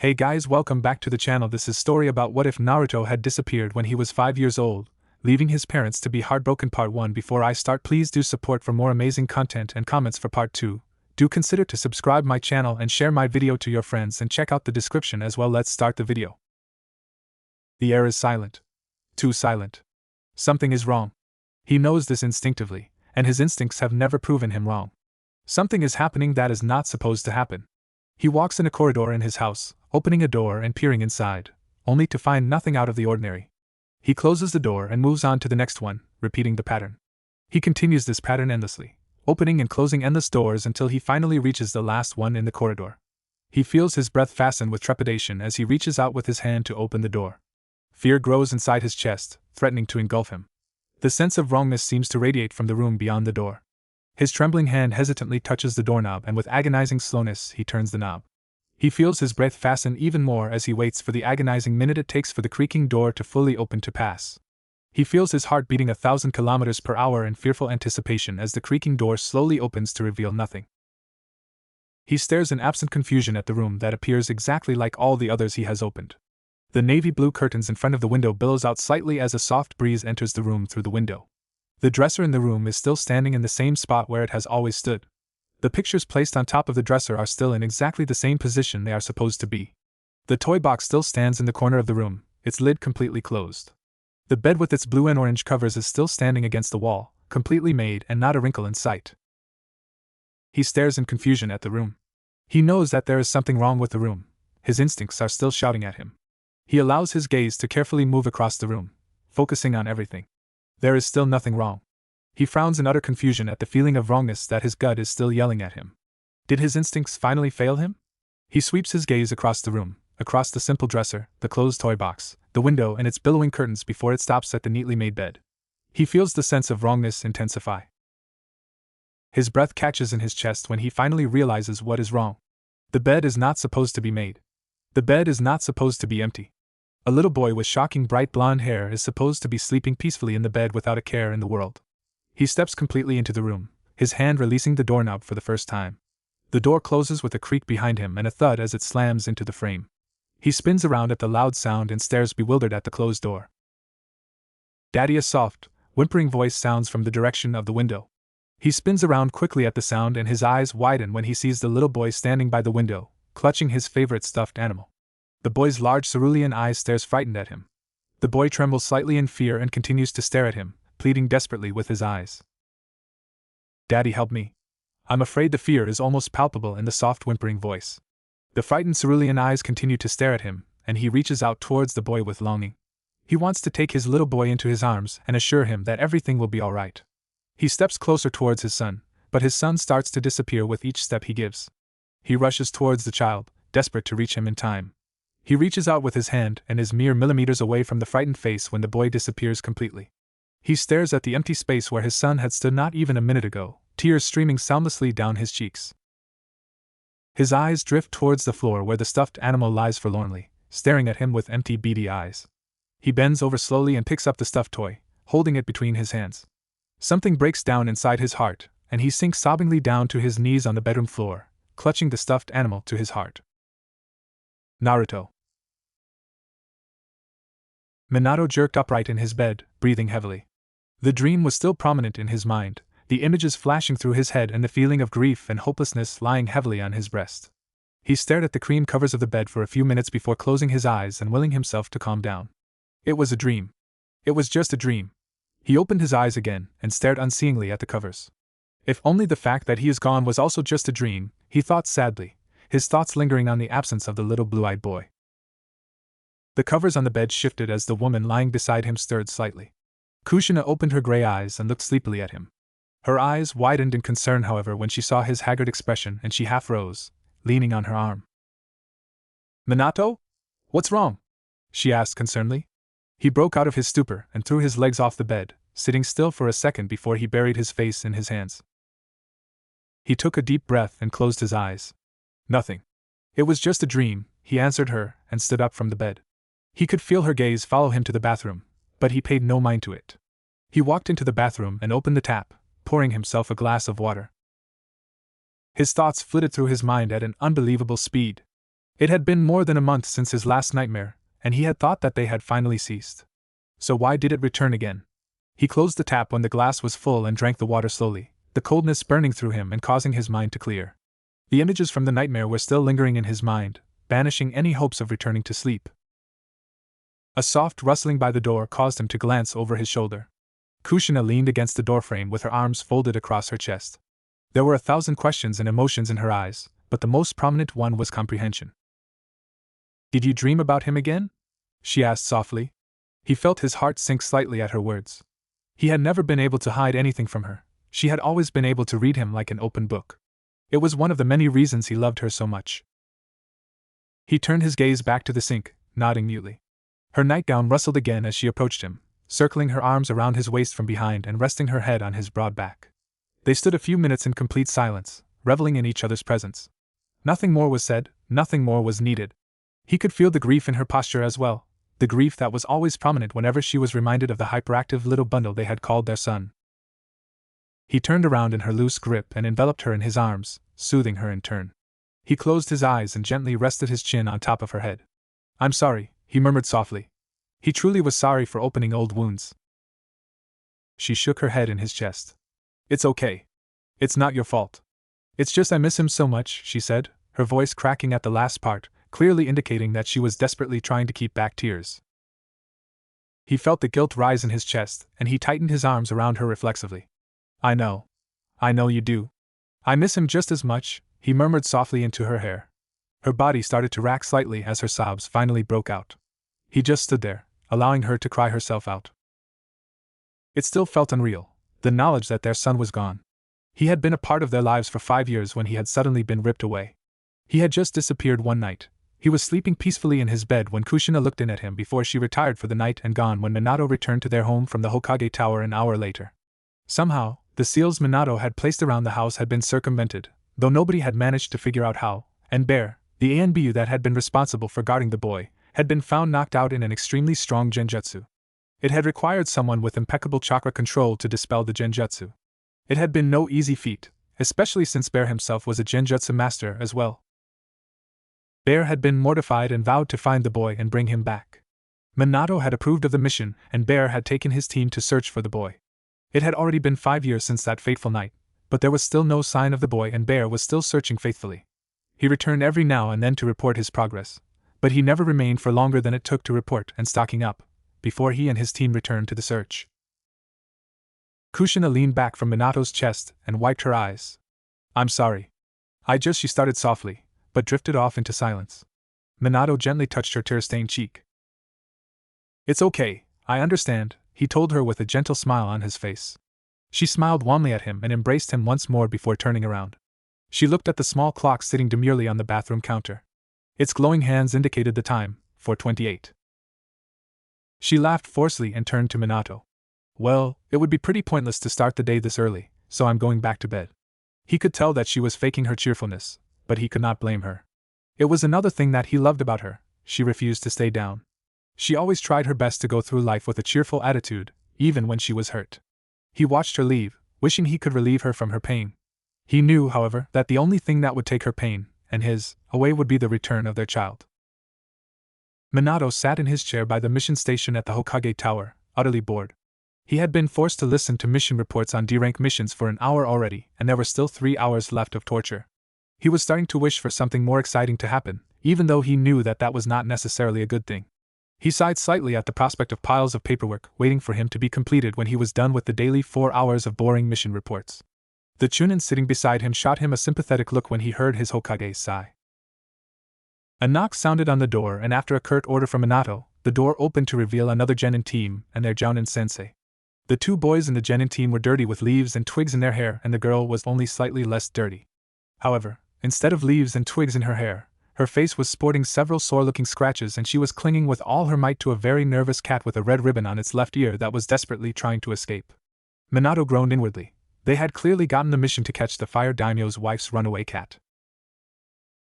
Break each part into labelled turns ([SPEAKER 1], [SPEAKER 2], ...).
[SPEAKER 1] Hey guys, welcome back to the channel. This is story about what if Naruto had disappeared when he was 5 years old, leaving his parents to be heartbroken. Part 1. Before I start, please do support for more amazing content and comments for part 2. Do consider to subscribe my channel and share my video to your friends and check out the description as well. Let's start the video. The air is silent. Too silent. Something is wrong. He knows this instinctively, and his instincts have never proven him wrong. Something is happening that is not supposed to happen. He walks in a corridor in his house, opening a door and peering inside, only to find nothing out of the ordinary. He closes the door and moves on to the next one, repeating the pattern. He continues this pattern endlessly, opening and closing endless doors until he finally reaches the last one in the corridor. He feels his breath fasten with trepidation as he reaches out with his hand to open the door. Fear grows inside his chest, threatening to engulf him. The sense of wrongness seems to radiate from the room beyond the door. His trembling hand hesitantly touches the doorknob, and with agonizing slowness he turns the knob. He feels his breath fasten even more as he waits for the agonizing minute it takes for the creaking door to fully open to pass. He feels his heart beating 1,000 kilometers per hour in fearful anticipation as the creaking door slowly opens to reveal nothing. He stares in absent confusion at the room that appears exactly like all the others he has opened. The navy blue curtains in front of the window billows out slightly as a soft breeze enters the room through the window. The dresser in the room is still standing in the same spot where it has always stood. The pictures placed on top of the dresser are still in exactly the same position they are supposed to be. The toy box still stands in the corner of the room, its lid completely closed. The bed with its blue and orange covers is still standing against the wall, completely made and not a wrinkle in sight. He stares in confusion at the room. He knows that there is something wrong with the room. His instincts are still shouting at him. He allows his gaze to carefully move across the room, focusing on everything. There is still nothing wrong. He frowns in utter confusion at the feeling of wrongness that his gut is still yelling at him. Did his instincts finally fail him? He sweeps his gaze across the room, across the simple dresser, the closed toy box, the window and its billowing curtains before it stops at the neatly made bed. He feels the sense of wrongness intensify. His breath catches in his chest when he finally realizes what is wrong. The bed is not supposed to be made. The bed is not supposed to be empty. A little boy with shocking bright blonde hair is supposed to be sleeping peacefully in the bed without a care in the world. He steps completely into the room, his hand releasing the doorknob for the first time. The door closes with a creak behind him and a thud as it slams into the frame. He spins around at the loud sound and stares bewildered at the closed door. "Daddy," a soft, whimpering voice sounds from the direction of the window. He spins around quickly at the sound and his eyes widen when he sees the little boy standing by the window, clutching his favorite stuffed animal. The boy's large cerulean eyes stares frightened at him. The boy trembles slightly in fear and continues to stare at him, pleading desperately with his eyes. "Daddy, help me. I'm afraid." The fear is almost palpable in the soft whimpering voice. The frightened cerulean eyes continue to stare at him, and he reaches out towards the boy with longing. He wants to take his little boy into his arms and assure him that everything will be all right. He steps closer towards his son, but his son starts to disappear with each step he gives. He rushes towards the child, desperate to reach him in time. He reaches out with his hand and is mere millimeters away from the frightened face when the boy disappears completely. He stares at the empty space where his son had stood not even a minute ago, tears streaming soundlessly down his cheeks. His eyes drift towards the floor where the stuffed animal lies forlornly, staring at him with empty, beady eyes. He bends over slowly and picks up the stuffed toy, holding it between his hands. Something breaks down inside his heart, and he sinks sobbingly down to his knees on the bedroom floor, clutching the stuffed animal to his heart. Naruto. Minato jerked upright in his bed, breathing heavily. The dream was still prominent in his mind, the images flashing through his head and the feeling of grief and hopelessness lying heavily on his breast. He stared at the cream covers of the bed for a few minutes before closing his eyes and willing himself to calm down. It was a dream. It was just a dream. He opened his eyes again and stared unseeingly at the covers. If only the fact that he is gone was also just a dream, he thought sadly, his thoughts lingering on the absence of the little blue-eyed boy. The covers on the bed shifted as the woman lying beside him stirred slightly. Kushina opened her gray eyes and looked sleepily at him. Her eyes widened in concern, however, when she saw his haggard expression, and she half rose, leaning on her arm. "Minato? What's wrong?" she asked concernedly. He broke out of his stupor and threw his legs off the bed, sitting still for a second before he buried his face in his hands. He took a deep breath and closed his eyes. "Nothing. It was just a dream," he answered her, and stood up from the bed. He could feel her gaze follow him to the bathroom, but he paid no mind to it. He walked into the bathroom and opened the tap, pouring himself a glass of water. His thoughts flitted through his mind at an unbelievable speed. It had been more than a month since his last nightmare, and he had thought that they had finally ceased. So why did it return again? He closed the tap when the glass was full and drank the water slowly, the coldness burning through him and causing his mind to clear. The images from the nightmare were still lingering in his mind, banishing any hopes of returning to sleep. A soft rustling by the door caused him to glance over his shoulder. Kushina leaned against the doorframe with her arms folded across her chest. There were 1,000 questions and emotions in her eyes, but the most prominent one was comprehension. "Did you dream about him again?" she asked softly. He felt his heart sink slightly at her words. He had never been able to hide anything from her. She had always been able to read him like an open book. It was one of the many reasons he loved her so much. He turned his gaze back to the sink, nodding mutely. Her nightgown rustled again as she approached him, circling her arms around his waist from behind and resting her head on his broad back. They stood a few minutes in complete silence, reveling in each other's presence. Nothing more was said, nothing more was needed. He could feel the grief in her posture as well, the grief that was always prominent whenever she was reminded of the hyperactive little bundle they had called their son. He turned around in her loose grip and enveloped her in his arms, soothing her in turn. He closed his eyes and gently rested his chin on top of her head. "I'm sorry," he murmured softly. He truly was sorry for opening old wounds. She shook her head in his chest. "It's okay. It's not your fault. It's just I miss him so much," she said, her voice cracking at the last part, clearly indicating that she was desperately trying to keep back tears. He felt the guilt rise in his chest, and he tightened his arms around her reflexively. I know you do. I miss him just as much," he murmured softly into her hair. Her body started to rack slightly as her sobs finally broke out. He just stood there, allowing her to cry herself out. It still felt unreal, the knowledge that their son was gone. He had been a part of their lives for 5 years when he had suddenly been ripped away. He had just disappeared one night. He was sleeping peacefully in his bed when Kushina looked in at him before she retired for the night and gone when Minato returned to their home from the Hokage Tower an hour later. Somehow, the seals Minato had placed around the house had been circumvented, though nobody had managed to figure out how, and Bear, the ANBU that had been responsible for guarding the boy, had been found knocked out in an extremely strong genjutsu. It had required someone with impeccable chakra control to dispel the genjutsu. It had been no easy feat, especially since Bear himself was a genjutsu master as well. Bear had been mortified and vowed to find the boy and bring him back. Minato had approved of the mission, and Bear had taken his team to search for the boy. It had already been 5 years since that fateful night, but there was still no sign of the boy and Bear was still searching faithfully. He returned every now and then to report his progress, but he never remained for longer than it took to report and stocking up, before he and his team returned to the search. Kushina leaned back from Minato's chest and wiped her eyes. "I'm sorry. She started softly, but drifted off into silence. Minato gently touched her tear-stained cheek. "It's okay, I understand," he told her with a gentle smile on his face. She smiled warmly at him and embraced him once more before turning around. She looked at the small clock sitting demurely on the bathroom counter. Its glowing hands indicated the time, 4:28. She laughed forcefully and turned to Minato. "Well, it would be pretty pointless to start the day this early, so I'm going back to bed." He could tell that she was faking her cheerfulness, but he could not blame her. It was another thing that he loved about her: she refused to stay down. She always tried her best to go through life with a cheerful attitude, even when she was hurt. He watched her leave, wishing he could relieve her from her pain. He knew, however, that the only thing that would take her pain, and his, away would be the return of their child. Minato sat in his chair by the mission station at the Hokage Tower, utterly bored. He had been forced to listen to mission reports on D-rank missions for an hour already, and there were still 3 hours left of torture. He was starting to wish for something more exciting to happen, even though he knew that that was not necessarily a good thing. He sighed slightly at the prospect of piles of paperwork waiting for him to be completed when he was done with the daily 4 hours of boring mission reports. The Chunin sitting beside him shot him a sympathetic look when he heard his Hokage sigh. A knock sounded on the door, and after a curt order from Minato, the door opened to reveal another Genin team and their Jounin sensei. The 2 boys in the Genin team were dirty with leaves and twigs in their hair, and the girl was only slightly less dirty. However, instead of leaves and twigs in her hair, her face was sporting several sore-looking scratches, and she was clinging with all her might to a very nervous cat with a red ribbon on its left ear that was desperately trying to escape. Minato groaned inwardly. They had clearly gotten the mission to catch the fire daimyo's wife's runaway cat.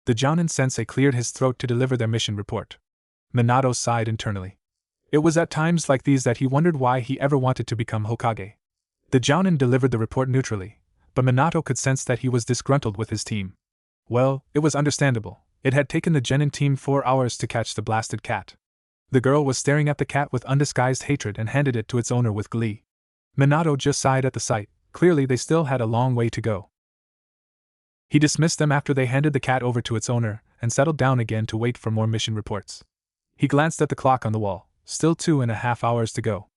[SPEAKER 1] The Jounin sensei cleared his throat to deliver their mission report. Minato sighed internally. It was at times like these that he wondered why he ever wanted to become Hokage. The Jounin delivered the report neutrally, but Minato could sense that he was disgruntled with his team. Well, it was understandable. It had taken the Genin team 4 hours to catch the blasted cat. The girl was staring at the cat with undisguised hatred and handed it to its owner with glee. Minato just sighed at the sight. Clearly they still had a long way to go. He dismissed them after they handed the cat over to its owner, and settled down again to wait for more mission reports. He glanced at the clock on the wall. Still 2.5 hours to go.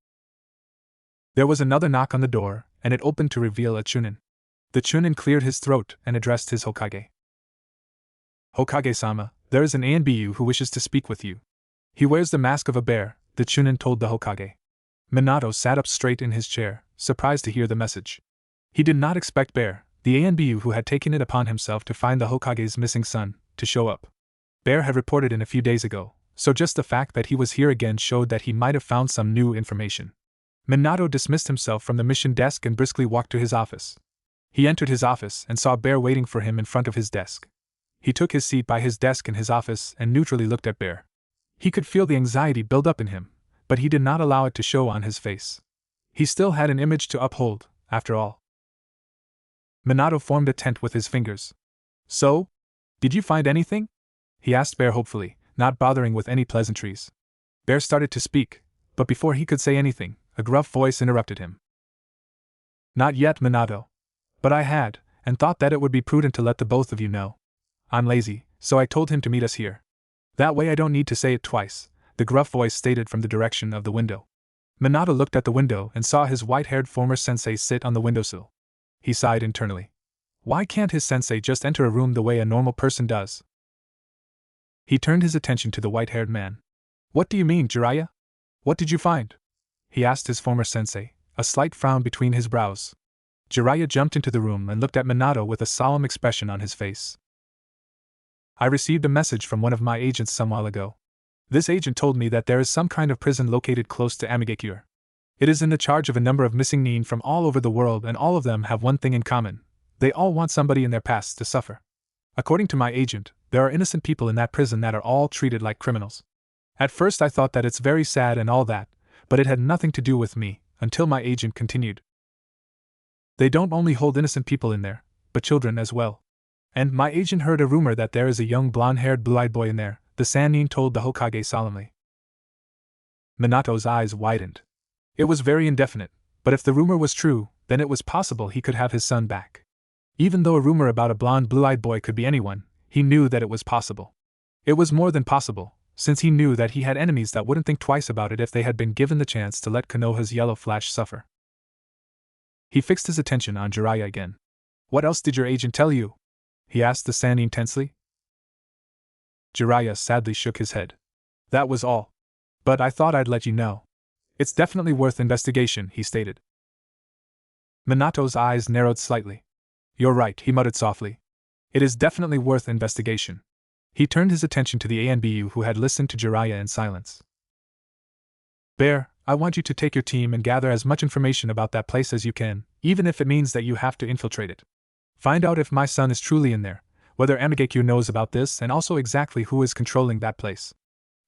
[SPEAKER 1] There was another knock on the door, and it opened to reveal a Chunin. The Chunin cleared his throat and addressed his Hokage. "Hokage-sama, there is an Anbu who wishes to speak with you. He wears the mask of a bear," the Chunin told the Hokage. Minato sat up straight in his chair, surprised to hear the message. He did not expect Bear, the Anbu who had taken it upon himself to find the Hokage's missing son, to show up. Bear had reported in a few days ago, so just the fact that he was here again showed that he might have found some new information. Minato dismissed himself from the mission desk and briskly walked to his office. He entered his office and saw Bear waiting for him in front of his desk. He took his seat by his desk in his office and neutrally looked at Bear. He could feel the anxiety build up in him, but he did not allow it to show on his face. He still had an image to uphold, after all. Minato formed a tent with his fingers. "So? Did you find anything?" he asked Bear hopefully, not bothering with any pleasantries. Bear started to speak, but before he could say anything, a gruff voice interrupted him. "Not yet, Minato. But I had, and thought that it would be prudent to let the both of you know. I'm lazy, so I told him to meet us here. That way I don't need to say it twice," the gruff voice stated from the direction of the window. Minato looked at the window and saw his white-haired former sensei sit on the windowsill. He sighed internally. Why can't his sensei just enter a room the way a normal person does? He turned his attention to the white-haired man. "What do you mean, Jiraiya? What did you find?" he asked his former sensei, a slight frown between his brows. Jiraiya jumped into the room and looked at Minato with a solemn expression on his face. "I received a message from one of my agents some while ago. This agent told me that there is some kind of prison located close to Amigakure. It is in the charge of a number of missing nin from all over the world, and all of them have one thing in common. They all want somebody in their past to suffer. According to my agent, there are innocent people in that prison that are all treated like criminals. At first I thought that it's very sad and all that, but it had nothing to do with me, until my agent continued. They don't only hold innocent people in there, but children as well. And my agent heard a rumor that there is a young blonde-haired blue-eyed boy in there," the Sannin told the Hokage solemnly. Minato's eyes widened. It was very indefinite, but if the rumor was true, then it was possible he could have his son back. Even though a rumor about a blonde blue-eyed boy could be anyone, he knew that it was possible. It was more than possible, since he knew that he had enemies that wouldn't think twice about it if they had been given the chance to let Konoha's yellow flash suffer. He fixed his attention on Jiraiya again. "What else did your agent tell you?" he asked the Sannin tensely. Jiraiya sadly shook his head. "That was all. But I thought I'd let you know. It's definitely worth investigation," he stated. Minato's eyes narrowed slightly. "You're right," he muttered softly. "It is definitely worth investigation." He turned his attention to the Anbu who had listened to Jiraiya in silence. "Bear, I want you to take your team and gather as much information about that place as you can, even if it means that you have to infiltrate it. Find out if my son is truly in there, whether Amigakure knows about this, and also exactly who is controlling that place.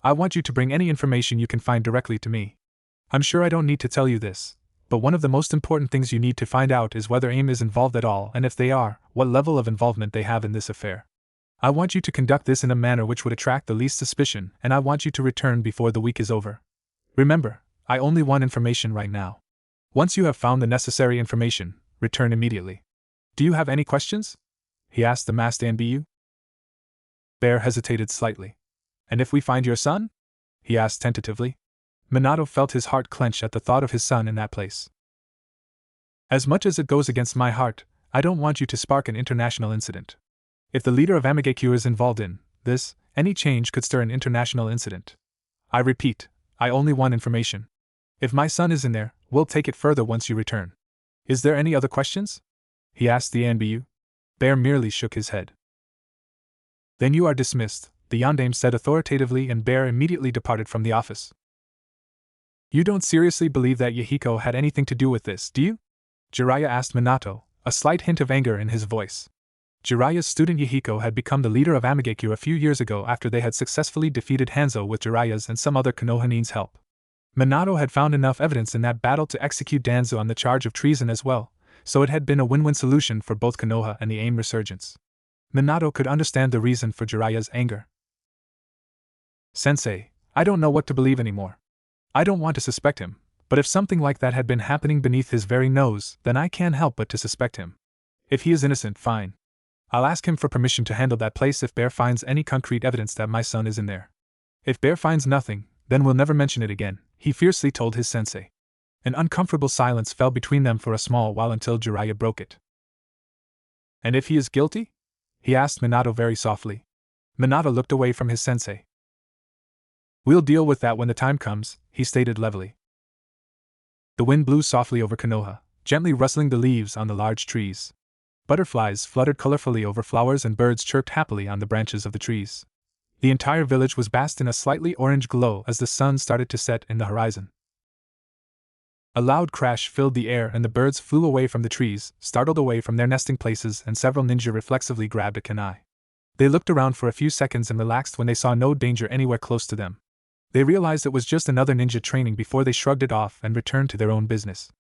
[SPEAKER 1] I want you to bring any information you can find directly to me. I'm sure I don't need to tell you this, but one of the most important things you need to find out is whether AIM is involved at all, and if they are, what level of involvement they have in this affair. I want you to conduct this in a manner which would attract the least suspicion, and I want you to return before the week is over. Remember, I only want information right now. Once you have found the necessary information, return immediately. Do you have any questions?" he asked the masked Anbu. Bear hesitated slightly. "And if we find your son?" he asked tentatively. Minato felt his heart clench at the thought of his son in that place. "As much as it goes against my heart, I don't want you to spark an international incident. If the leader of Amigakure is involved in this, any change could stir an international incident. I repeat, I only want information. If my son is in there, we'll take it further once you return. Is there any other questions?" he asked the Anbu. Bear merely shook his head. "Then you are dismissed," the Yondaime said authoritatively, and Bear immediately departed from the office. "You don't seriously believe that Yahiko had anything to do with this, do you?" Jiraiya asked Minato, a slight hint of anger in his voice. Jiraiya's student Yahiko had become the leader of Amigakure a few years ago after they had successfully defeated Hanzo with Jiraiya's and some other Konoha nin's help. Minato had found enough evidence in that battle to execute Danzo on the charge of treason as well, so it had been a win-win solution for both Konoha and the AIM resurgence. Minato could understand the reason for Jiraiya's anger. Sensei, I don't know what to believe anymore. I don't want to suspect him, but if something like that had been happening beneath his very nose, then I can't help but to suspect him. If he is innocent, fine. I'll ask him for permission to handle that place if Bear finds any concrete evidence that my son is in there. If Bear finds nothing, then we'll never mention it again, he fiercely told his sensei. An uncomfortable silence fell between them for a small while until Jiraiya broke it. And if he is guilty? He asked Minato very softly. Minato looked away from his sensei. We'll deal with that when the time comes, he stated levelly. The wind blew softly over Konoha, gently rustling the leaves on the large trees. Butterflies fluttered colorfully over flowers and birds chirped happily on the branches of the trees. The entire village was bathed in a slightly orange glow as the sun started to set in the horizon. A loud crash filled the air and the birds flew away from the trees, startled away from their nesting places, and several ninja reflexively grabbed a kunai. They looked around for a few seconds and relaxed when they saw no danger anywhere close to them. They realized it was just another ninja training before they shrugged it off and returned to their own business.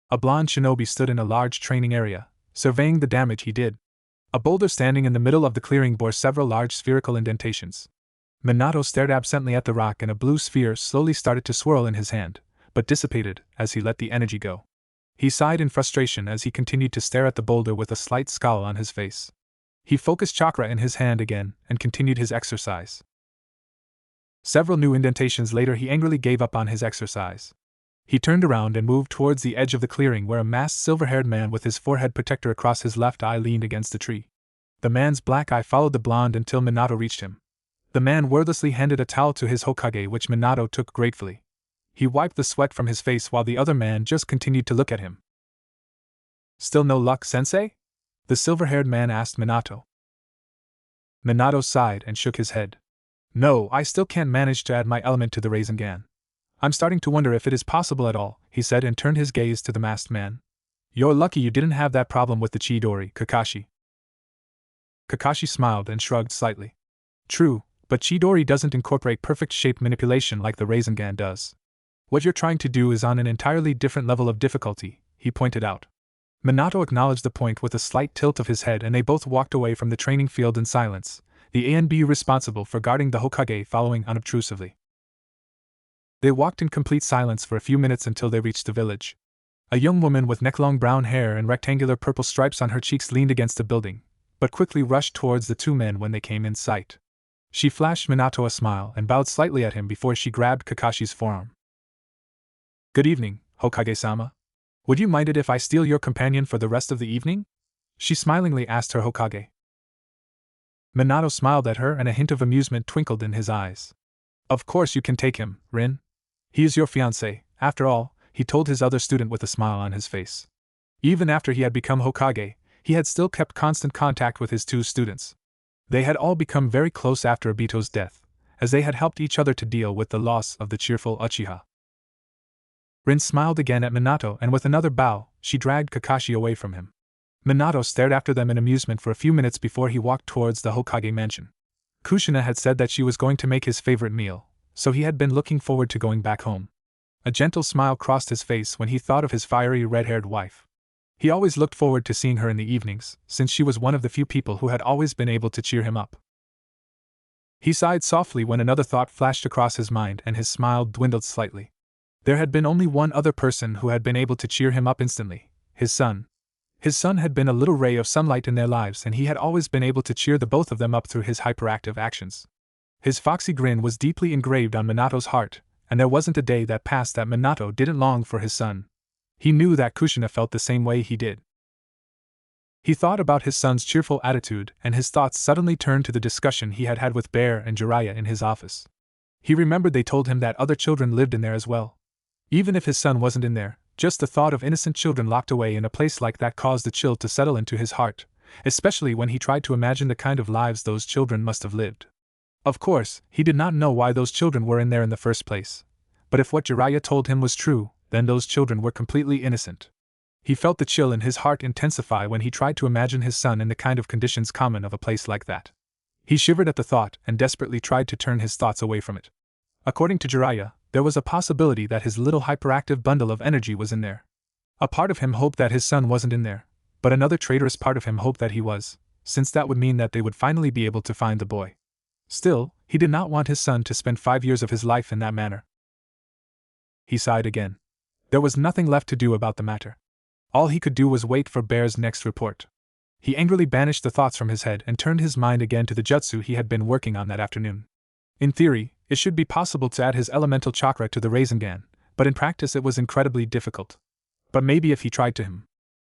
[SPEAKER 1] A blonde shinobi stood in a large training area, surveying the damage he did. A boulder standing in the middle of the clearing bore several large spherical indentations. Minato stared absently at the rock and a blue sphere slowly started to swirl in his hand, but dissipated as he let the energy go. He sighed in frustration as he continued to stare at the boulder with a slight scowl on his face. He focused chakra in his hand again and continued his exercise. Several new indentations later, he angrily gave up on his exercise. He turned around and moved towards the edge of the clearing where a masked silver-haired man with his forehead protector across his left eye leaned against a tree. The man's black eye followed the blonde until Minato reached him. The man wordlessly handed a towel to his Hokage, which Minato took gratefully. He wiped the sweat from his face while the other man just continued to look at him. Still no luck, sensei? The silver-haired man asked Minato. Minato sighed and shook his head. No, I still can't manage to add my element to the Rasengan. I'm starting to wonder if it is possible at all, he said and turned his gaze to the masked man. You're lucky you didn't have that problem with the Chidori, Kakashi. Kakashi smiled and shrugged slightly. True, but Chidori doesn't incorporate perfect shape manipulation like the Rasengan does. What you're trying to do is on an entirely different level of difficulty, he pointed out. Minato acknowledged the point with a slight tilt of his head and they both walked away from the training field in silence, the ANB responsible for guarding the Hokage following unobtrusively. They walked in complete silence for a few minutes until they reached the village. A young woman with neck-long brown hair and rectangular purple stripes on her cheeks leaned against a building, but quickly rushed towards the two men when they came in sight. She flashed Minato a smile and bowed slightly at him before she grabbed Kakashi's forearm. Good evening, Hokage-sama. Would you mind it if I steal your companion for the rest of the evening? She smilingly asked her Hokage. Minato smiled at her and a hint of amusement twinkled in his eyes. Of course you can take him, Rin. He is your fiancé, after all, he told his other student with a smile on his face. Even after he had become Hokage, he had still kept constant contact with his two students. They had all become very close after Obito's death, as they had helped each other to deal with the loss of the cheerful Uchiha. Rin smiled again at Minato and with another bow, she dragged Kakashi away from him. Minato stared after them in amusement for a few minutes before he walked towards the Hokage mansion. Kushina had said that she was going to make his favorite meal, so he had been looking forward to going back home. A gentle smile crossed his face when he thought of his fiery red-haired wife. He always looked forward to seeing her in the evenings, since she was one of the few people who had always been able to cheer him up. He sighed softly when another thought flashed across his mind and his smile dwindled slightly. There had been only one other person who had been able to cheer him up instantly, his son. His son had been a little ray of sunlight in their lives and he had always been able to cheer the both of them up through his hyperactive actions. His foxy grin was deeply engraved on Minato's heart, and there wasn't a day that passed that Minato didn't long for his son. He knew that Kushina felt the same way he did. He thought about his son's cheerful attitude and his thoughts suddenly turned to the discussion he had had with Bear and Jiraiya in his office. He remembered they told him that other children lived in there as well. Even if his son wasn't in there, just the thought of innocent children locked away in a place like that caused a chill to settle into his heart, especially when he tried to imagine the kind of lives those children must have lived. Of course, he did not know why those children were in there in the first place, but if what Jiraiya told him was true, then those children were completely innocent. He felt the chill in his heart intensify when he tried to imagine his son in the kind of conditions common of a place like that. He shivered at the thought and desperately tried to turn his thoughts away from it. According to Jiraiya, there was a possibility that his little hyperactive bundle of energy was in there. A part of him hoped that his son wasn't in there, but another traitorous part of him hoped that he was, since that would mean that they would finally be able to find the boy. Still, he did not want his son to spend 5 years of his life in that manner. He sighed again. There was nothing left to do about the matter. All he could do was wait for Bear's next report. He angrily banished the thoughts from his head and turned his mind again to the jutsu he had been working on that afternoon. In theory, it should be possible to add his elemental chakra to the Rasengan, but in practice it was incredibly difficult. But maybe if he tried to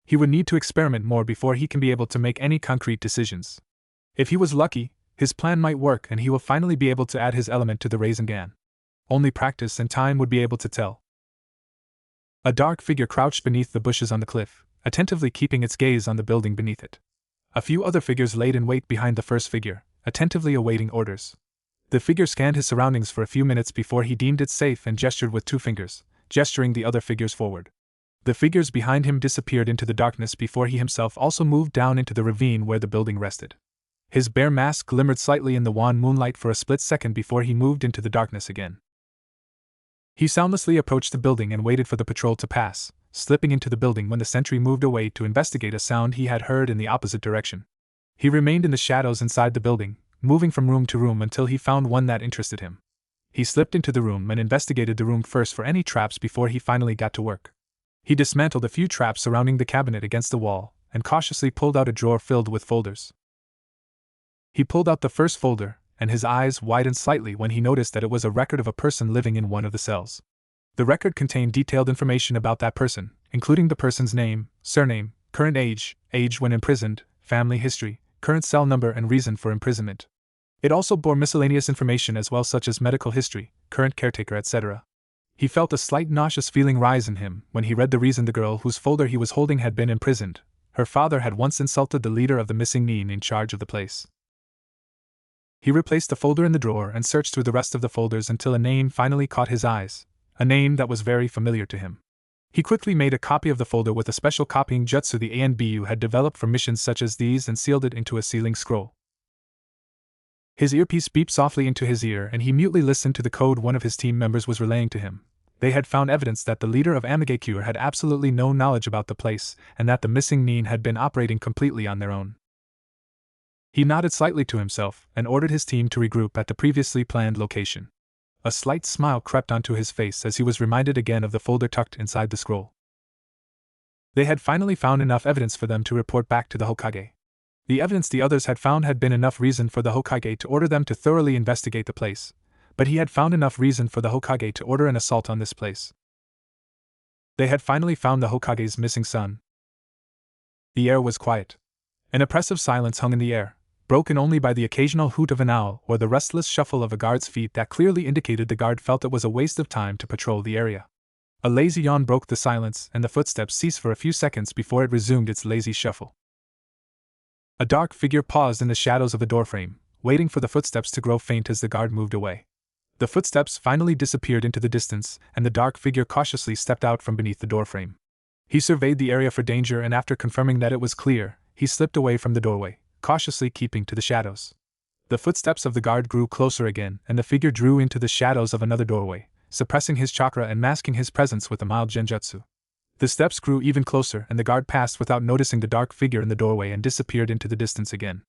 [SPEAKER 1] he would need to experiment more before he can be able to make any concrete decisions. If he was lucky, his plan might work and he will finally be able to add his element to the Rasengan. Only practice and time would be able to tell. A dark figure crouched beneath the bushes on the cliff, attentively keeping its gaze on the building beneath it. A few other figures laid in wait behind the first figure, attentively awaiting orders. The figure scanned his surroundings for a few minutes before he deemed it safe and gestured with 2 fingers, gesturing the other figures forward. The figures behind him disappeared into the darkness before he himself also moved down into the ravine where the building rested. His bare mask glimmered slightly in the wan moonlight for a split second before he moved into the darkness again. He soundlessly approached the building and waited for the patrol to pass, slipping into the building when the sentry moved away to investigate a sound he had heard in the opposite direction. He remained in the shadows inside the building, moving from room to room until he found one that interested him. He slipped into the room and investigated the room first for any traps before he finally got to work. He dismantled a few traps surrounding the cabinet against the wall, and cautiously pulled out a drawer filled with folders. He pulled out the first folder, and his eyes widened slightly when he noticed that it was a record of a person living in one of the cells. The record contained detailed information about that person, including the person's name, surname, current age, age when imprisoned, family history, current cell number and reason for imprisonment. It also bore miscellaneous information as well, such as medical history, current caretaker, etc. He felt a slight nauseous feeling rise in him when he read the reason the girl whose folder he was holding had been imprisoned. Her father had once insulted the leader of the missing nin in charge of the place. He replaced the folder in the drawer and searched through the rest of the folders until a name finally caught his eyes, a name that was very familiar to him. He quickly made a copy of the folder with a special copying jutsu the ANBU had developed for missions such as these and sealed it into a sealing scroll. His earpiece beeped softly into his ear and he mutely listened to the code one of his team members was relaying to him. They had found evidence that the leader of Amigakure had absolutely no knowledge about the place and that the missing nin had been operating completely on their own. He nodded slightly to himself and ordered his team to regroup at the previously planned location. A slight smile crept onto his face as he was reminded again of the folder tucked inside the scroll. They had finally found enough evidence for them to report back to the Hokage. The evidence the others had found had been enough reason for the Hokage to order them to thoroughly investigate the place, but he had found enough reason for the Hokage to order an assault on this place. They had finally found the Hokage's missing son. The air was quiet. An oppressive silence hung in the air, broken only by the occasional hoot of an owl or the restless shuffle of a guard's feet that clearly indicated the guard felt it was a waste of time to patrol the area. A lazy yawn broke the silence and the footsteps ceased for a few seconds before it resumed its lazy shuffle. A dark figure paused in the shadows of the doorframe, waiting for the footsteps to grow faint as the guard moved away. The footsteps finally disappeared into the distance, and the dark figure cautiously stepped out from beneath the doorframe. He surveyed the area for danger, and after confirming that it was clear, he slipped away from the doorway, cautiously keeping to the shadows. The footsteps of the guard grew closer again, and the figure drew into the shadows of another doorway, suppressing his chakra and masking his presence with a mild genjutsu. The steps grew even closer, and the guard passed without noticing the dark figure in the doorway and disappeared into the distance again.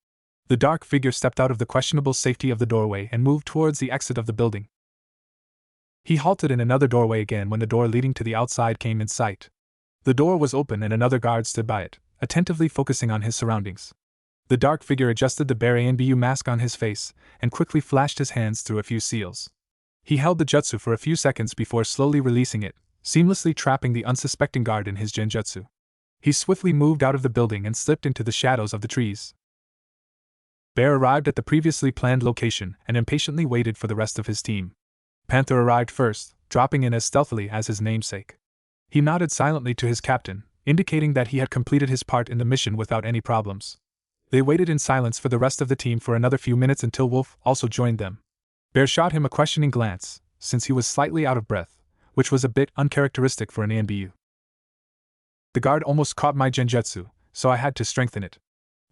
[SPEAKER 1] The dark figure stepped out of the questionable safety of the doorway and moved towards the exit of the building. He halted in another doorway again when the door leading to the outside came in sight. The door was open and another guard stood by it, attentively focusing on his surroundings. The dark figure adjusted the bare ANBU mask on his face and quickly flashed his hands through a few seals. He held the jutsu for a few seconds before slowly releasing it, seamlessly trapping the unsuspecting guard in his genjutsu. He swiftly moved out of the building and slipped into the shadows of the trees. Bear arrived at the previously planned location and impatiently waited for the rest of his team. Panther arrived first, dropping in as stealthily as his namesake. He nodded silently to his captain, indicating that he had completed his part in the mission without any problems. They waited in silence for the rest of the team for another few minutes until Wolf also joined them. Bear shot him a questioning glance, since he was slightly out of breath, which was a bit uncharacteristic for an ANBU. The guard almost caught my genjutsu, so I had to strengthen it.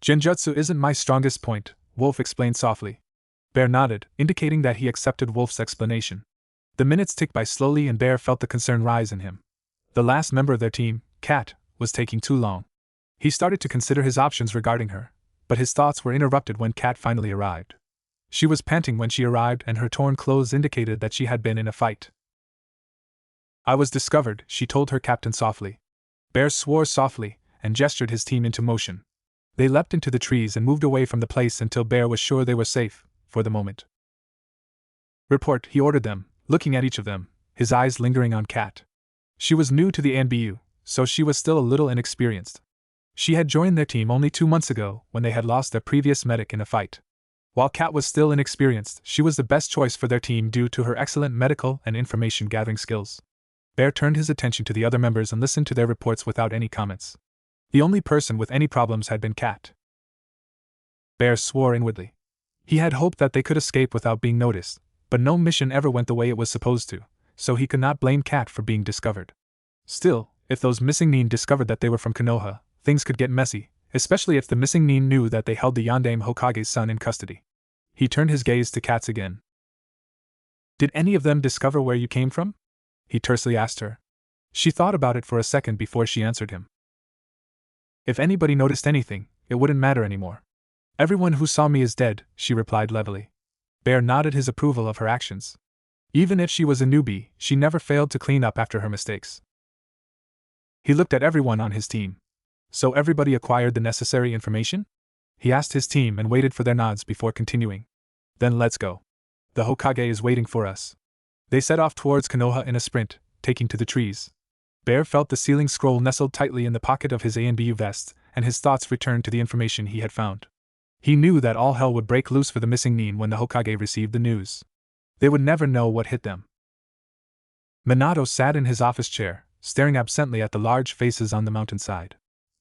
[SPEAKER 1] Genjutsu isn't my strongest point, Wolf explained softly. Bear nodded, indicating that he accepted Wolf's explanation. The minutes ticked by slowly and Bear felt the concern rise in him. The last member of their team, Kat, was taking too long. He started to consider his options regarding her, but his thoughts were interrupted when Kat finally arrived. She was panting when she arrived and her torn clothes indicated that she had been in a fight. I was discovered, she told her captain softly. Bear swore softly and gestured his team into motion. They leapt into the trees and moved away from the place until Bear was sure they were safe, for the moment. Report, he ordered them, looking at each of them, his eyes lingering on Kat. She was new to the ANBU, so she was still a little inexperienced. She had joined their team only 2 months ago when they had lost their previous medic in a fight. While Kat was still inexperienced, she was the best choice for their team due to her excellent medical and information gathering skills. Bear turned his attention to the other members and listened to their reports without any comments. The only person with any problems had been Kat. Bear swore inwardly. He had hoped that they could escape without being noticed, but no mission ever went the way it was supposed to, so he could not blame Kat for being discovered. Still, if those missing Nin discovered that they were from Konoha, things could get messy, especially if the missing Nin knew that they held the Yondaime Hokage's son in custody. He turned his gaze to Kat's again. Did any of them discover where you came from? He tersely asked her. She thought about it for a second before she answered him. If anybody noticed anything, it wouldn't matter anymore. Everyone who saw me is dead, she replied levelly. Bear nodded his approval of her actions. Even if she was a newbie, she never failed to clean up after her mistakes. He looked at everyone on his team. So everybody acquired the necessary information? He asked his team and waited for their nods before continuing. Then let's go. The Hokage is waiting for us. They set off towards Konoha in a sprint, taking to the trees. Bear felt the sealing scroll nestled tightly in the pocket of his ANBU vest, and his thoughts returned to the information he had found. He knew that all hell would break loose for the missing Nin when the Hokage received the news. They would never know what hit them. Minato sat in his office chair, staring absently at the large faces on the mountainside.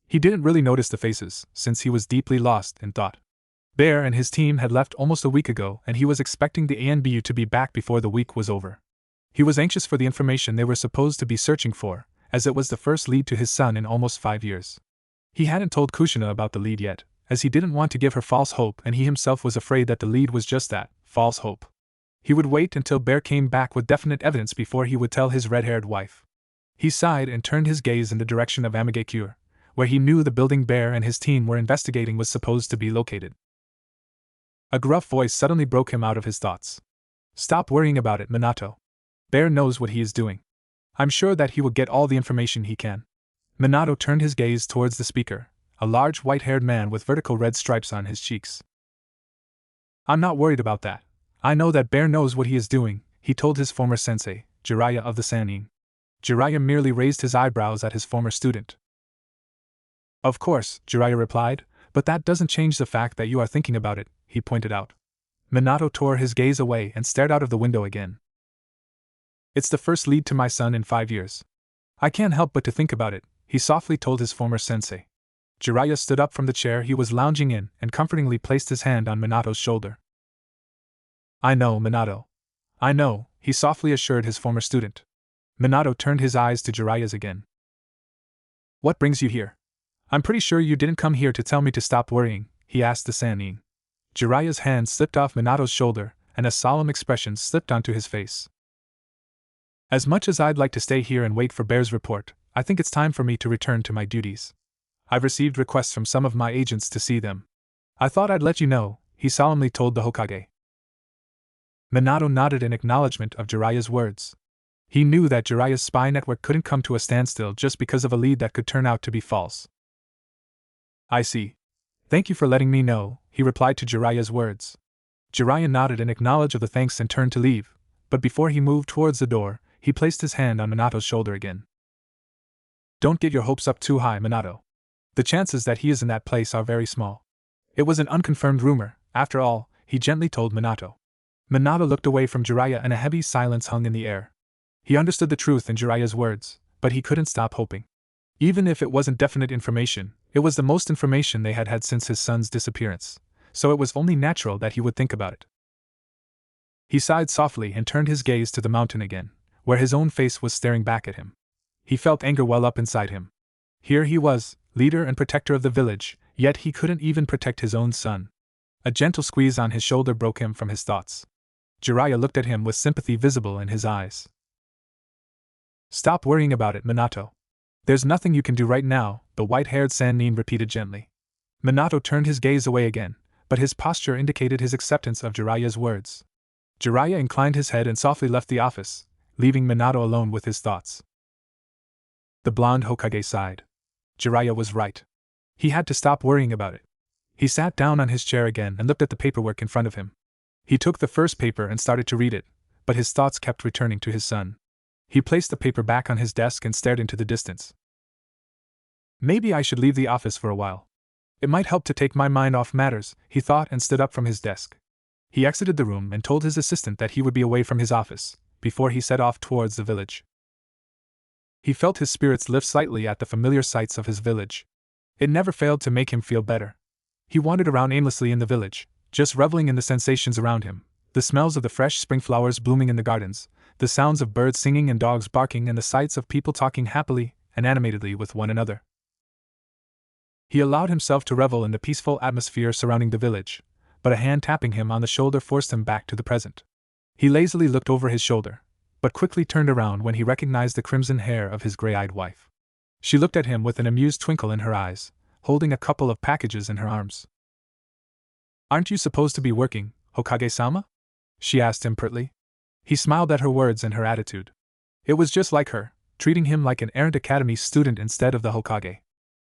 [SPEAKER 1] He didn't really notice the faces, since he was deeply lost in thought. Bear and his team had left almost a week ago, and he was expecting the ANBU to be back before the week was over. He was anxious for the information they were supposed to be searching for, as it was the first lead to his son in almost 5 years. He hadn't told Kushina about the lead yet, as he didn't want to give her false hope, and he himself was afraid that the lead was just that, false hope. He would wait until Bear came back with definite evidence before he would tell his red-haired wife. He sighed and turned his gaze in the direction of Amigakure, where he knew the building Bear and his team were investigating was supposed to be located. A gruff voice suddenly broke him out of his thoughts. Stop worrying about it, Minato. Bear knows what he is doing. I'm sure that he will get all the information he can. Minato turned his gaze towards the speaker, a large white-haired man with vertical red stripes on his cheeks. I'm not worried about that. I know that Bear knows what he is doing, he told his former sensei, Jiraiya of the Sannin. Jiraiya merely raised his eyebrows at his former student. Of course, Jiraiya replied, but that doesn't change the fact that you are thinking about it, he pointed out. Minato tore his gaze away and stared out of the window again. It's the first lead to my son in 5 years. I can't help but to think about it, he softly told his former sensei. Jiraiya stood up from the chair he was lounging in and comfortingly placed his hand on Minato's shoulder. I know, Minato. I know, he softly assured his former student. Minato turned his eyes to Jiraiya's again. What brings you here? I'm pretty sure you didn't come here to tell me to stop worrying, he asked the Sannin. Jiraiya's hand slipped off Minato's shoulder, and a solemn expression slipped onto his face. As much as I'd like to stay here and wait for Bear's report, I think it's time for me to return to my duties. I've received requests from some of my agents to see them. I thought I'd let you know, he solemnly told the Hokage. Minato nodded in acknowledgement of Jiraiya's words. He knew that Jiraiya's spy network couldn't come to a standstill just because of a lead that could turn out to be false. I see. Thank you for letting me know, he replied to Jiraiya's words. Jiraiya nodded in acknowledgement of the thanks and turned to leave, but before he moved towards the door, he placed his hand on Minato's shoulder again. Don't get your hopes up too high, Minato. The chances that he is in that place are very small. It was an unconfirmed rumor, after all, he gently told Minato. Minato looked away from Jiraiya and a heavy silence hung in the air. He understood the truth in Jiraiya's words, but he couldn't stop hoping. Even if it wasn't definite information, it was the most information they had had since his son's disappearance, so it was only natural that he would think about it. He sighed softly and turned his gaze to the mountain again, where his own face was staring back at him. He felt anger well up inside him. Here he was, leader and protector of the village, yet he couldn't even protect his own son. A gentle squeeze on his shoulder broke him from his thoughts. Jiraiya looked at him with sympathy visible in his eyes. Stop worrying about it, Minato. There's nothing you can do right now, the white-haired Sannin repeated gently. Minato turned his gaze away again, but his posture indicated his acceptance of Jiraiya's words. Jiraiya inclined his head and softly left the office, leaving Minato alone with his thoughts. The blonde Hokage sighed. Jiraiya was right. He had to stop worrying about it. He sat down on his chair again and looked at the paperwork in front of him. He took the first paper and started to read it, but his thoughts kept returning to his son. He placed the paper back on his desk and stared into the distance. Maybe I should leave the office for a while. It might help to take my mind off matters, he thought, and stood up from his desk. He exited the room and told his assistant that he would be away from his office, before he set off towards the village. He felt his spirits lift slightly at the familiar sights of his village. It never failed to make him feel better. He wandered around aimlessly in the village, just reveling in the sensations around him, the smells of the fresh spring flowers blooming in the gardens, the sounds of birds singing and dogs barking, and the sights of people talking happily and animatedly with one another. He allowed himself to revel in the peaceful atmosphere surrounding the village, but a hand tapping him on the shoulder forced him back to the present. He lazily looked over his shoulder, but quickly turned around when he recognized the crimson hair of his gray-eyed wife. She looked at him with an amused twinkle in her eyes, holding a couple of packages in her arms. "Aren't you supposed to be working, Hokage-sama?" she asked him pertly. He smiled at her words and her attitude. It was just like her, treating him like an errant academy student instead of the Hokage.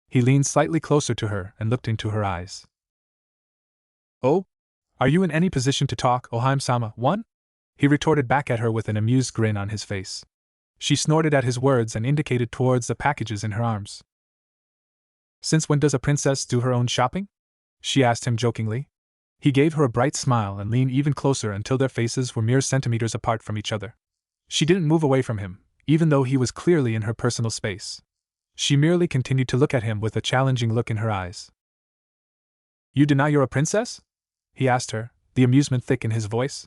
[SPEAKER 1] He leaned slightly closer to her and looked into her eyes. "Oh? Are you in any position to talk, Ohime-sama, one?" he retorted back at her with an amused grin on his face. She snorted at his words and indicated towards the packages in her arms. "Since when does a princess do her own shopping?" she asked him jokingly. He gave her a bright smile and leaned even closer until their faces were mere centimeters apart from each other. She didn't move away from him, even though he was clearly in her personal space. She merely continued to look at him with a challenging look in her eyes. "You deny you're a princess?" he asked her, the amusement thick in his voice.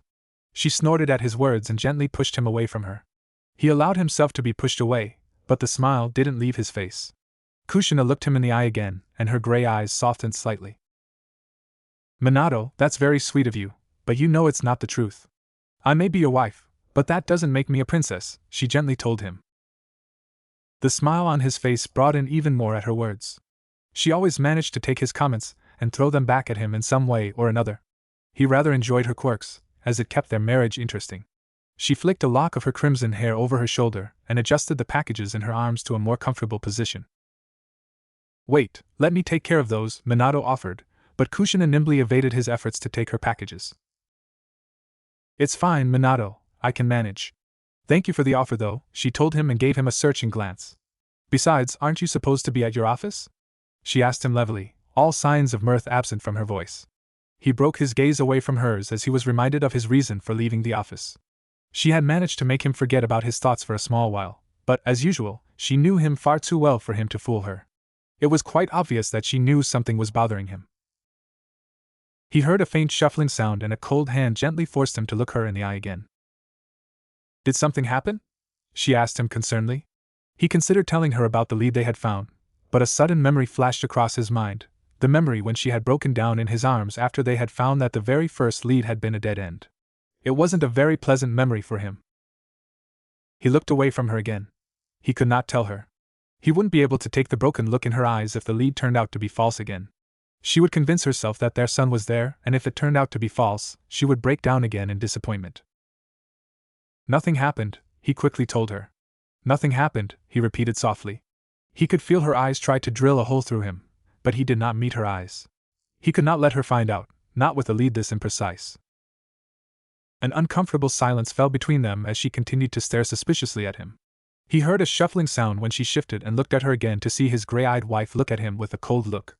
[SPEAKER 1] She snorted at his words and gently pushed him away from her. He allowed himself to be pushed away, but the smile didn't leave his face. Kushina looked him in the eye again, and her gray eyes softened slightly. "Minato, that's very sweet of you, but you know it's not the truth. I may be your wife, but that doesn't make me a princess," she gently told him. The smile on his face broadened even more at her words. She always managed to take his comments and throw them back at him in some way or another. He rather enjoyed her quirks, as it kept their marriage interesting. She flicked a lock of her crimson hair over her shoulder and adjusted the packages in her arms to a more comfortable position. "Wait, let me take care of those," Minato offered, but Kushina nimbly evaded his efforts to take her packages. "It's fine, Minato, I can manage. Thank you for the offer though," she told him and gave him a searching glance. "Besides, aren't you supposed to be at your office?" she asked him levelly, all signs of mirth absent from her voice. He broke his gaze away from hers as he was reminded of his reason for leaving the office. She had managed to make him forget about his thoughts for a small while, but, as usual, she knew him far too well for him to fool her. It was quite obvious that she knew something was bothering him. He heard a faint shuffling sound and a cold hand gently forced him to look her in the eye again. "Did something happen?" she asked him concernedly. He considered telling her about the lead they had found, but a sudden memory flashed across his mind, the memory when she had broken down in his arms after they had found that the very first lead had been a dead end. It wasn't a very pleasant memory for him. He looked away from her again. He could not tell her. He wouldn't be able to take the broken look in her eyes if the lead turned out to be false again. She would convince herself that their son was there, and if it turned out to be false, she would break down again in disappointment. "Nothing happened," he quickly told her. "Nothing happened," he repeated softly. He could feel her eyes try to drill a hole through him, but he did not meet her eyes. He could not let her find out, not with a lead this imprecise. An uncomfortable silence fell between them as she continued to stare suspiciously at him. He heard a shuffling sound when she shifted and looked at her again to see his gray-eyed wife look at him with a cold look.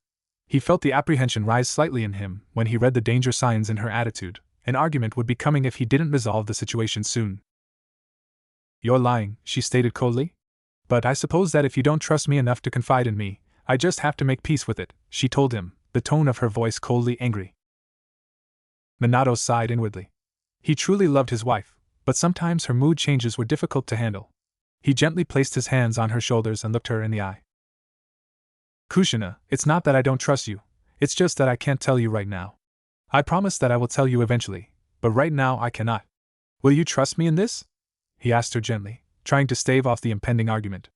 [SPEAKER 1] He felt the apprehension rise slightly in him when he read the danger signs in her attitude. An argument would be coming if he didn't resolve the situation soon. "You're lying," she stated coldly. "But I suppose that if you don't trust me enough to confide in me, I just have to make peace with it," she told him, the tone of her voice coldly angry. Minato sighed inwardly. He truly loved his wife, but sometimes her mood changes were difficult to handle. He gently placed his hands on her shoulders and looked her in the eye. "Kushina, it's not that I don't trust you, it's just that I can't tell you right now. I promise that I will tell you eventually, but right now I cannot. Will you trust me in this?" he asked her gently, trying to stave off the impending argument.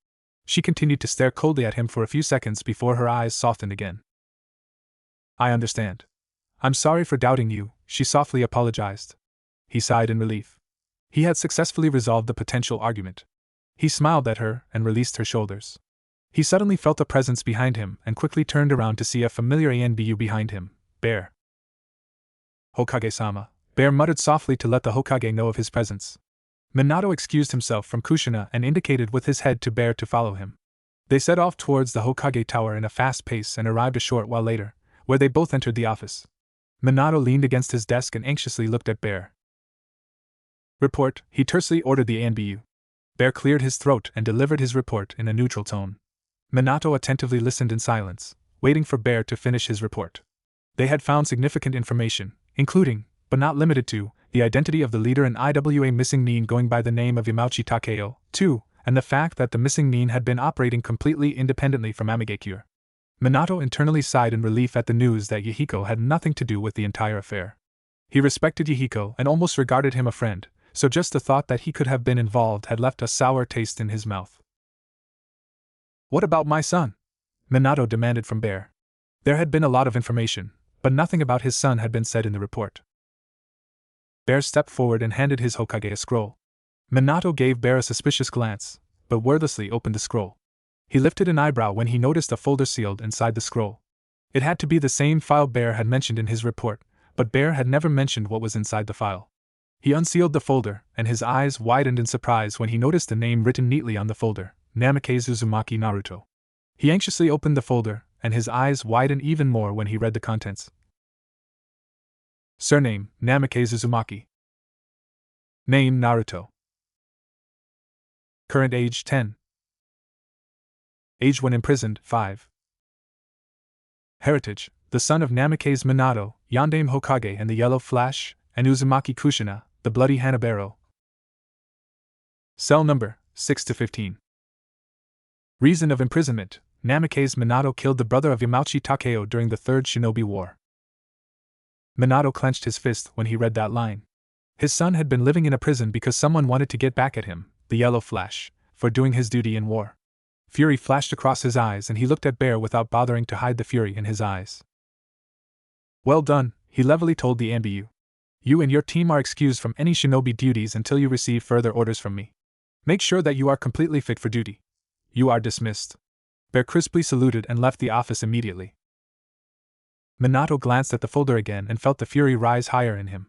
[SPEAKER 1] She continued to stare coldly at him for a few seconds before her eyes softened again. I understand. I'm sorry for doubting you, she softly apologized. He sighed in relief. He had successfully resolved the potential argument. He smiled at her and released her shoulders. He suddenly felt a presence behind him and quickly turned around to see a familiar ANBU behind him, Bear. Hokage-sama, Bear muttered softly to let the Hokage know of his presence. Minato excused himself from Kushina and indicated with his head to Bear to follow him. They set off towards the Hokage Tower in a fast pace and arrived a short while later, where they both entered the office. Minato leaned against his desk and anxiously looked at Bear. Report, he tersely ordered the ANBU. Bear cleared his throat and delivered his report in a neutral tone. Minato attentively listened in silence, waiting for Bear to finish his report. They had found significant information, including, but not limited to, the identity of the leader in IWA missing nin going by the name of Yamauchi Takeo, too, and the fact that the missing nin had been operating completely independently from Amigakure. Minato internally sighed in relief at the news that Yahiko had nothing to do with the entire affair. He respected Yahiko and almost regarded him a friend, so just the thought that he could have been involved had left a sour taste in his mouth. What about my son? Minato demanded from Bear. There had been a lot of information, but nothing about his son had been said in the report. Bear stepped forward and handed his Hokage a scroll. Minato gave Bear a suspicious glance, but wordlessly opened the scroll. He lifted an eyebrow when he noticed a folder sealed inside the scroll. It had to be the same file Bear had mentioned in his report, but Bear had never mentioned what was inside the file. He unsealed the folder, and his eyes widened in surprise when he noticed the name written neatly on the folder, Namikaze Uzumaki Naruto. He anxiously opened the folder, and his eyes widened even more when he read the contents. Surname, Namikaze Uzumaki. Name, Naruto. Current age, 10. Age when imprisoned, 5. Heritage, the son of Namikaze Minato, Yondaime Hokage and the Yellow Flash, and Uzumaki Kushina, the Bloody Hanabaro. Cell number, 6-15. Reason of imprisonment, Namikaze Minato killed the brother of Yamauchi Takeo during the Third Shinobi War. Minato clenched his fist when he read that line. His son had been living in a prison because someone wanted to get back at him, the Yellow Flash, for doing his duty in war. Fury flashed across his eyes and he looked at Bear without bothering to hide the fury in his eyes. Well done, he levelly told the ANBU. You and your team are excused from any shinobi duties until you receive further orders from me. Make sure that you are completely fit for duty. You are dismissed. Bear crisply saluted and left the office immediately. Minato glanced at the folder again and felt the fury rise higher in him.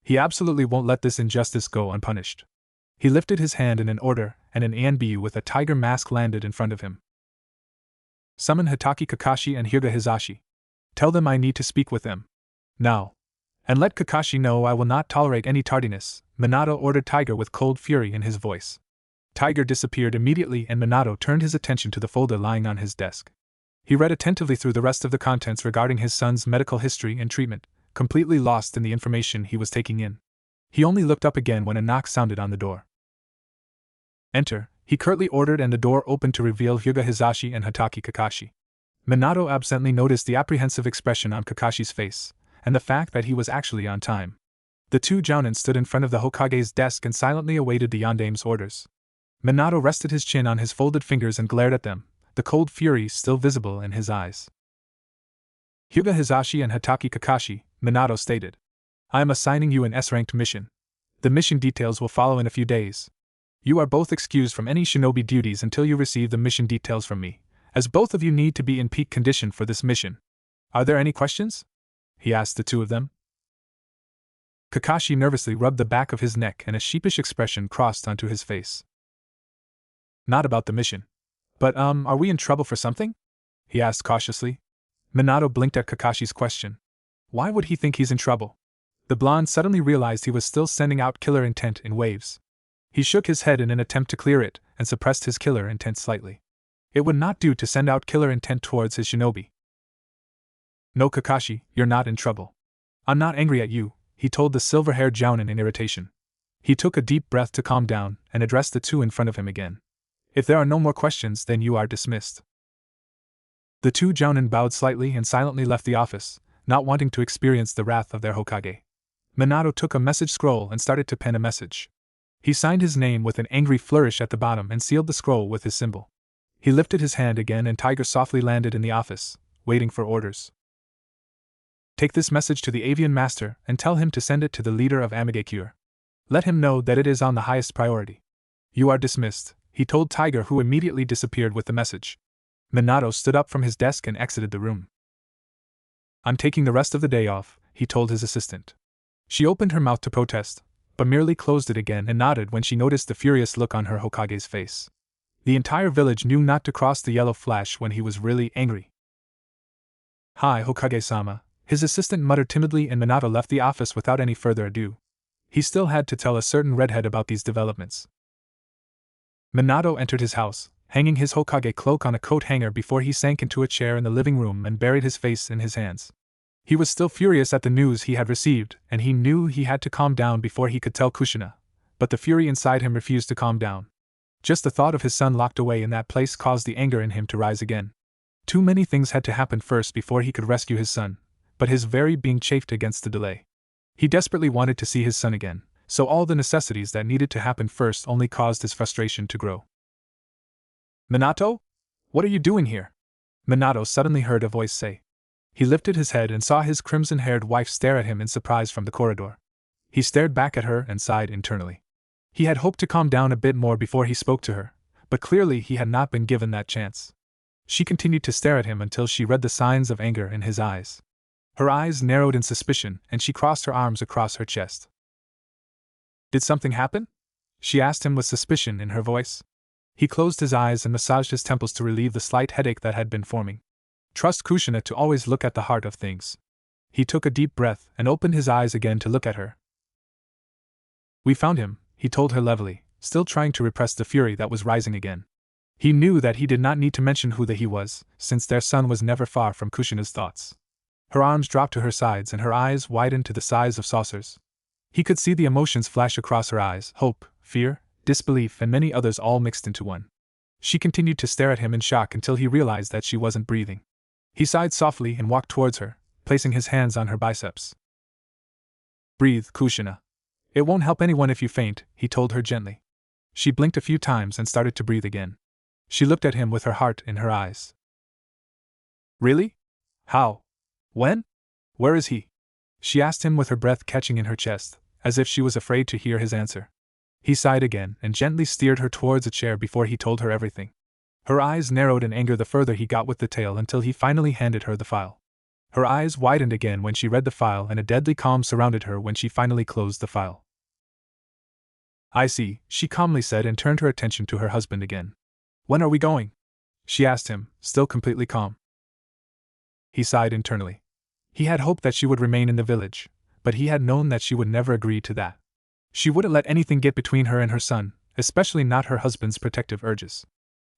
[SPEAKER 1] He absolutely won't let this injustice go unpunished. He lifted his hand in an order, and an ANBU with a tiger mask landed in front of him. Summon Hitaki Kakashi and Hyuga Hisashi. Tell them I need to speak with them. Now. And let Kakashi know I will not tolerate any tardiness, Minato ordered Tiger with cold fury in his voice. Tiger disappeared immediately and Minato turned his attention to the folder lying on his desk. He read attentively through the rest of the contents regarding his son's medical history and treatment, completely lost in the information he was taking in. He only looked up again when a knock sounded on the door. Enter, he curtly ordered, and the door opened to reveal Hyuga Hisashi and Hitaki Kakashi. Minato absently noticed the apprehensive expression on Kakashi's face, and the fact that he was actually on time. The two jounin stood in front of the Hokage's desk and silently awaited the Yondaime's orders. Minato rested his chin on his folded fingers and glared at them, the cold fury still visible in his eyes. Hyuga Hisashi and Hitaki Kakashi, Minato stated. I am assigning you an S-ranked mission. The mission details will follow in a few days. You are both excused from any shinobi duties until you receive the mission details from me, as both of you need to be in peak condition for this mission. Are there any questions? He asked the two of them. Kakashi nervously rubbed the back of his neck and a sheepish expression crossed onto his face. Not about the mission. But, are we in trouble for something? He asked cautiously. Minato blinked at Kakashi's question. Why would he think he's in trouble? The blonde suddenly realized he was still sending out killer intent in waves. He shook his head in an attempt to clear it, and suppressed his killer intent slightly. It would not do to send out killer intent towards his shinobi. No, Kakashi, you're not in trouble. I'm not angry at you, he told the silver-haired jounin in irritation. He took a deep breath to calm down, and addressed the two in front of him again. If there are no more questions, then you are dismissed. The two jounin bowed slightly and silently left the office, not wanting to experience the wrath of their Hokage. Minato took a message scroll and started to pen a message. He signed his name with an angry flourish at the bottom and sealed the scroll with his symbol. He lifted his hand again and Tiger softly landed in the office, waiting for orders. Take this message to the avian master and tell him to send it to the leader of Amigakure. Let him know that it is on the highest priority. You are dismissed, he told Tiger, who immediately disappeared with the message. Minato stood up from his desk and exited the room. I'm taking the rest of the day off, he told his assistant. She opened her mouth to protest, but merely closed it again and nodded when she noticed the furious look on her Hokage's face. The entire village knew not to cross the yellow flash when he was really angry. Hi, Hokage-sama, his assistant muttered timidly, and Minato left the office without any further ado. He still had to tell a certain redhead about these developments. Minato entered his house, hanging his Hokage cloak on a coat hanger before he sank into a chair in the living room and buried his face in his hands. He was still furious at the news he had received, and he knew he had to calm down before he could tell Kushina, but the fury inside him refused to calm down. Just the thought of his son locked away in that place caused the anger in him to rise again. Too many things had to happen first before he could rescue his son, but his very being chafed against the delay. He desperately wanted to see his son again, so all the necessities that needed to happen first only caused his frustration to grow. Minato? What are you doing here? Minato suddenly heard a voice say. He lifted his head and saw his crimson-haired wife stare at him in surprise from the corridor. He stared back at her and sighed internally. He had hoped to calm down a bit more before he spoke to her, but clearly he had not been given that chance. She continued to stare at him until she read the signs of anger in his eyes. Her eyes narrowed in suspicion, and she crossed her arms across her chest. Did something happen? She asked him with suspicion in her voice. He closed his eyes and massaged his temples to relieve the slight headache that had been forming. Trust Kushina to always look at the heart of things. He took a deep breath and opened his eyes again to look at her. We found him, he told her levelly, still trying to repress the fury that was rising again. He knew that he did not need to mention who he was, since their son was never far from Kushina's thoughts. Her arms dropped to her sides and her eyes widened to the size of saucers. He could see the emotions flash across her eyes: hope, fear, disbelief, and many others all mixed into one. She continued to stare at him in shock until he realized that she wasn't breathing. He sighed softly and walked towards her, placing his hands on her biceps. Breathe, Kushina. It won't help anyone if you faint, he told her gently. She blinked a few times and started to breathe again. She looked at him with her heart in her eyes. Really? How? When? Where is he? She asked him with her breath catching in her chest, as if she was afraid to hear his answer. He sighed again and gently steered her towards a chair before he told her everything. Her eyes narrowed in anger the further he got with the tale until he finally handed her the file. Her eyes widened again when she read the file, and a deadly calm surrounded her when she finally closed the file. I see, she calmly said and turned her attention to her husband again. When are we going? She asked him, still completely calm. He sighed internally. He had hoped that she would remain in the village, but he had known that she would never agree to that. She wouldn't let anything get between her and her son, especially not her husband's protective urges.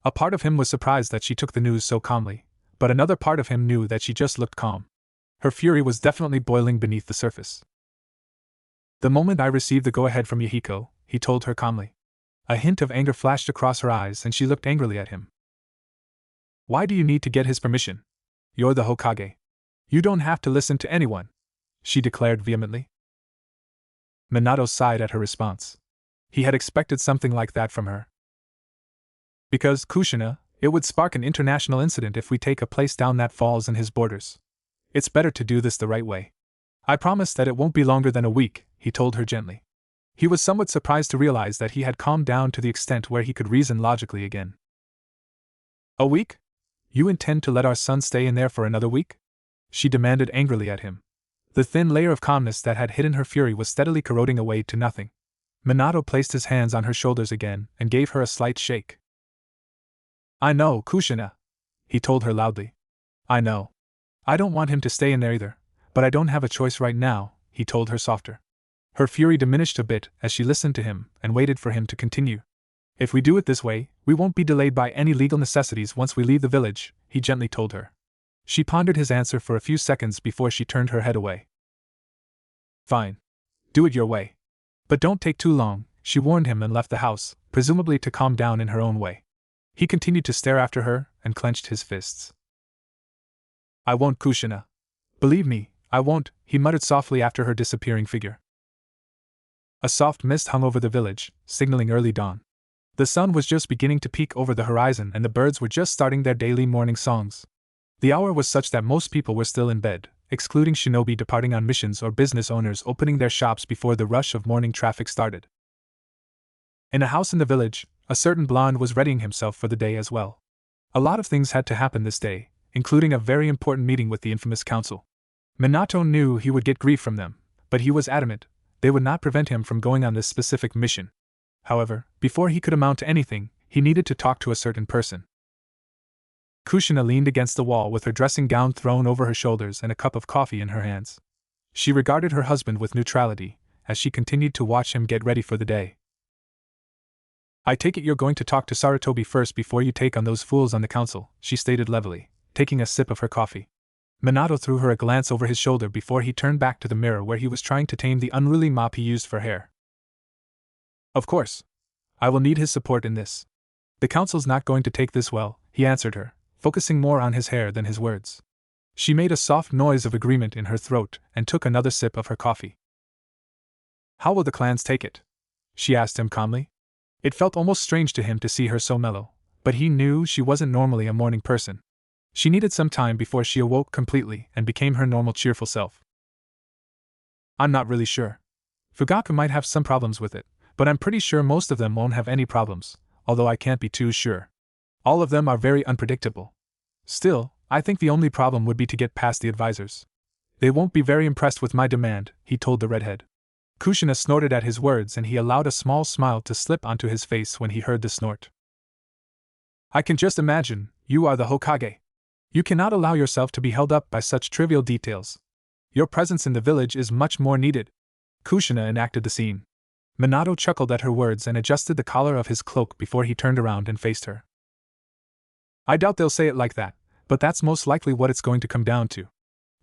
[SPEAKER 1] A part of him was surprised that she took the news so calmly, but another part of him knew that she just looked calm. Her fury was definitely boiling beneath the surface. The moment I received the go-ahead from Yahiko, he told her calmly. A hint of anger flashed across her eyes and she looked angrily at him. Why do you need to get his permission? You're the Hokage. You don't have to listen to anyone, she declared vehemently. Minato sighed at her response. He had expected something like that from her. Because, Kushina, it would spark an international incident if we take a place down that falls in his borders. It's better to do this the right way. I promise that it won't be longer than a week, he told her gently. He was somewhat surprised to realize that he had calmed down to the extent where he could reason logically again. A week? You intend to let our son stay in there for another week? She demanded angrily at him. The thin layer of calmness that had hidden her fury was steadily corroding away to nothing. Minato placed his hands on her shoulders again and gave her a slight shake. I know, Kushina, he told her loudly. I know. I don't want him to stay in there either, but I don't have a choice right now, he told her softer. Her fury diminished a bit as she listened to him and waited for him to continue. If we do it this way, we won't be delayed by any legal necessities once we leave the village, he gently told her. She pondered his answer for a few seconds before she turned her head away. Fine. Do it your way. But don't take too long, she warned him and left the house, presumably to calm down in her own way. He continued to stare after her and clenched his fists. I won't, Kushina. Believe me, I won't, he muttered softly after her disappearing figure. A soft mist hung over the village, signaling early dawn. The sun was just beginning to peek over the horizon and the birds were just starting their daily morning songs. The hour was such that most people were still in bed, excluding shinobi departing on missions or business owners opening their shops before the rush of morning traffic started. In a house in the village, a certain blonde was readying himself for the day as well. A lot of things had to happen this day, including a very important meeting with the infamous council. Minato knew he would get grief from them, but he was adamant they would not prevent him from going on this specific mission. However, before he could amount to anything, he needed to talk to a certain person. Kushina leaned against the wall with her dressing gown thrown over her shoulders and a cup of coffee in her hands. She regarded her husband with neutrality, as she continued to watch him get ready for the day. "I take it you're going to talk to Sarutobi first before you take on those fools on the council," she stated levelly, taking a sip of her coffee. Minato threw her a glance over his shoulder before he turned back to the mirror where he was trying to tame the unruly mop he used for hair. "Of course. I will need his support in this. The council's not going to take this well," he answered her, focusing more on his hair than his words. She made a soft noise of agreement in her throat and took another sip of her coffee. "How will the clans take it?" she asked him calmly. It felt almost strange to him to see her so mellow, but he knew she wasn't normally a morning person. She needed some time before she awoke completely and became her normal cheerful self. "I'm not really sure. Fugaku might have some problems with it, but I'm pretty sure most of them won't have any problems, although I can't be too sure. All of them are very unpredictable. Still, I think the only problem would be to get past the advisors. They won't be very impressed with my demand," he told the redhead. Kushina snorted at his words and he allowed a small smile to slip onto his face when he heard the snort. "I can just imagine, you are the Hokage. You cannot allow yourself to be held up by such trivial details. Your presence in the village is much more needed." Kushina enacted the scene. Minato chuckled at her words and adjusted the collar of his cloak before he turned around and faced her. "I doubt they'll say it like that, but that's most likely what it's going to come down to.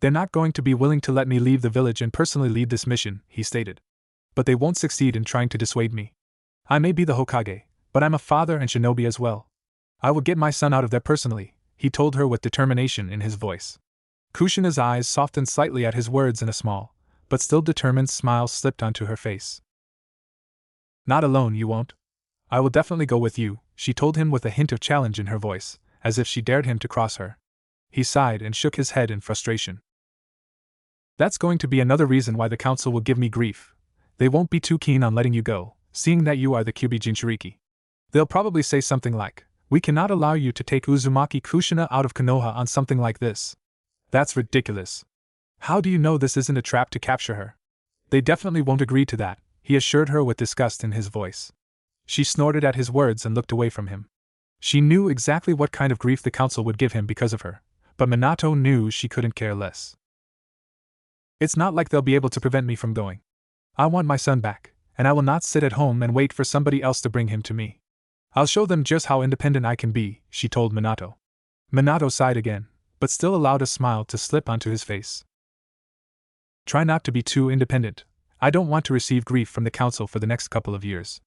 [SPEAKER 1] They're not going to be willing to let me leave the village and personally lead this mission," he stated. "But they won't succeed in trying to dissuade me. I may be the Hokage, but I'm a father and shinobi as well. I will get my son out of there personally," he told her with determination in his voice. Kushina's eyes softened slightly at his words and a small, but still determined smile slipped onto her face. "Not alone, you won't. I will definitely go with you," she told him with a hint of challenge in her voice, as if she dared him to cross her. He sighed and shook his head in frustration. "That's going to be another reason why the council will give me grief. They won't be too keen on letting you go, seeing that you are the Kyubi Jinchuriki. They'll probably say something like, 'We cannot allow you to take Uzumaki Kushina out of Konoha on something like this. That's ridiculous. How do you know this isn't a trap to capture her?' They definitely won't agree to that," he assured her with disgust in his voice. She snorted at his words and looked away from him. She knew exactly what kind of grief the council would give him because of her, but Minato knew she couldn't care less. "It's not like they'll be able to prevent me from going. I want my son back, and I will not sit at home and wait for somebody else to bring him to me. I'll show them just how independent I can be," she told Minato. Minato sighed again, but still allowed a smile to slip onto his face. "Try not to be too independent. I don't want to receive grief from the council for the next couple of years.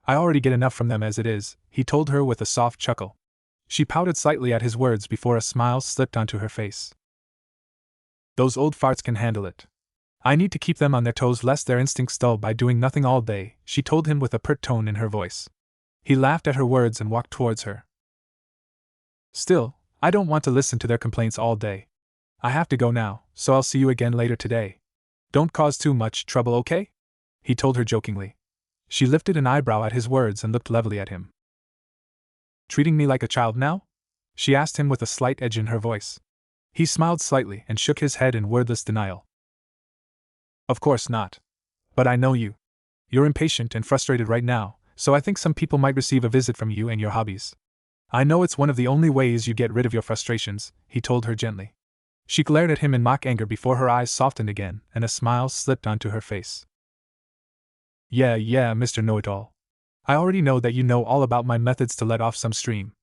[SPEAKER 1] I already get enough from them as it is," he told her with a soft chuckle. She pouted slightly at his words before a smile slipped onto her face. "Those old farts can handle it. I need to keep them on their toes lest their instincts dull by doing nothing all day," she told him with a pert tone in her voice. He laughed at her words and walked towards her. "Still, I don't want to listen to their complaints all day. I have to go now, so I'll see you again later today. Don't cause too much trouble, okay?" he told her jokingly. She lifted an eyebrow at his words and looked levelly at him. "Treating me like a child now?" she asked him with a slight edge in her voice. He smiled slightly and shook his head in wordless denial. "Of course not. But I know you. You're impatient and frustrated right now, so I think some people might receive a visit from you and your hobbies. I know it's one of the only ways you get rid of your frustrations," he told her gently. She glared at him in mock anger before her eyes softened again and a smile slipped onto her face. Yeah, Mr. Know-It-All. I already know that you know all about my methods to let off some steam.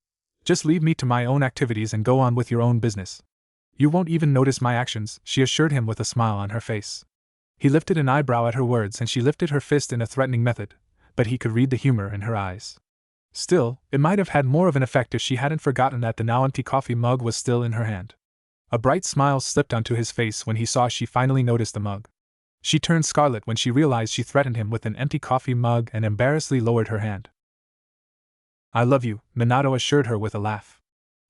[SPEAKER 1] Just leave me to my own activities and go on with your own business. You won't even notice my actions," she assured him with a smile on her face. He lifted an eyebrow at her words and she lifted her fist in a threatening method, but he could read the humor in her eyes. Still, it might have had more of an effect if she hadn't forgotten that the now empty coffee mug was still in her hand. A bright smile slipped onto his face when he saw she finally noticed the mug. She turned scarlet when she realized she threatened him with an empty coffee mug and embarrassedly lowered her hand. "I love you," Minato assured her with a laugh.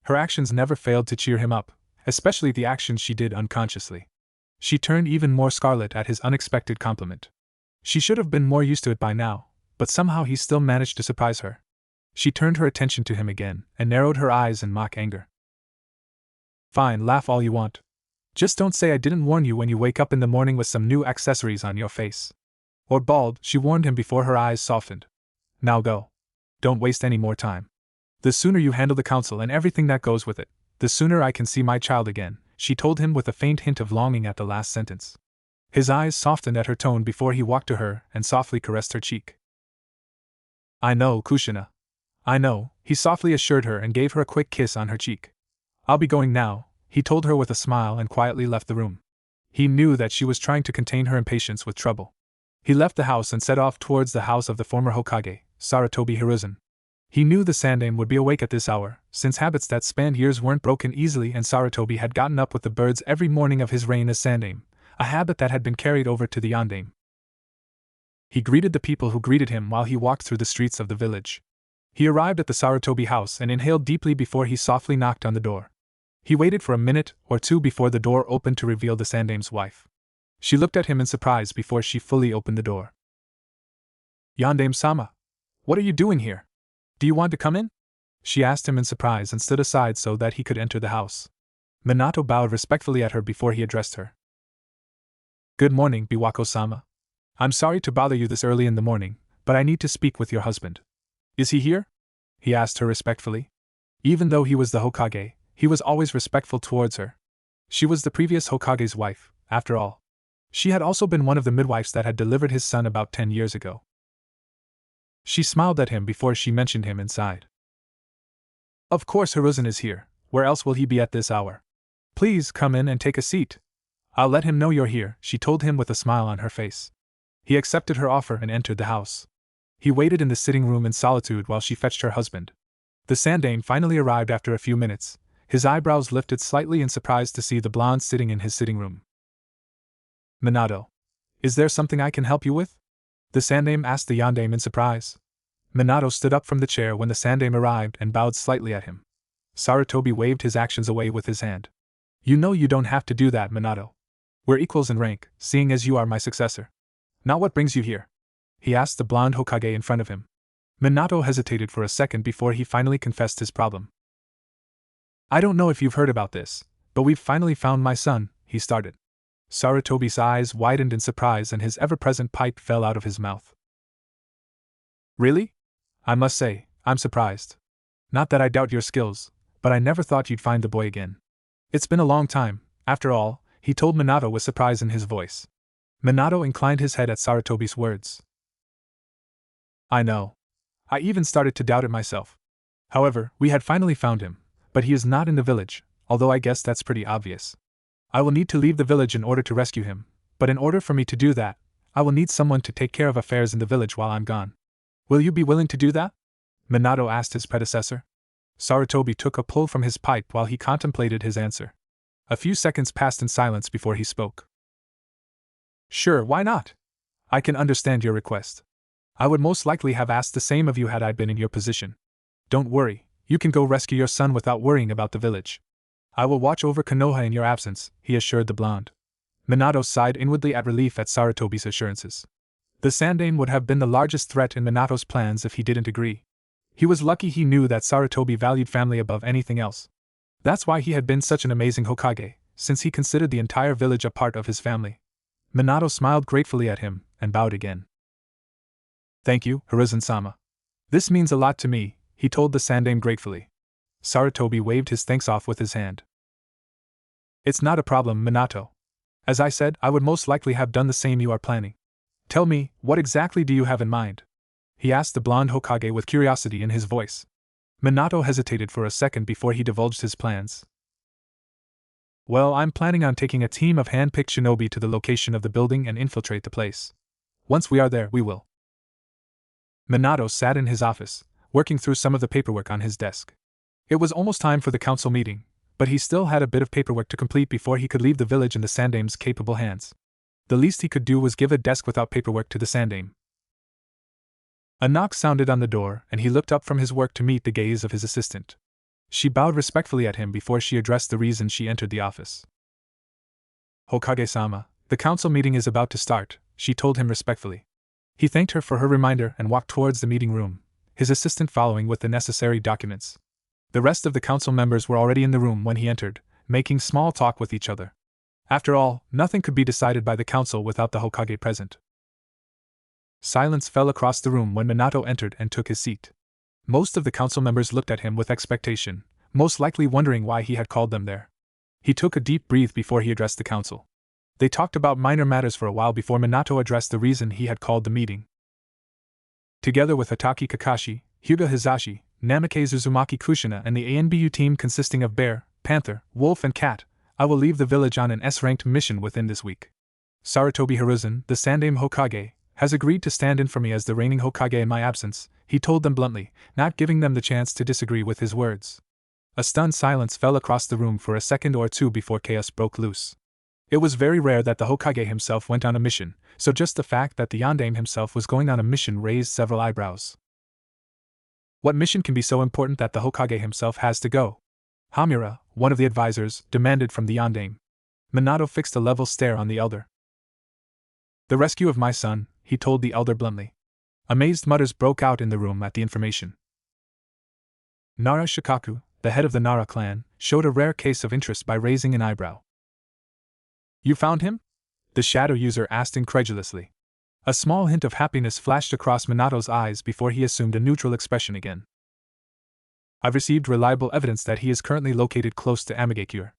[SPEAKER 1] Her actions never failed to cheer him up, especially the actions she did unconsciously. She turned even more scarlet at his unexpected compliment. She should have been more used to it by now, but somehow he still managed to surprise her. She turned her attention to him again and narrowed her eyes in mock anger. Fine, laugh all you want. Just don't say I didn't warn you when you wake up in the morning with some new accessories on your face. Or bald, she warned him before her eyes softened. Now go. Don't waste any more time. The sooner you handle the council and everything that goes with it, the sooner I can see my child again, she told him with a faint hint of longing at the last sentence. His eyes softened at her tone before he walked to her and softly caressed her cheek. I know, Kushina. I know, he softly assured her and gave her a quick kiss on her cheek. I'll be going now, he told her with a smile and quietly left the room. He knew that she was trying to contain her impatience with trouble. He left the house and set off towards the house of the former Hokage, Sarutobi Hiruzen. He knew the Sandaime would be awake at this hour, since habits that spanned years weren't broken easily, and Sarutobi had gotten up with the birds every morning of his reign as Sandaime, a habit that had been carried over to the Yondaime. He greeted the people who greeted him while he walked through the streets of the village. He arrived at the Sarutobi house and inhaled deeply before he softly knocked on the door. He waited for a minute or two before the door opened to reveal the Sandaime's wife. She looked at him in surprise before she fully opened the door. Yondaime-sama, what are you doing here? Do you want to come in? She asked him in surprise and stood aside so that he could enter the house. Minato bowed respectfully at her before he addressed her. Good morning, Biwako-sama. I'm sorry to bother you this early in the morning, but I need to speak with your husband. Is he here? He asked her respectfully. Even though he was the Hokage, he was always respectful towards her. She was the previous Hokage's wife, after all. She had also been one of the midwives that had delivered his son about 10 years ago. She smiled at him before she mentioned him and sighed. Of course Hiruzen is here, where else will he be at this hour? Please come in and take a seat. I'll let him know you're here, she told him with a smile on her face. He accepted her offer and entered the house. He waited in the sitting room in solitude while she fetched her husband. The Sandaime finally arrived after a few minutes, his eyebrows lifted slightly in surprise to see the blonde sitting in his sitting room. Minato, is there something I can help you with? The Sandaime asked the Yondaime in surprise. Minato stood up from the chair when the Sandaime arrived and bowed slightly at him. Sarutobi waved his actions away with his hand. You know you don't have to do that, Minato. We're equals in rank, seeing as you are my successor. Now what brings you here? He asked the blonde Hokage in front of him. Minato hesitated for a second before he finally confessed his problem. I don't know if you've heard about this, but we've finally found my son, he started. Sarutobi's eyes widened in surprise and his ever-present pipe fell out of his mouth. Really? I must say, I'm surprised. Not that I doubt your skills, but I never thought you'd find the boy again. It's been a long time, after all, he told Minato with surprise in his voice. Minato inclined his head at Sarutobi's words. I know. I even started to doubt it myself. However, we had finally found him, but he is not in the village, although I guess that's pretty obvious. I will need to leave the village in order to rescue him, but in order for me to do that, I will need someone to take care of affairs in the village while I'm gone. Will you be willing to do that? Minato asked his predecessor. Sarutobi took a pull from his pipe while he contemplated his answer. A few seconds passed in silence before he spoke. Sure, why not? I can understand your request. I would most likely have asked the same of you had I been in your position. Don't worry, you can go rescue your son without worrying about the village. I will watch over Konoha in your absence, he assured the blonde. Minato sighed inwardly at relief at Sarutobi's assurances. The Sandaime would have been the largest threat in Minato's plans if he didn't agree. He was lucky he knew that Sarutobi valued family above anything else. That's why he had been such an amazing Hokage, since he considered the entire village a part of his family. Minato smiled gratefully at him, and bowed again. Thank you, Hiruzen-sama. This means a lot to me, he told the Sandaime gratefully. Sarutobi waved his thanks off with his hand. It's not a problem, Minato. As I said, I would most likely have done the same you are planning. Tell me, what exactly do you have in mind? He asked the blonde Hokage with curiosity in his voice. Minato hesitated for a second before he divulged his plans. Well, I'm planning on taking a team of hand-picked shinobi to the location of the building and infiltrate the place. Once we are there, we will. Minato sat in his office, working through some of the paperwork on his desk. It was almost time for the council meeting, but he still had a bit of paperwork to complete before he could leave the village in the Sandaime's capable hands. The least he could do was give a desk without paperwork to the Sandaime. A knock sounded on the door, and he looked up from his work to meet the gaze of his assistant. She bowed respectfully at him before she addressed the reason she entered the office. Hokage-sama, the council meeting is about to start, she told him respectfully. He thanked her for her reminder and walked towards the meeting room, his assistant following with the necessary documents. The rest of the council members were already in the room when he entered, making small talk with each other. After all, nothing could be decided by the council without the Hokage present. Silence fell across the room when Minato entered and took his seat. Most of the council members looked at him with expectation, most likely wondering why he had called them there. He took a deep breath before he addressed the council. They talked about minor matters for a while before Minato addressed the reason he had called the meeting. Together with Hataki Kakashi, Hyuga Hizashi, Namikaze Uzumaki Kushina and the ANBU team consisting of Bear, Panther, Wolf and Cat, I will leave the village on an S-ranked mission within this week. Sarutobi Hiruzen, the Sandaime Hokage, has agreed to stand in for me as the reigning Hokage in my absence, he told them bluntly, not giving them the chance to disagree with his words. A stunned silence fell across the room for a second or two before chaos broke loose. It was very rare that the Hokage himself went on a mission, so just the fact that the Yondaime himself was going on a mission raised several eyebrows. What mission can be so important that the Hokage himself has to go? Hamura, one of the advisors, demanded from the Yondaime. Minato fixed a level stare on the elder. The rescue of my son, he told the elder bluntly. Amazed mutters broke out in the room at the information. Nara Shikaku, the head of the Nara clan, showed a rare case of interest by raising an eyebrow. You found him? The shadow user asked incredulously. A small hint of happiness flashed across Minato's eyes before he assumed a neutral expression again. I've received reliable evidence that he is currently located close to Amigakure.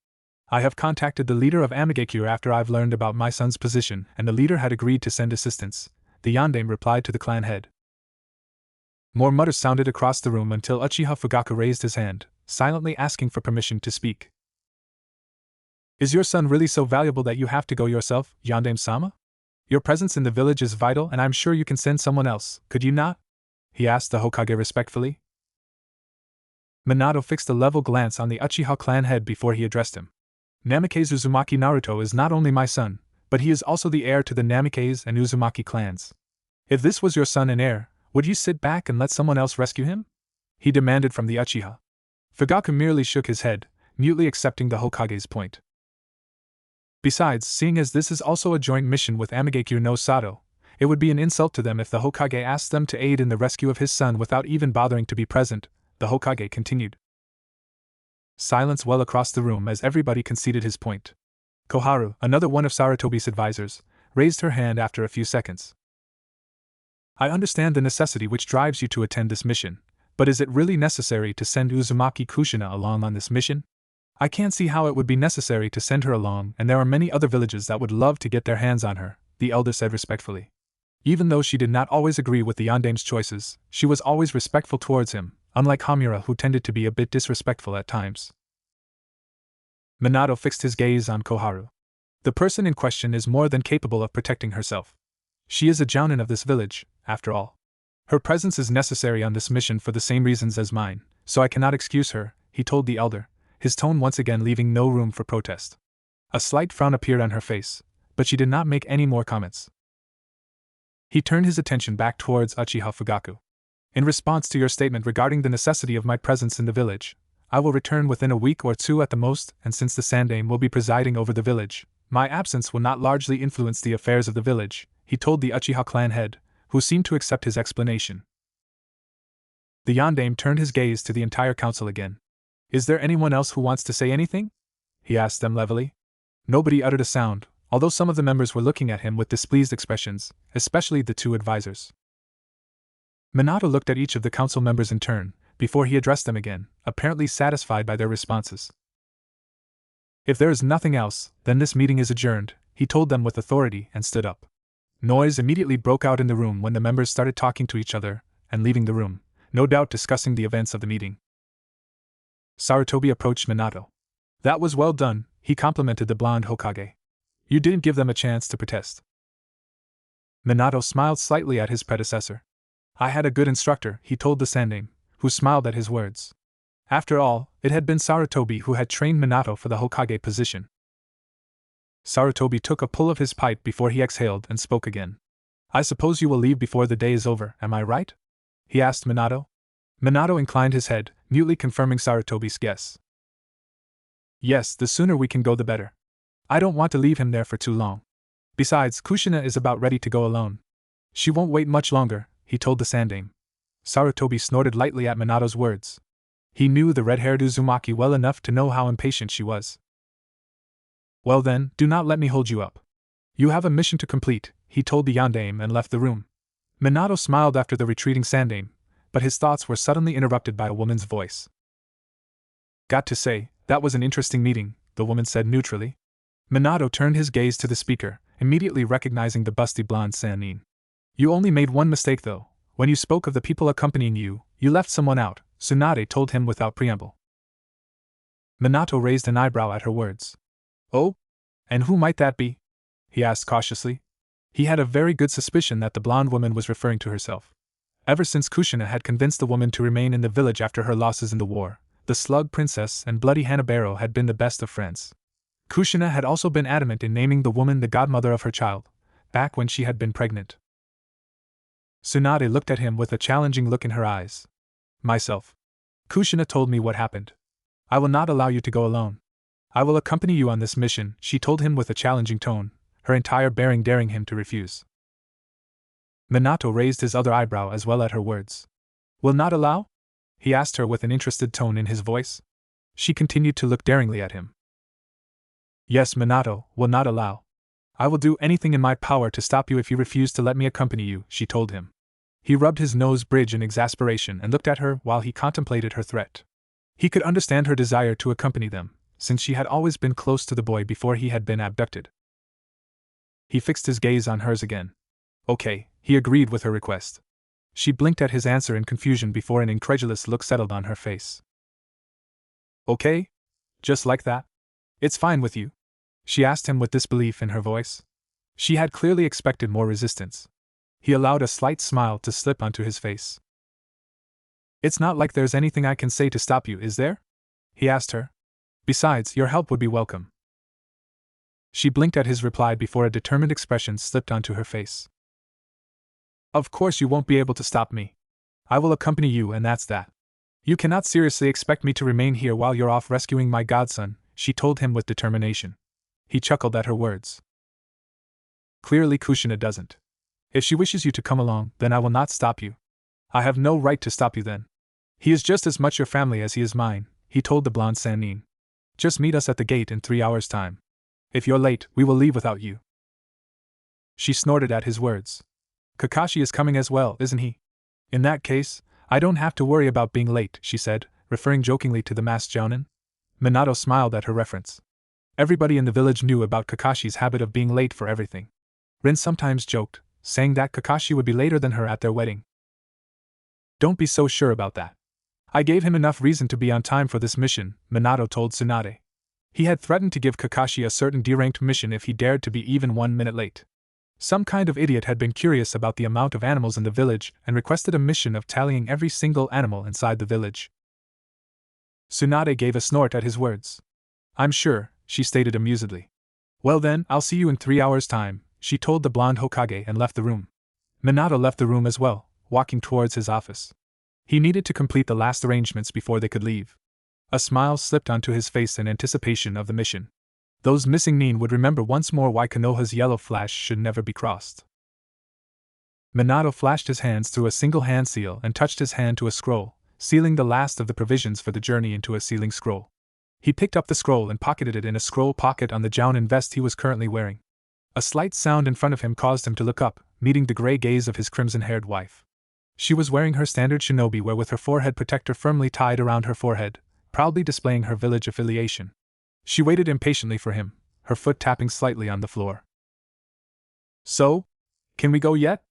[SPEAKER 1] I have contacted the leader of Amigakure after I've learned about my son's position, and the leader had agreed to send assistance, the Yondaime replied to the clan head. More mutters sounded across the room until Uchiha Fugaku raised his hand, silently asking for permission to speak. Is your son really so valuable that you have to go yourself, Yondaime-sama? Your presence in the village is vital and I'm sure you can send someone else, could you not? He asked the Hokage respectfully. Minato fixed a level glance on the Uchiha clan head before he addressed him. Namikaze Uzumaki Naruto is not only my son, but he is also the heir to the Namikaze and Uzumaki clans. If this was your son and heir, would you sit back and let someone else rescue him? He demanded from the Uchiha. Fugaku merely shook his head, mutely accepting the Hokage's point. Besides, seeing as this is also a joint mission with Amigakure no Sato, it would be an insult to them if the Hokage asked them to aid in the rescue of his son without even bothering to be present, the Hokage continued. Silence well across the room as everybody conceded his point. Koharu, another one of Sarutobi's advisors, raised her hand after a few seconds. I understand the necessity which drives you to attend this mission, but is it really necessary to send Uzumaki Kushina along on this mission? I can't see how it would be necessary to send her along, and there are many other villages that would love to get their hands on her, the elder said respectfully. Even though she did not always agree with the Yondaime's choices, she was always respectful towards him, unlike Hamura who tended to be a bit disrespectful at times. Minato fixed his gaze on Koharu. The person in question is more than capable of protecting herself. She is a jounin of this village, after all. Her presence is necessary on this mission for the same reasons as mine, so I cannot excuse her, he told the elder, his tone once again leaving no room for protest. A slight frown appeared on her face, but she did not make any more comments. He turned his attention back towards Uchiha Fugaku. In response to your statement regarding the necessity of my presence in the village, I will return within a week or two at the most, and since the Sandaime will be presiding over the village, my absence will not largely influence the affairs of the village, he told the Uchiha clan head, who seemed to accept his explanation. The Yondaime turned his gaze to the entire council again. Is there anyone else who wants to say anything? He asked them levelly. Nobody uttered a sound, although some of the members were looking at him with displeased expressions, especially the two advisors. Minato looked at each of the council members in turn, before he addressed them again, apparently satisfied by their responses. If there is nothing else, then this meeting is adjourned, he told them with authority and stood up. Noise immediately broke out in the room when the members started talking to each other and leaving the room, no doubt discussing the events of the meeting. Sarutobi approached Minato. That was well done, he complimented the blonde Hokage. You didn't give them a chance to protest. Minato smiled slightly at his predecessor. I had a good instructor, he told the Sandaime, who smiled at his words. After all, it had been Sarutobi who had trained Minato for the Hokage position. Sarutobi took a pull of his pipe before he exhaled and spoke again. I suppose you will leave before the day is over, am I right? He asked Minato. Minato inclined his head, mutely confirming Sarutobi's guess. Yes, the sooner we can go the better. I don't want to leave him there for too long. Besides, Kushina is about ready to go alone. She won't wait much longer, he told the Sandame. Sarutobi snorted lightly at Minato's words. He knew the red-haired Uzumaki well enough to know how impatient she was. Well then, do not let me hold you up. You have a mission to complete, he told the Yandame and left the room. Minato smiled after the retreating Sandame, but his thoughts were suddenly interrupted by a woman's voice. Got to say, that was an interesting meeting, the woman said neutrally. Minato turned his gaze to the speaker, immediately recognizing the busty blonde Sannin. You only made one mistake though. When you spoke of the people accompanying you, you left someone out, Tsunade told him without preamble. Minato raised an eyebrow at her words. Oh? And who might that be? He asked cautiously. He had a very good suspicion that the blonde woman was referring to herself. Ever since Kushina had convinced the woman to remain in the village after her losses in the war, the Slug Princess and Bloody Hanabaro had been the best of friends. Kushina had also been adamant in naming the woman the godmother of her child, back when she had been pregnant. Tsunade looked at him with a challenging look in her eyes. Myself. Kushina told me what happened. I will not allow you to go alone. I will accompany you on this mission, she told him with a challenging tone, her entire bearing daring him to refuse. Minato raised his other eyebrow as well at her words. Will not allow? He asked her with an interested tone in his voice. She continued to look daringly at him. Yes, Minato, will not allow. I will do anything in my power to stop you if you refuse to let me accompany you, she told him. He rubbed his nose bridge in exasperation and looked at her while he contemplated her threat. He could understand her desire to accompany them, since she had always been close to the boy before he had been abducted. He fixed his gaze on hers again. Okay, he agreed with her request. She blinked at his answer in confusion before an incredulous look settled on her face. Okay? Just like that? It's fine with you? She asked him with disbelief in her voice. She had clearly expected more resistance. He allowed a slight smile to slip onto his face. It's not like there's anything I can say to stop you, is there? He asked her. Besides, your help would be welcome. She blinked at his reply before a determined expression slipped onto her face. Of course you won't be able to stop me. I will accompany you and that's that. You cannot seriously expect me to remain here while you're off rescuing my godson, she told him with determination. He chuckled at her words. Clearly Kushina doesn't. If she wishes you to come along, then I will not stop you. I have no right to stop you then. He is just as much your family as he is mine, he told the blonde Sannin. Just meet us at the gate in 3 hours' time. If you're late, we will leave without you. She snorted at his words. Kakashi is coming as well, isn't he? In that case, I don't have to worry about being late, she said, referring jokingly to the masked jounin. Minato smiled at her reference. Everybody in the village knew about Kakashi's habit of being late for everything. Rin sometimes joked, saying that Kakashi would be later than her at their wedding. Don't be so sure about that. I gave him enough reason to be on time for this mission, Minato told Tsunade. He had threatened to give Kakashi a certain D-ranked mission if he dared to be even 1 minute late. Some kind of idiot had been curious about the amount of animals in the village and requested a mission of tallying every single animal inside the village. Tsunade gave a snort at his words. I'm sure, she stated amusedly. Well then, I'll see you in 3 hours' time, she told the blonde Hokage and left the room. Minato left the room as well, walking towards his office. He needed to complete the last arrangements before they could leave. A smile slipped onto his face in anticipation of the mission. Those missing Nin would remember once more why Konoha's yellow flash should never be crossed. Minato flashed his hands through a single hand seal and touched his hand to a scroll, sealing the last of the provisions for the journey into a sealing scroll. He picked up the scroll and pocketed it in a scroll pocket on the jounin vest he was currently wearing. A slight sound in front of him caused him to look up, meeting the gray gaze of his crimson-haired wife. She was wearing her standard shinobi wear with her forehead protector firmly tied around her forehead, proudly displaying her village affiliation. She waited impatiently for him, her foot tapping slightly on the floor. So? Can we go yet?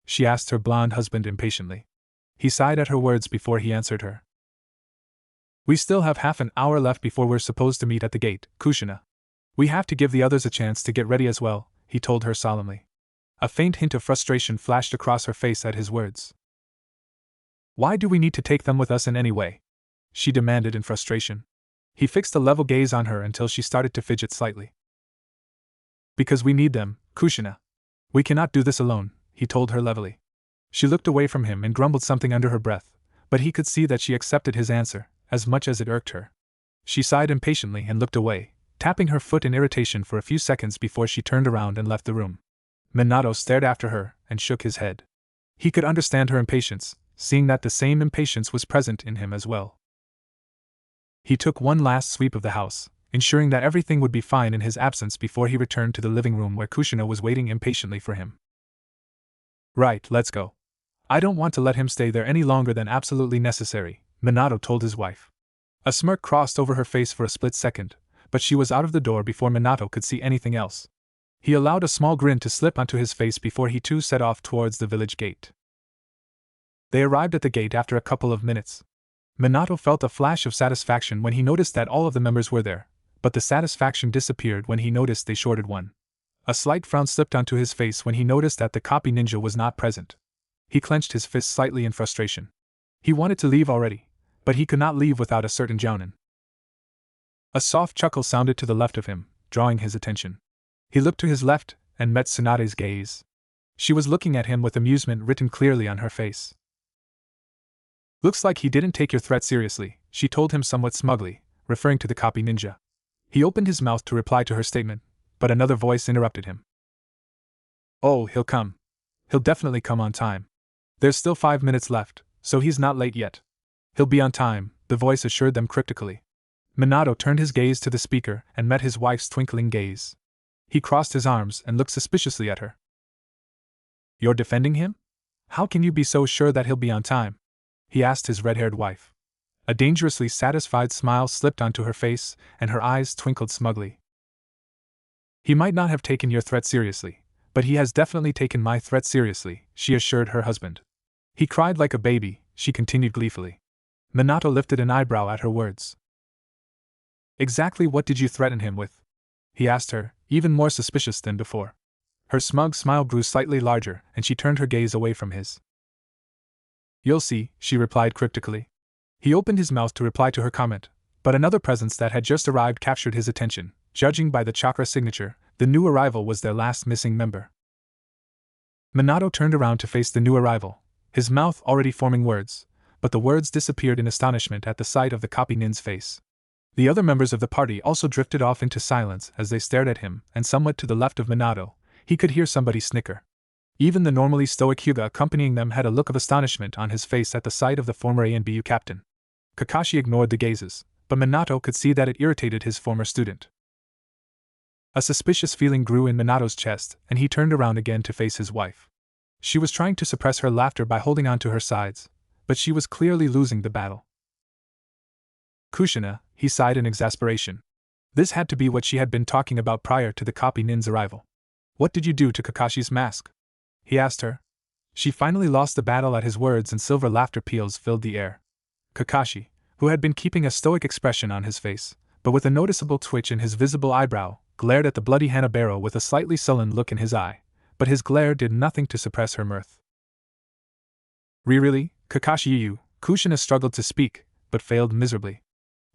[SPEAKER 1] She asked her blonde husband impatiently. He sighed at her words before he answered her. We still have half an hour left before we're supposed to meet at the gate, Kushina. We have to give the others a chance to get ready as well, he told her solemnly. A faint hint of frustration flashed across her face at his words. Why do we need to take them with us in any way? She demanded in frustration. He fixed a level gaze on her until she started to fidget slightly. Because we need them, Kushina. We cannot do this alone, he told her levelly. She looked away from him and grumbled something under her breath, but he could see that she accepted his answer, as much as it irked her. She sighed impatiently and looked away, tapping her foot in irritation for a few seconds before she turned around and left the room. Minato stared after her and shook his head. He could understand her impatience, seeing that the same impatience was present in him as well. He took one last sweep of the house, ensuring that everything would be fine in his absence before he returned to the living room where Kushina was waiting impatiently for him. Right, let's go. I don't want to let him stay there any longer than absolutely necessary, Minato told his wife. A smirk crossed over her face for a split second, but she was out of the door before Minato could see anything else. He allowed a small grin to slip onto his face before he too set off towards the village gate. They arrived at the gate after a couple of minutes. Minato felt a flash of satisfaction when he noticed that all of the members were there, but the satisfaction disappeared when he noticed they shorted one. A slight frown slipped onto his face when he noticed that the copy ninja was not present. He clenched his fist slightly in frustration. He wanted to leave already, but he could not leave without a certain jounin. A soft chuckle sounded to the left of him, drawing his attention. He looked to his left and met Tsunade's gaze. She was looking at him with amusement written clearly on her face. Looks like he didn't take your threat seriously, she told him somewhat smugly, referring to the copy ninja. He opened his mouth to reply to her statement, but another voice interrupted him. Oh, he'll come. He'll definitely come on time. There's still 5 minutes left, so he's not late yet. He'll be on time, the voice assured them cryptically. Minato turned his gaze to the speaker and met his wife's twinkling gaze. He crossed his arms and looked suspiciously at her. You're defending him? How can you be so sure that he'll be on time? He asked his red-haired wife. A dangerously satisfied smile slipped onto her face, and her eyes twinkled smugly. He might not have taken your threat seriously, but he has definitely taken my threat seriously, she assured her husband. He cried like a baby, she continued gleefully. Minato lifted an eyebrow at her words. Exactly what did you threaten him with? He asked her, even more suspicious than before. Her smug smile grew slightly larger, and she turned her gaze away from his. You'll see, she replied cryptically. He opened his mouth to reply to her comment, but another presence that had just arrived captured his attention. Judging by the chakra signature, the new arrival was their last missing member. Minato turned around to face the new arrival, his mouth already forming words, but the words disappeared in astonishment at the sight of the copy nin's face. The other members of the party also drifted off into silence as they stared at him, and somewhat to the left of Minato, he could hear somebody snicker. Even the normally stoic Hyuga accompanying them had a look of astonishment on his face at the sight of the former ANBU captain. Kakashi ignored the gazes, but Minato could see that it irritated his former student. A suspicious feeling grew in Minato's chest, and he turned around again to face his wife. She was trying to suppress her laughter by holding on to her sides, but she was clearly losing the battle. Kushina, he sighed in exasperation. This had to be what she had been talking about prior to the copy nin's arrival. What did you do to Kakashi's mask? He asked her. She finally lost the battle at his words and silver laughter peals filled the air. Kakashi, who had been keeping a stoic expression on his face, but with a noticeable twitch in his visible eyebrow, glared at the bloody Hanabaro with a slightly sullen look in his eye, but his glare did nothing to suppress her mirth. Really, Kakashi? Kushina struggled to speak, but failed miserably.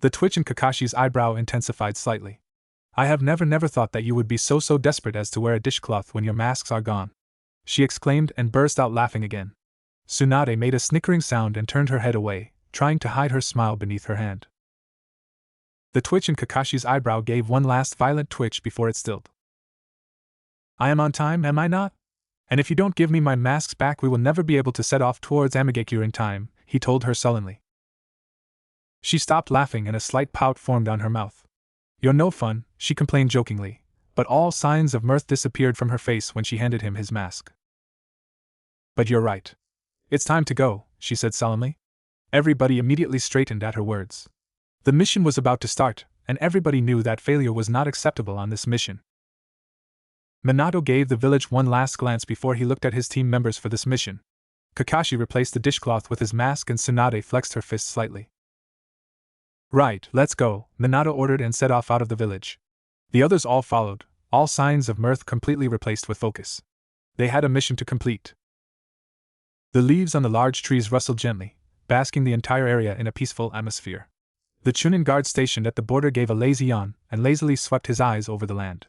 [SPEAKER 1] The twitch in Kakashi's eyebrow intensified slightly. I have never thought that you would be so desperate as to wear a dishcloth when your masks are gone, she exclaimed and burst out laughing again. Tsunade made a snickering sound and turned her head away, trying to hide her smile beneath her hand. The twitch in Kakashi's eyebrow gave one last violent twitch before it stilled. I am on time, am I not? And if you don't give me my masks back we will never be able to set off towards Amagekure in time, he told her sullenly. She stopped laughing and a slight pout formed on her mouth. You're no fun, she complained jokingly, but all signs of mirth disappeared from her face when she handed him his mask. But you're right. It's time to go, she said solemnly. Everybody immediately straightened at her words. The mission was about to start, and everybody knew that failure was not acceptable on this mission. Minato gave the village one last glance before he looked at his team members for this mission. Kakashi replaced the dishcloth with his mask and Tsunade flexed her fist slightly. Right, let's go, Minato ordered and set off out of the village. The others all followed, all signs of mirth completely replaced with focus. They had a mission to complete. The leaves on the large trees rustled gently, basking the entire area in a peaceful atmosphere. The Chunin guard stationed at the border gave a lazy yawn and lazily swept his eyes over the land.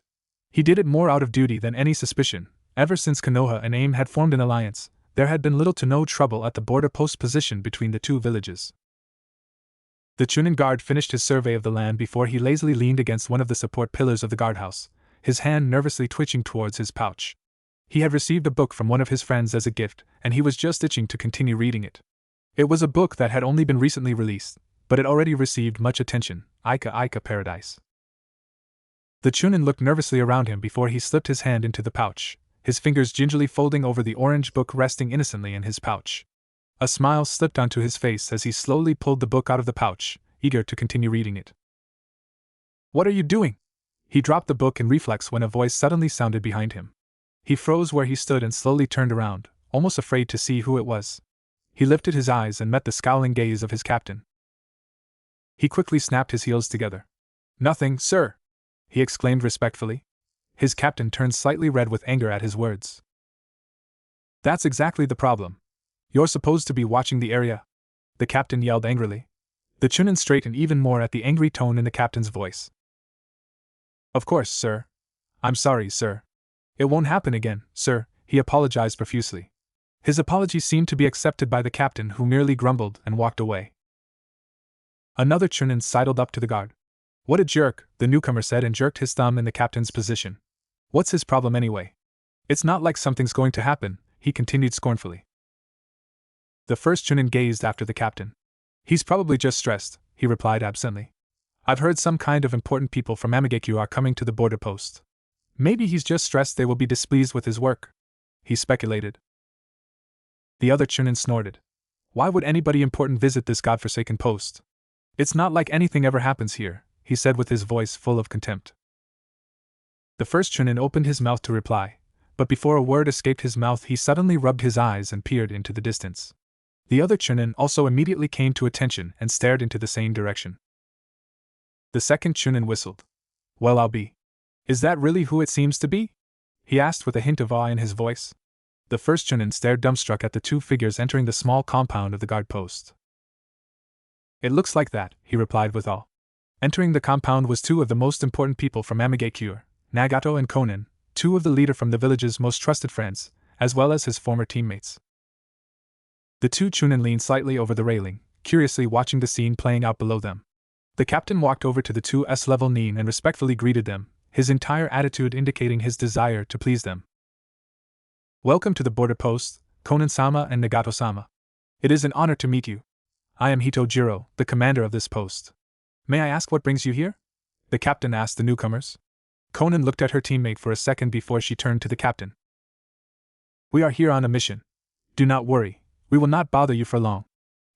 [SPEAKER 1] He did it more out of duty than any suspicion. Ever since Konoha and AIM had formed an alliance, there had been little to no trouble at the border post position between the two villages. The Chunin guard finished his survey of the land before he lazily leaned against one of the support pillars of the guardhouse, his hand nervously twitching towards his pouch. He had received a book from one of his friends as a gift, and he was just itching to continue reading it. It was a book that had only been recently released, but it already received much attention, Ika Ika Paradise. The Chunin looked nervously around him before he slipped his hand into the pouch, his fingers gingerly folding over the orange book resting innocently in his pouch. A smile slipped onto his face as he slowly pulled the book out of the pouch, eager to continue reading it. "What are you doing?" He dropped the book in reflex when a voice suddenly sounded behind him. He froze where he stood and slowly turned around, almost afraid to see who it was. He lifted his eyes and met the scowling gaze of his captain. He quickly snapped his heels together. "Nothing, sir," he exclaimed respectfully. His captain turned slightly red with anger at his words. "That's exactly the problem. You're supposed to be watching the area," the captain yelled angrily. The Chunin straightened even more at the angry tone in the captain's voice. "Of course, sir. I'm sorry, sir. It won't happen again, sir," he apologized profusely. His apology seemed to be accepted by the captain, who merely grumbled and walked away. Another Chunin sidled up to the guard. "What a jerk," the newcomer said and jerked his thumb in the captain's position. "What's his problem anyway? It's not like something's going to happen," he continued scornfully. The first Chunin gazed after the captain. "He's probably just stressed," he replied absently. "I've heard some kind of important people from Amagekyu are coming to the border post. Maybe he's just stressed they will be displeased with his work," he speculated. The other Chunin snorted. "Why would anybody important visit this godforsaken post? It's not like anything ever happens here," he said with his voice full of contempt. The first Chunin opened his mouth to reply, but before a word escaped his mouth he suddenly rubbed his eyes and peered into the distance. The other Chunin also immediately came to attention and stared into the same direction. The second Chunin whistled. "Well, I'll be. Is that really who it seems to be?" he asked with a hint of awe in his voice. The first Chunin stared dumbstruck at the two figures entering the small compound of the guard post. "It looks like that," he replied with awe. Entering the compound was two of the most important people from Amagekyu, Nagato and Konan, two of the leader from the village's most trusted friends, as well as his former teammates. The two Chunin leaned slightly over the railing, curiously watching the scene playing out below them. The captain walked over to the two S-level Nin and respectfully greeted them, his entire attitude indicating his desire to please them. "Welcome to the border post, Konan-sama and Nagato-sama. It is an honor to meet you. I am Hitojiro, the commander of this post. May I ask what brings you here?" the captain asked the newcomers. Konan looked at her teammate for a second before she turned to the captain. "We are here on a mission. Do not worry, we will not bother you for long.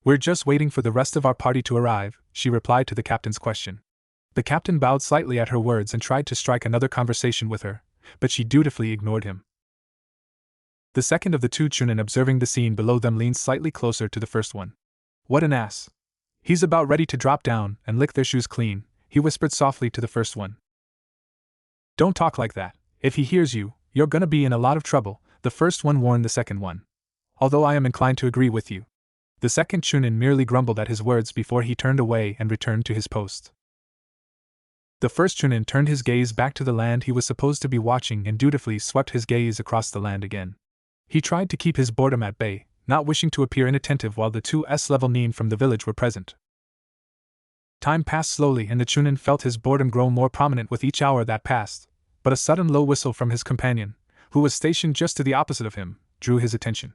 [SPEAKER 1] We're just waiting for the rest of our party to arrive," she replied to the captain's question. The captain bowed slightly at her words and tried to strike another conversation with her, but she dutifully ignored him. The second of the two Chunin observing the scene below them leaned slightly closer to the first one. "What an ass. He's about ready to drop down and lick their shoes clean," he whispered softly to the first one. "Don't talk like that. If he hears you, you're gonna be in a lot of trouble," the first one warned the second one. "Although I am inclined to agree with you." The second Chunin merely grumbled at his words before he turned away and returned to his post. The first Chunin turned his gaze back to the land he was supposed to be watching and dutifully swept his gaze across the land again. He tried to keep his boredom at bay, not wishing to appear inattentive while the two S-level Nin from the village were present. Time passed slowly and the Chunin felt his boredom grow more prominent with each hour that passed, but a sudden low whistle from his companion, who was stationed just to the opposite of him, drew his attention.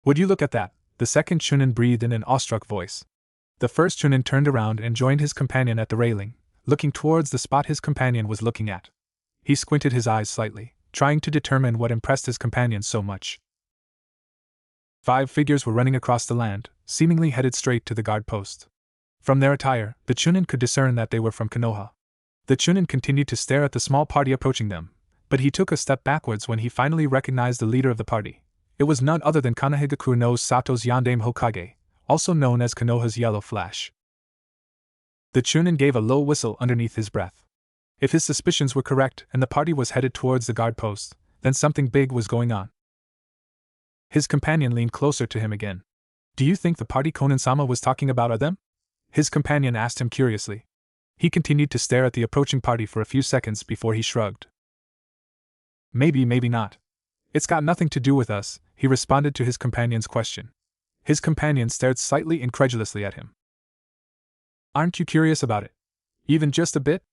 [SPEAKER 1] "Would you look at that?" the second Chunin breathed in an awestruck voice. The first Chunin turned around and joined his companion at the railing, looking towards the spot his companion was looking at. He squinted his eyes slightly, trying to determine what impressed his companion so much. 5 figures were running across the land, seemingly headed straight to the guard post. From their attire, the Chunin could discern that they were from Konoha. The Chunin continued to stare at the small party approaching them, but he took a step backwards when he finally recognized the leader of the party. It was none other than Kanahigaku no Sato's Yandame Hokage, also known as Konoha's Yellow Flash. The Chunin gave a low whistle underneath his breath. If his suspicions were correct and the party was headed towards the guard post, then something big was going on. His companion leaned closer to him again. "Do you think the party Konan-sama was talking about are them?" his companion asked him curiously. He continued to stare at the approaching party for a few seconds before he shrugged. "Maybe, maybe not. It's got nothing to do with us," he responded to his companion's question. His companion stared slightly incredulously at him. Aren't you curious about it? Even just a bit?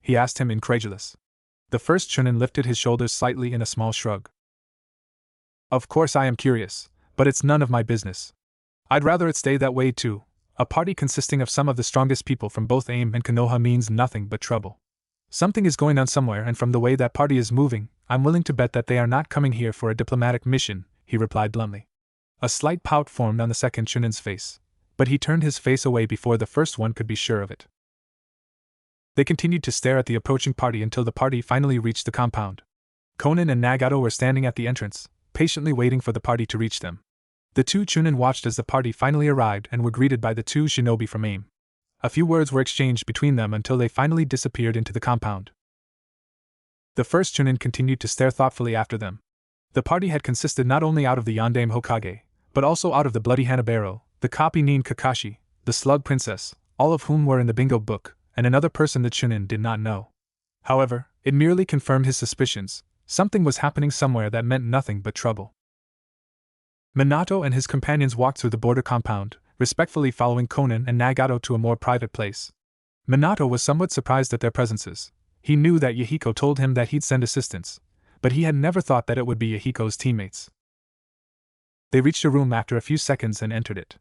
[SPEAKER 1] He asked him, incredulous. The first Chunin lifted his shoulders slightly in a small shrug. Of course I am curious, but it's none of my business. I'd rather it stay that way too. A party consisting of some of the strongest people from both AIM and Konoha means nothing but trouble. Something is going on somewhere, and from the way that party is moving, I'm willing to bet that they are not coming here for a diplomatic mission, he replied bluntly. A slight pout formed on the second Chunin's face, but he turned his face away before the first one could be sure of it. They continued to stare at the approaching party until the party finally reached the compound. Konan and Nagato were standing at the entrance, patiently waiting for the party to reach them. The two Chunin watched as the party finally arrived and were greeted by the two shinobi from AIM. A few words were exchanged between them until they finally disappeared into the compound. The first Chunin continued to stare thoughtfully after them. The party had consisted not only out of the Yondaime Hokage, but also out of the Bloody Hanabaro, the Copy Nin Kakashi, the Slug Princess, all of whom were in the bingo book, and another person the Chunin did not know. However, it merely confirmed his suspicions. Something was happening somewhere that meant nothing but trouble. Minato and his companions walked through the border compound, respectfully following Konan and Nagato to a more private place. Minato was somewhat surprised at their presences. He knew that Yahiko told him that he'd send assistance, but he had never thought that it would be Yahiko's teammates. They reached a room after a few seconds and entered it.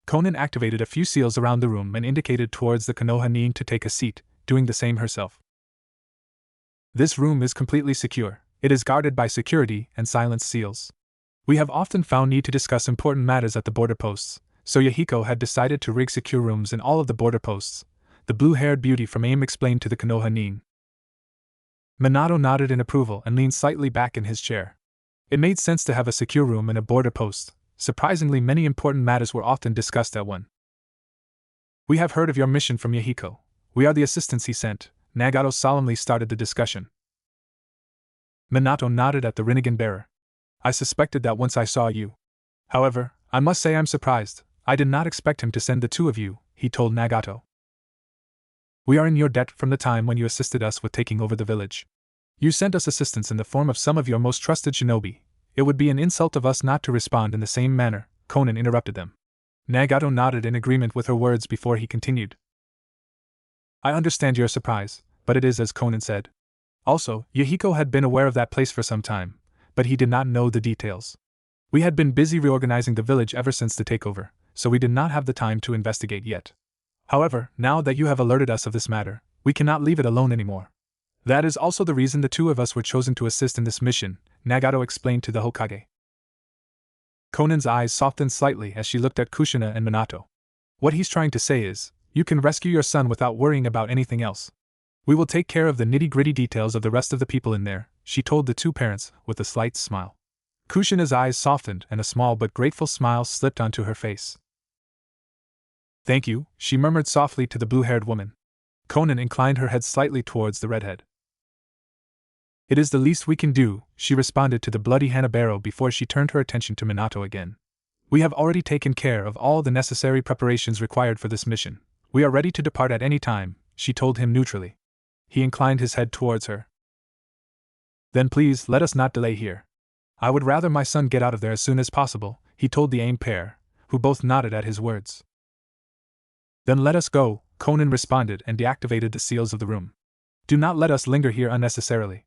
[SPEAKER 1] Konan activated a few seals around the room and indicated towards the Konoha Nin to take a seat, doing the same herself. This room is completely secure. It is guarded by security and silence seals. We have often found need to discuss important matters at the border posts, so Yahiko had decided to rig secure rooms in all of the border posts, the blue-haired beauty from AIM explained to the Konoha Nin. Minato nodded in approval and leaned slightly back in his chair. It made sense to have a secure room in a border post. Surprisingly, many important matters were often discussed at one. We have heard of your mission from Yahiko. We are the assistants he sent, Nagato solemnly started the discussion. Minato nodded at the Rinnegan bearer. I suspected that once I saw you. However, I must say I'm surprised. I did not expect him to send the two of you, he told Nagato. We are in your debt from the time when you assisted us with taking over the village. You sent us assistance in the form of some of your most trusted shinobi. It would be an insult of us not to respond in the same manner, Konan interrupted them. Nagato nodded in agreement with her words before he continued. I understand your surprise, but it is as Konan said. Also, Yahiko had been aware of that place for some time, but he did not know the details. We had been busy reorganizing the village ever since the takeover, so we did not have the time to investigate yet. However, now that you have alerted us of this matter, we cannot leave it alone anymore. That is also the reason the two of us were chosen to assist in this mission, Nagato explained to the Hokage. Konan's eyes softened slightly as she looked at Kushina and Minato. What he's trying to say is, you can rescue your son without worrying about anything else. We will take care of the nitty-gritty details of the rest of the people in there, she told the two parents, with a slight smile. Kushina's eyes softened and a small but grateful smile slipped onto her face. Thank you, she murmured softly to the blue-haired woman. Konan inclined her head slightly towards the redhead. It is the least we can do, she responded to the bloody Hanabaro before she turned her attention to Minato again. We have already taken care of all the necessary preparations required for this mission. We are ready to depart at any time, she told him neutrally. He inclined his head towards her. Then please let us not delay here. I would rather my son get out of there as soon as possible, he told the AIM pair, who both nodded at his words. Then let us go, Konan responded and deactivated the seals of the room. Do not let us linger here unnecessarily.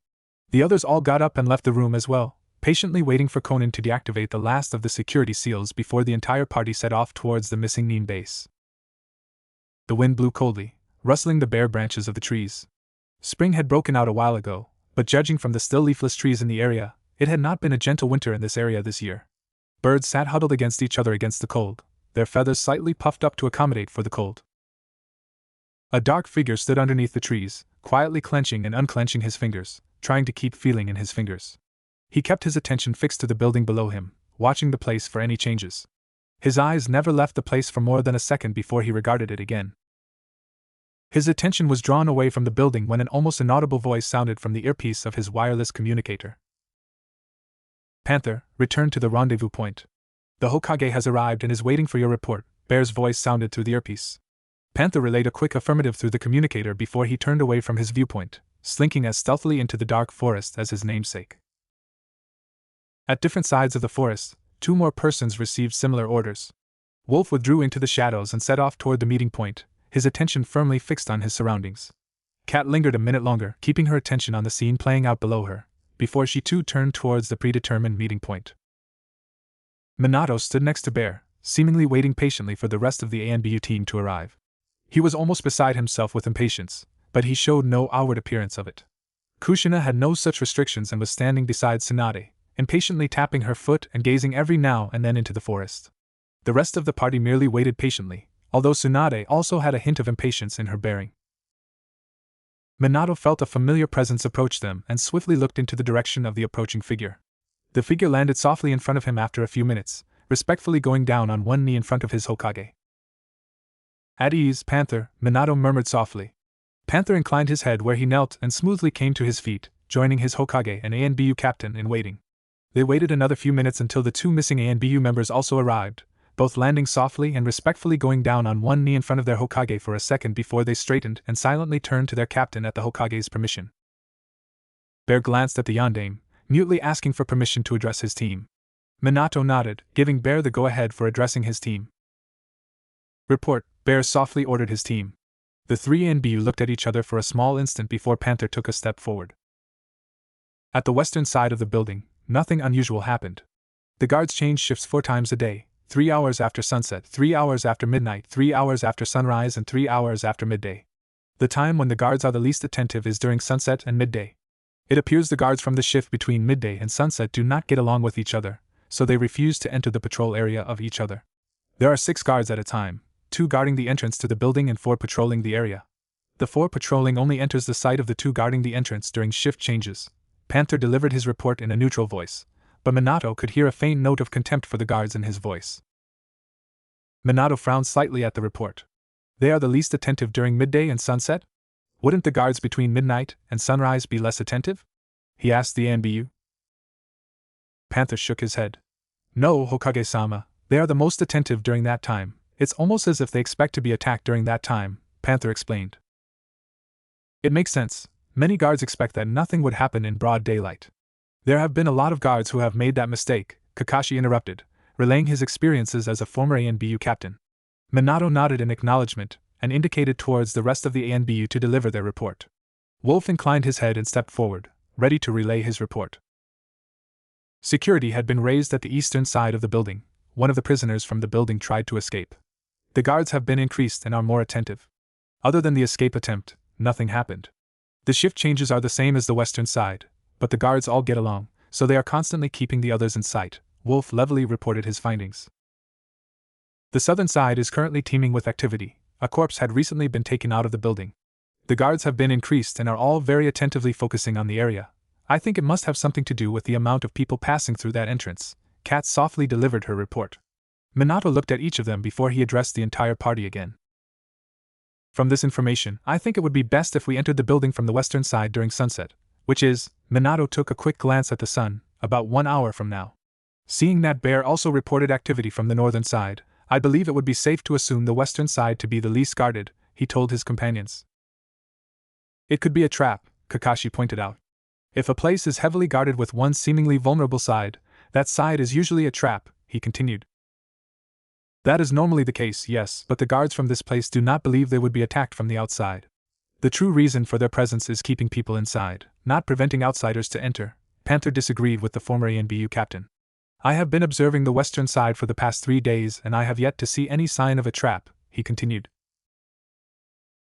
[SPEAKER 1] The others all got up and left the room as well, patiently waiting for Konan to deactivate the last of the security seals before the entire party set off towards the missing Nin base. The wind blew coldly, rustling the bare branches of the trees. Spring had broken out a while ago, but judging from the still leafless trees in the area, it had not been a gentle winter in this area this year. Birds sat huddled against each other against the cold, their feathers slightly puffed up to accommodate for the cold. A dark figure stood underneath the trees, quietly clenching and unclenching his fingers, trying to keep feeling in his fingers. He kept his attention fixed to the building below him, watching the place for any changes. His eyes never left the place for more than a second before he regarded it again. His attention was drawn away from the building when an almost inaudible voice sounded from the earpiece of his wireless communicator. Panther, return to the rendezvous point. The Hokage has arrived and is waiting for your report, Bear's voice sounded through the earpiece. Panther relayed a quick affirmative through the communicator before he turned away from his viewpoint, slinking as stealthily into the dark forest as his namesake. At different sides of the forest, two more persons received similar orders. Wolf withdrew into the shadows and set off toward the meeting point, his attention firmly fixed on his surroundings. Kat lingered a minute longer, keeping her attention on the scene playing out below her, before she too turned towards the predetermined meeting point. Minato stood next to Bear, seemingly waiting patiently for the rest of the ANBU team to arrive. He was almost beside himself with impatience, but he showed no outward appearance of it. Kushina had no such restrictions and was standing beside Tsunade, impatiently tapping her foot and gazing every now and then into the forest. The rest of the party merely waited patiently, although Tsunade also had a hint of impatience in her bearing. Minato felt a familiar presence approach them and swiftly looked into the direction of the approaching figure. The figure landed softly in front of him after a few minutes, respectfully going down on one knee in front of his Hokage. "At ease, Panther," Minato murmured softly. Panther inclined his head where he knelt and smoothly came to his feet, joining his Hokage and ANBU captain in waiting. They waited another few minutes until the two missing ANBU members also arrived, both landing softly and respectfully going down on one knee in front of their Hokage for a second before they straightened and silently turned to their captain at the Hokage's permission. Bear glanced at the yondaime, mutely asking for permission to address his team. Minato nodded, giving Bear the go-ahead for addressing his team. "Report," Bear softly ordered his team. The three ANBU looked at each other for a small instant before Panther took a step forward. At the western side of the building, nothing unusual happened. The guards changed shifts 4 times a day, 3 hours after sunset, 3 hours after midnight, 3 hours after sunrise, and 3 hours after midday. The time when the guards are the least attentive is during sunset and midday. It appears the guards from the shift between midday and sunset do not get along with each other, so they refuse to enter the patrol area of each other. There are 6 guards at a time, 2 guarding the entrance to the building and 4 patrolling the area. The 4 patrolling only enters the sight of the 2 guarding the entrance during shift changes. Panther delivered his report in a neutral voice, but Minato could hear a faint note of contempt for the guards in his voice. Minato frowned slightly at the report. They are the least attentive during midday and sunset? Wouldn't the guards between midnight and sunrise be less attentive? He asked the ANBU. Panther shook his head. "No, Hokage-sama, they are the most attentive during that time. It's almost as if they expect to be attacked during that time," Panther explained. "It makes sense. Many guards expect that nothing would happen in broad daylight. There have been a lot of guards who have made that mistake," Kakashi interrupted, relaying his experiences as a former ANBU captain. Minato nodded in acknowledgement and indicated towards the rest of the ANBU to deliver their report. Wolf inclined his head and stepped forward, ready to relay his report. Security had been raised at the eastern side of the building. One of the prisoners from the building tried to escape. The guards have been increased and are more attentive. Other than the escape attempt, nothing happened. The shift changes are the same as the western side, but the guards all get along, so they are constantly keeping the others in sight. Wolf levelly reported his findings. The southern side is currently teeming with activity. A corpse had recently been taken out of the building. The guards have been increased and are all very attentively focusing on the area. I think it must have something to do with the amount of people passing through that entrance. Kat softly delivered her report. Minato looked at each of them before he addressed the entire party again. "From this information, I think it would be best if we entered the building from the western side during sunset, which is," Minato took a quick glance at the sun, "about 1 hour from now. Seeing that Bear also reported activity from the northern side, I believe it would be safe to assume the western side to be the least guarded," he told his companions. "It could be a trap," Kakashi pointed out. "If a place is heavily guarded with one seemingly vulnerable side, that side is usually a trap," he continued. "That is normally the case, yes, but the guards from this place do not believe they would be attacked from the outside. The true reason for their presence is keeping people inside, not preventing outsiders to enter." Panther disagreed with the former ANBU captain. "I have been observing the western side for the past 3 days and I have yet to see any sign of a trap," he continued.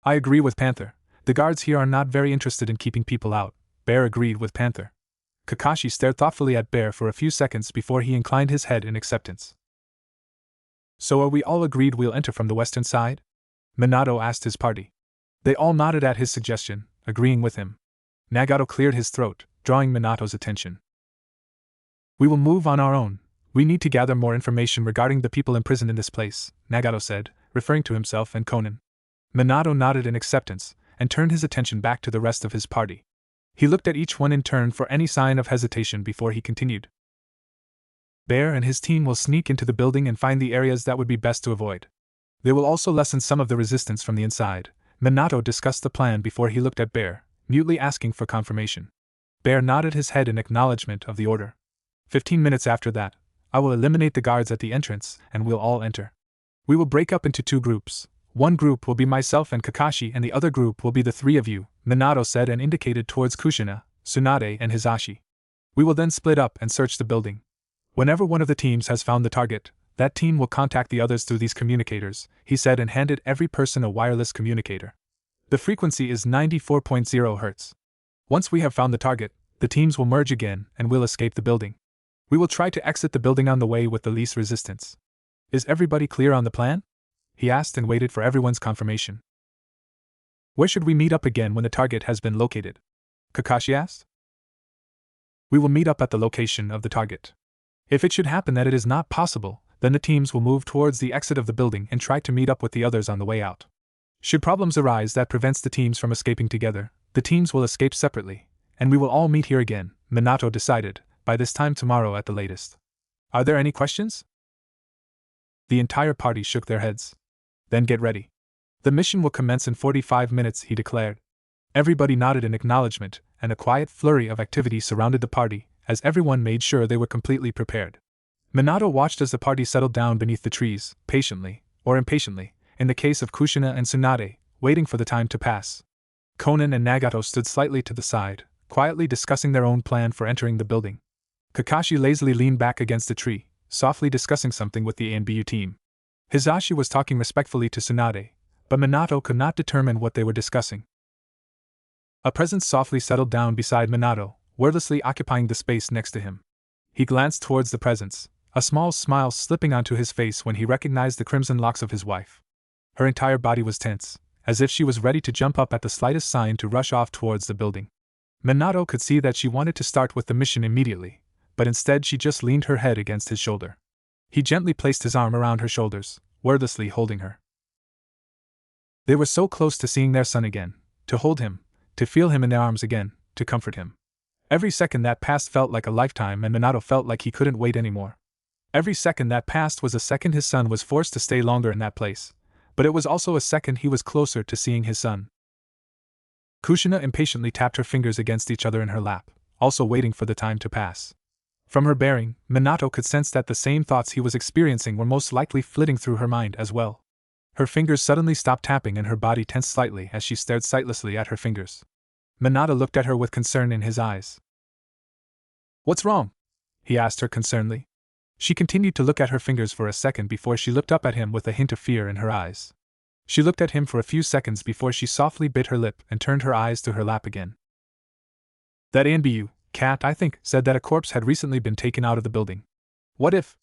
[SPEAKER 1] "I agree with Panther. The guards here are not very interested in keeping people out," Bear agreed with Panther. Kakashi stared thoughtfully at Bear for a few seconds before he inclined his head in acceptance. "So are we all agreed we'll enter from the western side?" Minato asked his party. They all nodded at his suggestion, agreeing with him. Nagato cleared his throat, drawing Minato's attention. "We will move on our own. We need to gather more information regarding the people imprisoned in this place," Nagato said, referring to himself and Konan. Minato nodded in acceptance, and turned his attention back to the rest of his party. He looked at each one in turn for any sign of hesitation before he continued. "Bear and his team will sneak into the building and find the areas that would be best to avoid. They will also lessen some of the resistance from the inside." Minato discussed the plan before he looked at Bear, mutely asking for confirmation. Bear nodded his head in acknowledgement of the order. 15 minutes after that, I will eliminate the guards at the entrance and we'll all enter. We will break up into 2 groups. One group will be myself and Kakashi and the other group will be the three of you, Minato said and indicated towards Kushina, Tsunade and Hisashi. We will then split up and search the building. Whenever one of the teams has found the target, that team will contact the others through these communicators, he said and handed every person a wireless communicator. The frequency is 94.0 Hz. Once we have found the target, the teams will merge again and will escape the building. We will try to exit the building on the way with the least resistance. Is everybody clear on the plan? He asked and waited for everyone's confirmation. Where should we meet up again when the target has been located? Kakashi asked. We will meet up at the location of the target. If it should happen that it is not possible, then the teams will move towards the exit of the building and try to meet up with the others on the way out. Should problems arise that prevents the teams from escaping together, the teams will escape separately, and we will all meet here again, Minato decided, by this time tomorrow at the latest. Are there any questions? The entire party shook their heads. Then get ready. The mission will commence in 45 minutes, he declared. Everybody nodded in acknowledgement, and a quiet flurry of activity surrounded the party, as everyone made sure they were completely prepared. Minato watched as the party settled down beneath the trees, patiently, or impatiently, in the case of Kushina and Tsunade, waiting for the time to pass. Konan and Nagato stood slightly to the side, quietly discussing their own plan for entering the building. Kakashi lazily leaned back against a tree, softly discussing something with the ANBU team. Hisashi was talking respectfully to Tsunade, but Minato could not determine what they were discussing. A presence softly settled down beside Minato, wordlessly occupying the space next to him. He glanced towards the presence, a small smile slipping onto his face when he recognized the crimson locks of his wife. Her entire body was tense, as if she was ready to jump up at the slightest sign to rush off towards the building. Minato could see that she wanted to start with the mission immediately, but instead she just leaned her head against his shoulder. He gently placed his arm around her shoulders, wordlessly holding her. They were so close to seeing their son again, to hold him, to feel him in their arms again, to comfort him. Every second that passed felt like a lifetime, and Minato felt like he couldn't wait anymore. Every second that passed was a second his son was forced to stay longer in that place, but it was also a second he was closer to seeing his son. Kushina impatiently tapped her fingers against each other in her lap, also waiting for the time to pass. From her bearing, Minato could sense that the same thoughts he was experiencing were most likely flitting through her mind as well. Her fingers suddenly stopped tapping and her body tensed slightly as she stared sightlessly at her fingers. Minato looked at her with concern in his eyes. "What's wrong?" he asked her concernedly. She continued to look at her fingers for a second before she looked up at him with a hint of fear in her eyes. She looked at him for a few seconds before she softly bit her lip and turned her eyes to her lap again. "That ANBU cat, I think, said that a corpse had recently been taken out of the building. What if?"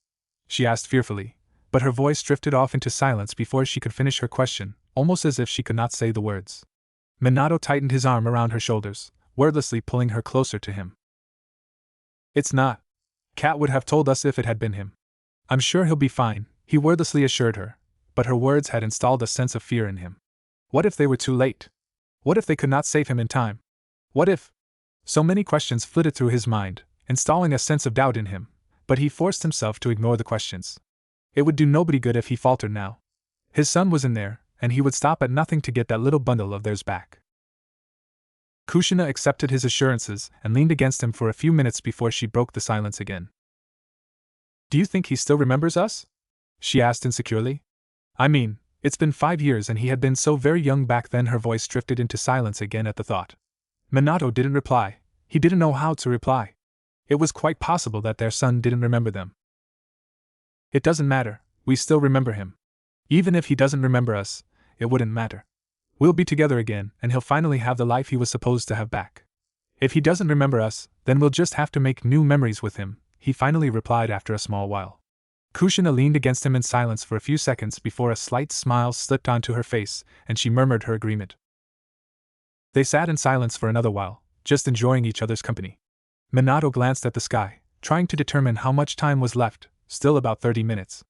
[SPEAKER 1] she asked fearfully, but her voice drifted off into silence before she could finish her question, almost as if she could not say the words. Minato tightened his arm around her shoulders, wordlessly pulling her closer to him. "It's not. Cat would have told us if it had been him. I'm sure he'll be fine," he wordlessly assured her, but her words had installed a sense of fear in him. What if they were too late? What if they could not save him in time? What if? So many questions flitted through his mind, installing a sense of doubt in him, but he forced himself to ignore the questions. It would do nobody good if he faltered now. His son was in there, and he would stop at nothing to get that little bundle of theirs back. Kushina accepted his assurances and leaned against him for a few minutes before she broke the silence again. "Do you think he still remembers us?" she asked insecurely. "I mean, it's been 5 years and he had been so very young back then." Her voice drifted into silence again at the thought. Minato didn't reply. He didn't know how to reply. It was quite possible that their son didn't remember them. "It doesn't matter, we still remember him. Even if he doesn't remember us, it wouldn't matter. We'll be together again, and he'll finally have the life he was supposed to have back. If he doesn't remember us, then we'll just have to make new memories with him," he finally replied after a small while. Kushina leaned against him in silence for a few seconds before a slight smile slipped onto her face, and she murmured her agreement. They sat in silence for another while, just enjoying each other's company. Minato glanced at the sky, trying to determine how much time was left, still about 30 minutes.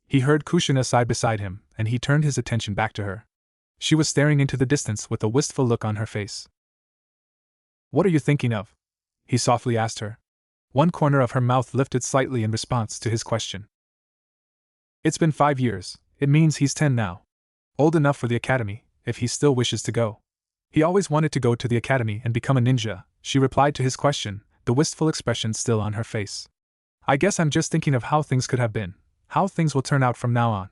[SPEAKER 1] He heard Kushina sigh beside him, and he turned his attention back to her. She was staring into the distance with a wistful look on her face. "What are you thinking of?" he softly asked her. One corner of her mouth lifted slightly in response to his question. "It's been 5 years, it means he's 10 now. Old enough for the academy, if he still wishes to go. He always wanted to go to the academy and become a ninja," she replied to his question, the wistful expression still on her face. "I guess I'm just thinking of how things could have been, how things will turn out from now on.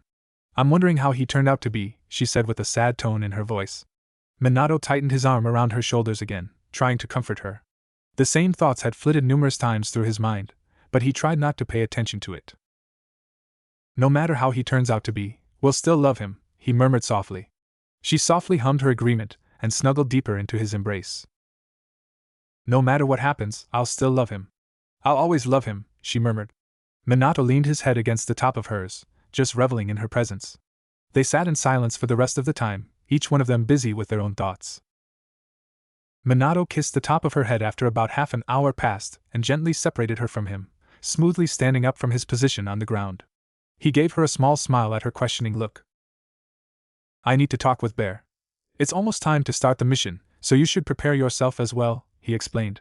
[SPEAKER 1] I'm wondering how he turned out to be, she said with a sad tone in her voice. Minato tightened his arm around her shoulders again, trying to comfort her. The same thoughts had flitted numerous times through his mind, but he tried not to pay attention to it. No matter how he turns out to be, we'll still love him, he murmured softly. She softly hummed her agreement and snuggled deeper into his embrace. No matter what happens, I'll still love him. I'll always love him, she murmured. Minato leaned his head against the top of hers, just reveling in her presence. They sat in silence for the rest of the time, each one of them busy with their own thoughts. Minato kissed the top of her head after about half an hour passed and gently separated her from him, smoothly standing up from his position on the ground. He gave her a small smile at her questioning look. I need to talk with Bear. It's almost time to start the mission, so you should prepare yourself as well, he explained.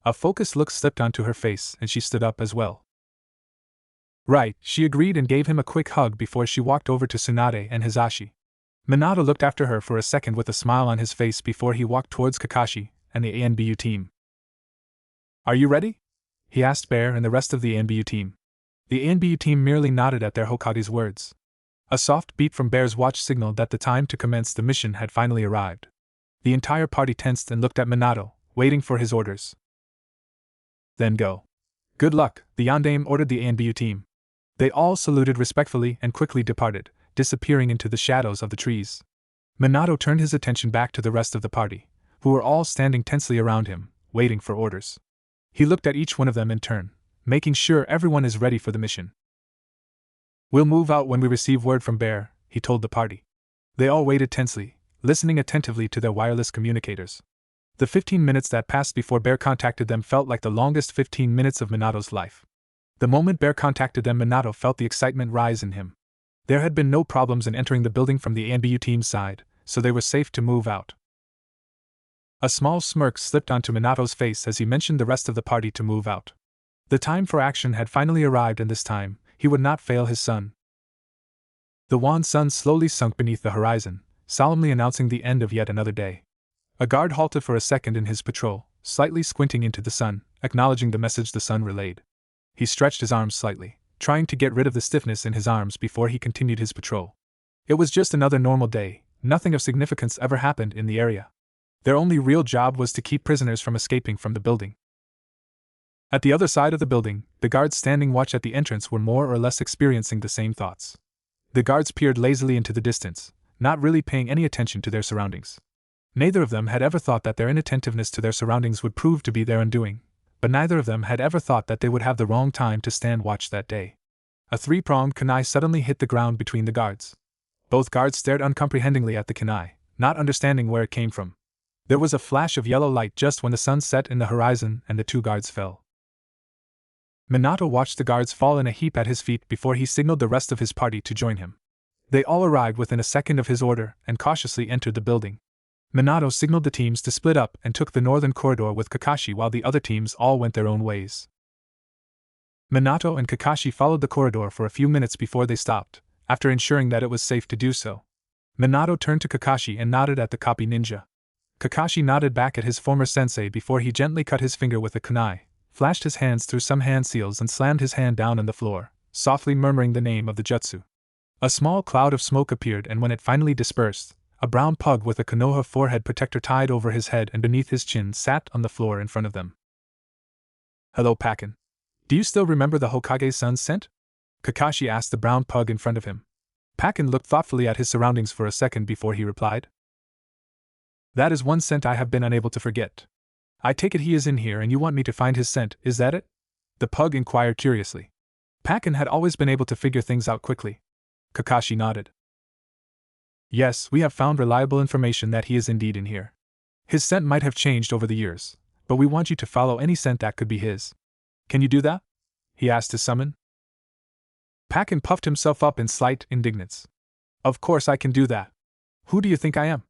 [SPEAKER 1] A focused look slipped onto her face and she stood up as well. Right, she agreed and gave him a quick hug before she walked over to Tsunade and Hizashi. Minato looked after her for a second with a smile on his face before he walked towards Kakashi and the ANBU team. Are you ready? He asked Bear and the rest of the ANBU team. The ANBU team merely nodded at their Hokage's words. A soft beep from Bear's watch signaled that the time to commence the mission had finally arrived. The entire party tensed and looked at Minato, waiting for his orders. Then go. Good luck, the Yondaime ordered the ANBU team. They all saluted respectfully and quickly departed, disappearing into the shadows of the trees. Minato turned his attention back to the rest of the party, who were all standing tensely around him, waiting for orders. He looked at each one of them in turn, making sure everyone is ready for the mission. We'll move out when we receive word from Bear, he told the party. They all waited tensely, listening attentively to their wireless communicators. The 15 minutes that passed before Bear contacted them felt like the longest 15 minutes of Minato's life. The moment Bear contacted them, Minato felt the excitement rise in him. There had been no problems in entering the building from the ANBU team's side, so they were safe to move out. A small smirk slipped onto Minato's face as he mentioned the rest of the party to move out. The time for action had finally arrived, and this time, he would not fail his son. The wan sun slowly sunk beneath the horizon, solemnly announcing the end of yet another day. A guard halted for a second in his patrol, slightly squinting into the sun, acknowledging the message the sun relayed. He stretched his arms slightly, trying to get rid of the stiffness in his arms before he continued his patrol. It was just another normal day, nothing of significance ever happened in the area. Their only real job was to keep prisoners from escaping from the building. At the other side of the building, the guards standing watch at the entrance were more or less experiencing the same thoughts. The guards peered lazily into the distance, not really paying any attention to their surroundings. Neither of them had ever thought that their inattentiveness to their surroundings would prove to be their undoing, but neither of them had ever thought that they would have the wrong time to stand watch that day. A three-pronged kunai suddenly hit the ground between the guards. Both guards stared uncomprehendingly at the kunai, not understanding where it came from. There was a flash of yellow light just when the sun set in the horizon and the two guards fell. Minato watched the guards fall in a heap at his feet before he signaled the rest of his party to join him. They all arrived within a second of his order and cautiously entered the building. Minato signaled the teams to split up and took the northern corridor with Kakashi while the other teams all went their own ways. Minato and Kakashi followed the corridor for a few minutes before they stopped, after ensuring that it was safe to do so. Minato turned to Kakashi and nodded at the copy ninja. Kakashi nodded back at his former sensei before he gently cut his finger with a kunai, flashed his hands through some hand seals and slammed his hand down on the floor, softly murmuring the name of the jutsu. A small cloud of smoke appeared, and when it finally dispersed, a brown pug with a Konoha forehead protector tied over his head and beneath his chin sat on the floor in front of them. Hello, Pakken. Do you still remember the Hokage's son's scent? Kakashi asked the brown pug in front of him. Pakken looked thoughtfully at his surroundings for a second before he replied. That is one scent I have been unable to forget. I take it he is in here and you want me to find his scent, is that it? The pug inquired curiously. Pakken had always been able to figure things out quickly. Kakashi nodded. Yes, we have found reliable information that he is indeed in here. His scent might have changed over the years, but we want you to follow any scent that could be his. Can you do that? He asked his summon. Pakken puffed himself up in slight indignance. Of course I can do that. Who do you think I am?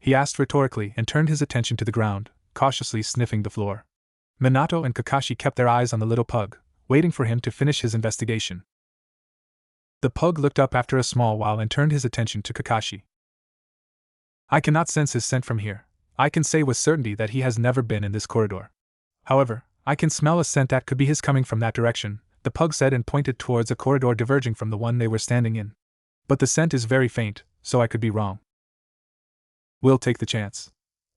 [SPEAKER 1] He asked rhetorically and turned his attention to the ground, cautiously sniffing the floor. Minato and Kakashi kept their eyes on the little pug, waiting for him to finish his investigation. The pug looked up after a small while and turned his attention to Kakashi. I cannot sense his scent from here. I can say with certainty that he has never been in this corridor. However, I can smell a scent that could be his coming from that direction, the pug said and pointed towards a corridor diverging from the one they were standing in. But the scent is very faint, so I could be wrong. We'll take the chance.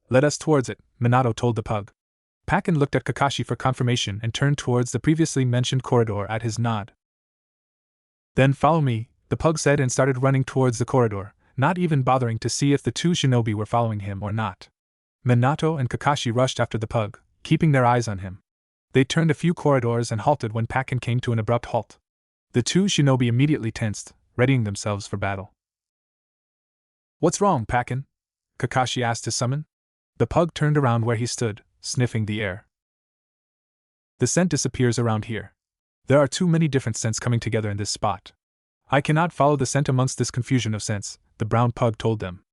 [SPEAKER 1] Let us towards it, Minato told the pug. Pakken looked at Kakashi for confirmation and turned towards the previously mentioned corridor at his nod. Then follow me, the pug said and started running towards the corridor, not even bothering to see if the two shinobi were following him or not. Minato and Kakashi rushed after the pug, keeping their eyes on him. They turned a few corridors and halted when Pakken came to an abrupt halt. The two shinobi immediately tensed, readying themselves for battle. What's wrong, Pakken? Kakashi asked his summon. The pug turned around where he stood, sniffing the air. The scent disappears around here. There are too many different scents coming together in this spot. I cannot follow the scent amongst this confusion of scents, the brown pug told them.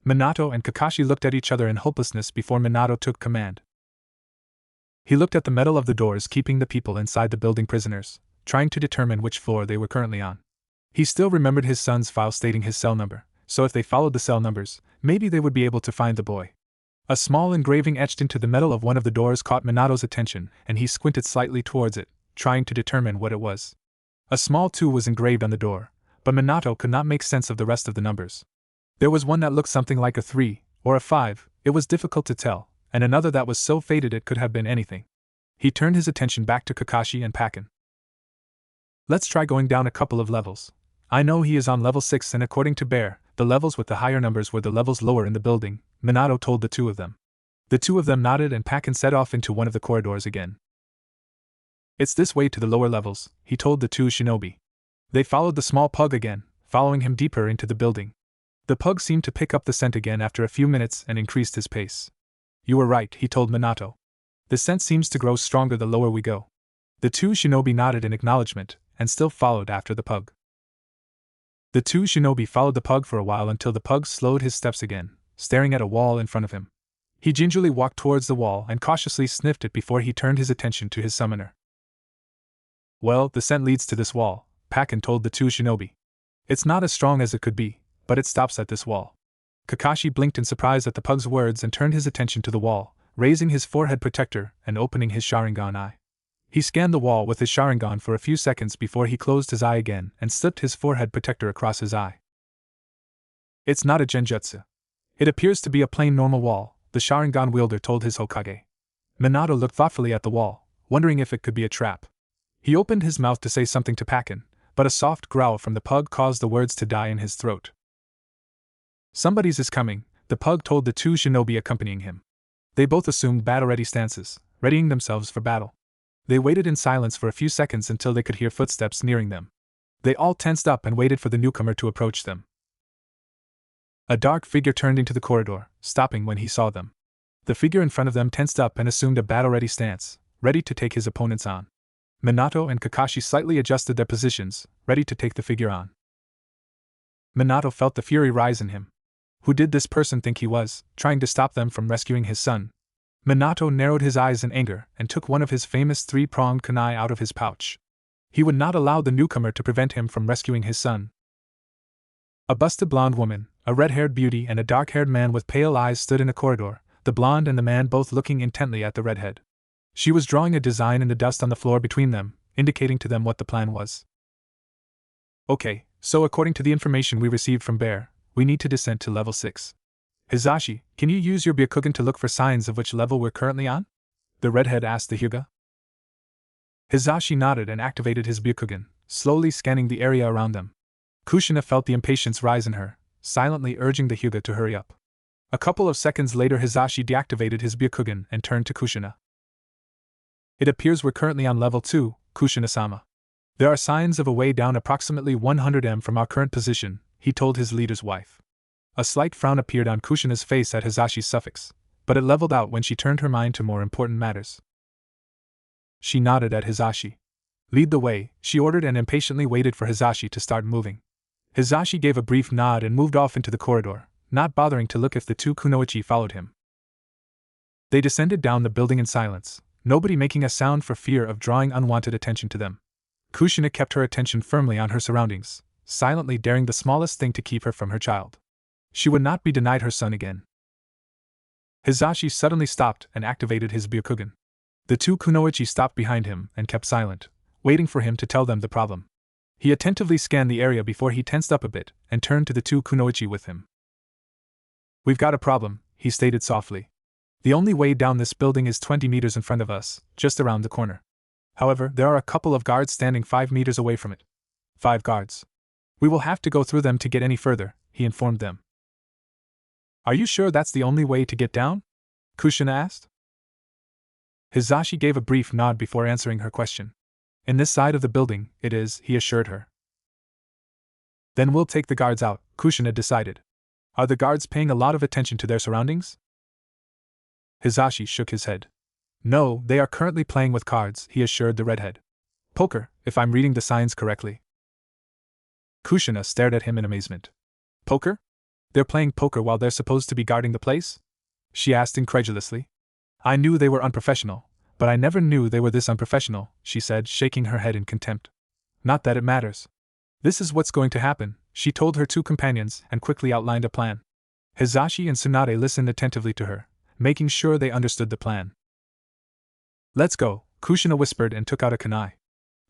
[SPEAKER 1] Minato and Kakashi looked at each other in hopelessness before Minato took command. He looked at the metal of the doors keeping the people inside the building prisoners, trying to determine which floor they were currently on. He still remembered his son's file stating his cell number, so if they followed the cell numbers, maybe they would be able to find the boy. A small engraving etched into the metal of one of the doors caught Minato's attention, and he squinted slightly towards it, trying to determine what it was. A small 2 was engraved on the door, but Minato could not make sense of the rest of the numbers. There was one that looked something like a 3, or a 5, it was difficult to tell, and another that was so faded it could have been anything. He turned his attention back to Kakashi and Pakken. Let's try going down a couple of levels. I know he is on level 6 and according to Bear, the levels with the higher numbers were the levels lower in the building, Minato told the two of them. The two of them nodded and Pakken set off into one of the corridors again. It's this way to the lower levels, he told the two shinobi. They followed the small pug again, following him deeper into the building. The pug seemed to pick up the scent again after a few minutes and increased his pace. You were right, he told Minato. The scent seems to grow stronger the lower we go. The two shinobi nodded in acknowledgement, and still followed after the pug. The two shinobi followed the pug for a while until the pug slowed his steps again, staring at a wall in front of him. He gingerly walked towards the wall and cautiously sniffed it before he turned his attention to his summoner. Well, the scent leads to this wall, Pakken told the two shinobi. It's not as strong as it could be, but it stops at this wall. Kakashi blinked in surprise at the pug's words and turned his attention to the wall, raising his forehead protector and opening his Sharingan eye. He scanned the wall with his Sharingan for a few seconds before he closed his eye again and slipped his forehead protector across his eye. It's not a genjutsu. It appears to be a plain normal wall, the Sharingan wielder told his Hokage. Minato looked thoughtfully at the wall, wondering if it could be a trap. He opened his mouth to say something to Pakken, but a soft growl from the pug caused the words to die in his throat. Somebody's is coming, the pug told the two shinobi accompanying him. They both assumed battle-ready stances, readying themselves for battle. They waited in silence for a few seconds until they could hear footsteps nearing them. They all tensed up and waited for the newcomer to approach them. A dark figure turned into the corridor, stopping when he saw them. The figure in front of them tensed up and assumed a battle-ready stance, ready to take his opponents on. Minato and Kakashi slightly adjusted their positions, ready to take the figure on. Minato felt the fury rise in him. Who did this person think he was, trying to stop them from rescuing his son? Minato narrowed his eyes in anger and took one of his famous three-pronged kunai out of his pouch. He would not allow the newcomer to prevent him from rescuing his son. A busted blonde woman, a red-haired beauty and a dark-haired man with pale eyes stood in a corridor, the blonde and the man both looking intently at the redhead. She was drawing a design in the dust on the floor between them, indicating to them what the plan was. Okay, so according to the information we received from Bear, we need to descend to level 6. Hizashi, can you use your Byakugan to look for signs of which level we're currently on? The redhead asked the Hyuga. Hizashi nodded and activated his Byakugan, slowly scanning the area around them. Kushina felt the impatience rise in her, silently urging the Hyuga to hurry up. A couple of seconds later Hizashi deactivated his Byakugan and turned to Kushina. It appears we're currently on level 2, Kushina-sama. There are signs of a way down approximately 100 m from our current position, he told his leader's wife. A slight frown appeared on Kushina's face at Hizashi's suffix, but it leveled out when she turned her mind to more important matters. She nodded at Hizashi. Lead the way, she ordered and impatiently waited for Hizashi to start moving. Hizashi gave a brief nod and moved off into the corridor, not bothering to look if the two kunoichi followed him. They descended down the building in silence, nobody making a sound for fear of drawing unwanted attention to them. Kushina kept her attention firmly on her surroundings, silently daring the smallest thing to keep her from her child. She would not be denied her son again. Hizashi suddenly stopped and activated his Byakugan. The two kunoichi stopped behind him and kept silent, waiting for him to tell them the problem. He attentively scanned the area before he tensed up a bit and turned to the two kunoichi with him. "We've got a problem," he stated softly. "The only way down this building is 20 meters in front of us, just around the corner. However, there are a couple of guards standing 5 meters away from it. 5 guards. We will have to go through them to get any further," he informed them. "Are you sure that's the only way to get down?" Kushina asked. Hizashi gave a brief nod before answering her question. "In this side of the building, it is," he assured her. "Then we'll take the guards out," Kushina decided. "Are the guards paying a lot of attention to their surroundings?" Hizashi shook his head. "No, they are currently playing with cards," he assured the redhead. "Poker, if I'm reading the signs correctly." Kushina stared at him in amazement. "Poker? They're playing poker while they're supposed to be guarding the place?" she asked incredulously. "I knew they were unprofessional, but I never knew they were this unprofessional," she said, shaking her head in contempt. "Not that it matters. This is what's going to happen," she told her two companions and quickly outlined a plan. Hizashi and Tsunade listened attentively to her, making sure they understood the plan. "Let's go," Kushina whispered and took out a kunai.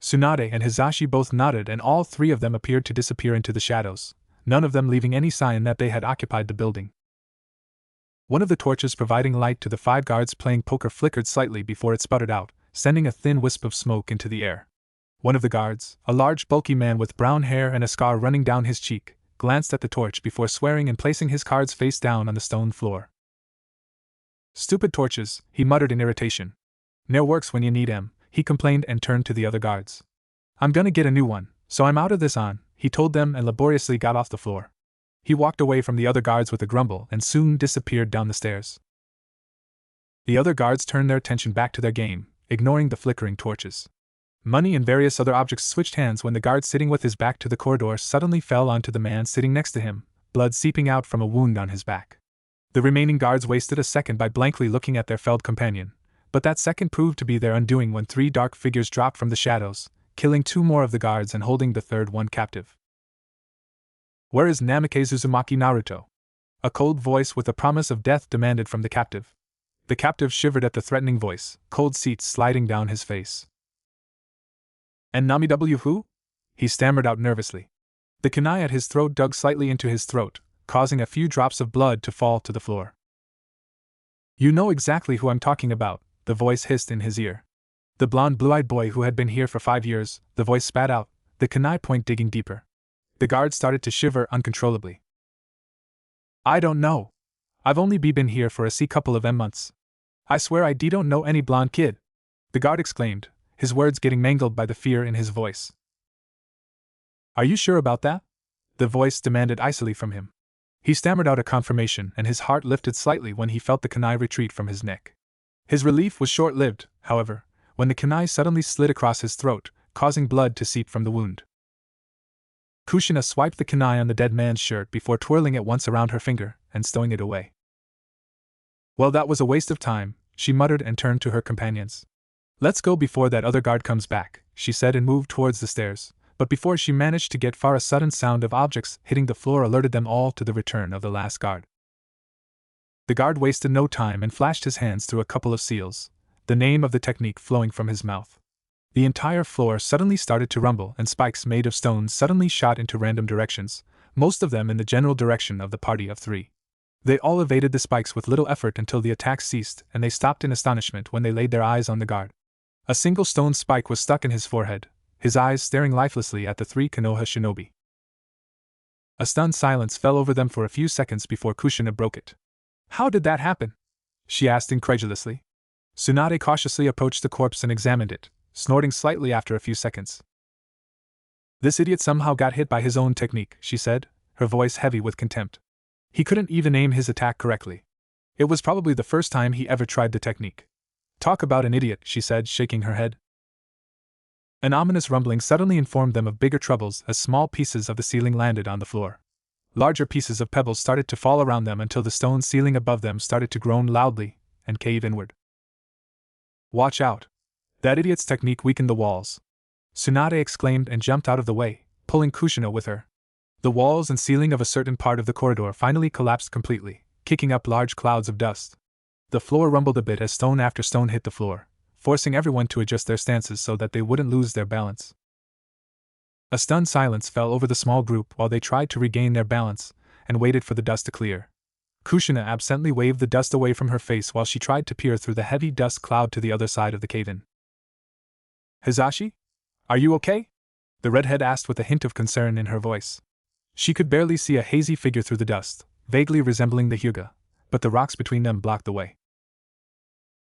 [SPEAKER 1] Tsunade and Hizashi both nodded and all three of them appeared to disappear into the shadows, none of them leaving any sign that they had occupied the building. One of the torches providing light to the 5 guards playing poker flickered slightly before it sputtered out, sending a thin wisp of smoke into the air. One of the guards, a large bulky man with brown hair and a scar running down his cheek, glanced at the torch before swearing and placing his cards face down on the stone floor. "Stupid torches," he muttered in irritation. "Ne'er works when you need 'em," he complained and turned to the other guards. "I'm gonna get a new one, so I'm out of this on," he told them and laboriously got off the floor. He walked away from the other guards with a grumble and soon disappeared down the stairs. The other guards turned their attention back to their game, ignoring the flickering torches. Money and various other objects switched hands when the guard sitting with his back to the corridor suddenly fell onto the man sitting next to him, blood seeping out from a wound on his back. The remaining guards wasted a second by blankly looking at their felled companion, but that second proved to be their undoing when 3 dark figures dropped from the shadows, killing 2 more of the guards and holding the third one captive. "Where is Namikaze Uzumaki Naruto?" a cold voice with a promise of death demanded from the captive. The captive shivered at the threatening voice, cold seats sliding down his face. "And Nami W who?" he stammered out nervously. The kunai at his throat dug slightly into his throat, causing a few drops of blood to fall to the floor. "You know exactly who I'm talking about," the voice hissed in his ear. "The blond blue-eyed boy who had been here for 5 years," the voice spat out, the kunai point digging deeper. The guard started to shiver uncontrollably. "I don't know. I've only been here for a couple of months. I swear I don't know any blonde kid," the guard exclaimed, his words getting mangled by the fear in his voice. "Are you sure about that?" the voice demanded icily from him. He stammered out a confirmation and his heart lifted slightly when he felt the kunai retreat from his neck. His relief was short-lived, however, when the kunai suddenly slid across his throat, causing blood to seep from the wound. Kushina swiped the kunai on the dead man's shirt before twirling it once around her finger and stowing it away. "Well, that was a waste of time," she muttered and turned to her companions. "Let's go before that other guard comes back," she said and moved towards the stairs, but before she managed to get far a sudden sound of objects hitting the floor alerted them all to the return of the last guard. The guard wasted no time and flashed his hands through a couple of seals, the name of the technique flowing from his mouth. The entire floor suddenly started to rumble and spikes made of stone suddenly shot into random directions, most of them in the general direction of the party of 3. They all evaded the spikes with little effort until the attack ceased and they stopped in astonishment when they laid their eyes on the guard. A single stone spike was stuck in his forehead, his eyes staring lifelessly at the 3 Konoha shinobi. A stunned silence fell over them for a few seconds before Kushina broke it. "How did that happen?" she asked incredulously. Tsunade cautiously approached the corpse and examined it, snorting slightly after a few seconds. "This idiot somehow got hit by his own technique," she said, her voice heavy with contempt. "He couldn't even aim his attack correctly. It was probably the first time he ever tried the technique." "Talk about an idiot," she said, shaking her head. An ominous rumbling suddenly informed them of bigger troubles as small pieces of the ceiling landed on the floor. Larger pieces of pebbles started to fall around them until the stone ceiling above them started to groan loudly and cave inward. "Watch out! That idiot's technique weakened the walls," Tsunade exclaimed and jumped out of the way, pulling Kushina with her. The walls and ceiling of a certain part of the corridor finally collapsed completely, kicking up large clouds of dust. The floor rumbled a bit as stone after stone hit the floor, forcing everyone to adjust their stances so that they wouldn't lose their balance. A stunned silence fell over the small group while they tried to regain their balance and waited for the dust to clear. Kushina absently waved the dust away from her face while she tried to peer through the heavy dust cloud to the other side of the cave-in. Hizashi? Are you okay? The redhead asked with a hint of concern in her voice. She could barely see a hazy figure through the dust, vaguely resembling the Hyuga, but the rocks between them blocked the way.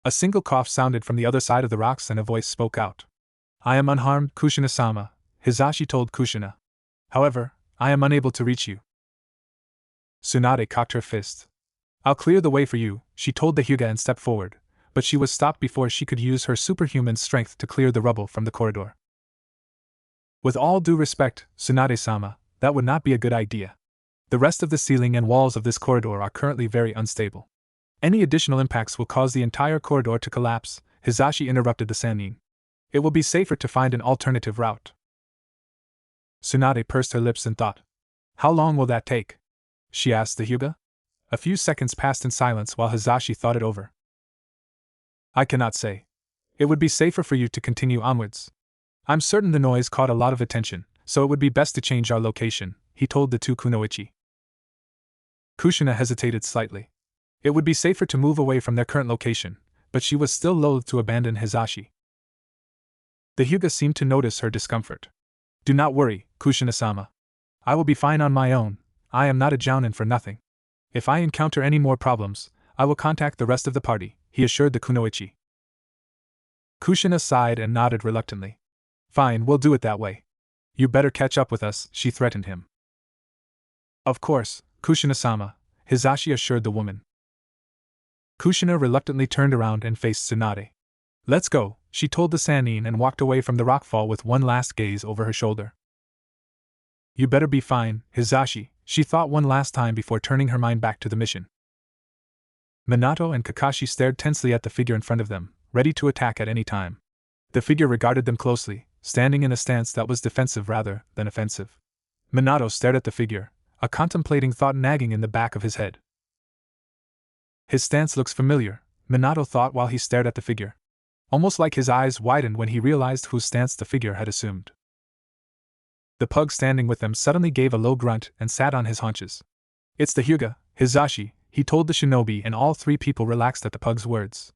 [SPEAKER 1] A single cough sounded from the other side of the rocks and a voice spoke out. I am unharmed, Kushina-sama, Hizashi told Kushina. However, I am unable to reach you. Tsunade cocked her fist. I'll clear the way for you, she told the Hyuga and stepped forward, but she was stopped before she could use her superhuman strength to clear the rubble from the corridor. With all due respect, Tsunade-sama, that would not be a good idea. The rest of the ceiling and walls of this corridor are currently very unstable. Any additional impacts will cause the entire corridor to collapse, Hizashi interrupted the Sannin. It will be safer to find an alternative route. Tsunade pursed her lips in thought. How long will that take? She asked the Hyuga. A few seconds passed in silence while Hizashi thought it over. I cannot say. It would be safer for you to continue onwards. I'm certain the noise caught a lot of attention, so it would be best to change our location, he told the two kunoichi. Kushina hesitated slightly. It would be safer to move away from their current location, but she was still loath to abandon Hizashi. The Hyuga seemed to notice her discomfort. Do not worry, Kushina-sama. I will be fine on my own. I am not a jounin for nothing. If I encounter any more problems, I will contact the rest of the party, he assured the kunoichi. Kushina sighed and nodded reluctantly. Fine, we'll do it that way. You better catch up with us, she threatened him. Of course, Kushina-sama, Hizashi assured the woman. Kushina reluctantly turned around and faced Tsunade. Let's go, she told the Sannin and walked away from the rockfall with one last gaze over her shoulder. You better be fine, Hizashi, she thought one last time before turning her mind back to the mission. Minato and Kakashi stared tensely at the figure in front of them, ready to attack at any time. The figure regarded them closely, standing in a stance that was defensive rather than offensive. Minato stared at the figure, a contemplating thought nagging in the back of his head. His stance looks familiar, Minato thought while he stared at the figure. Almost like his eyes widened when he realized whose stance the figure had assumed. The pug standing with them suddenly gave a low grunt and sat on his haunches. It's the Hyuga, Hizashi, he told the shinobi, and all three people relaxed at the pug's words.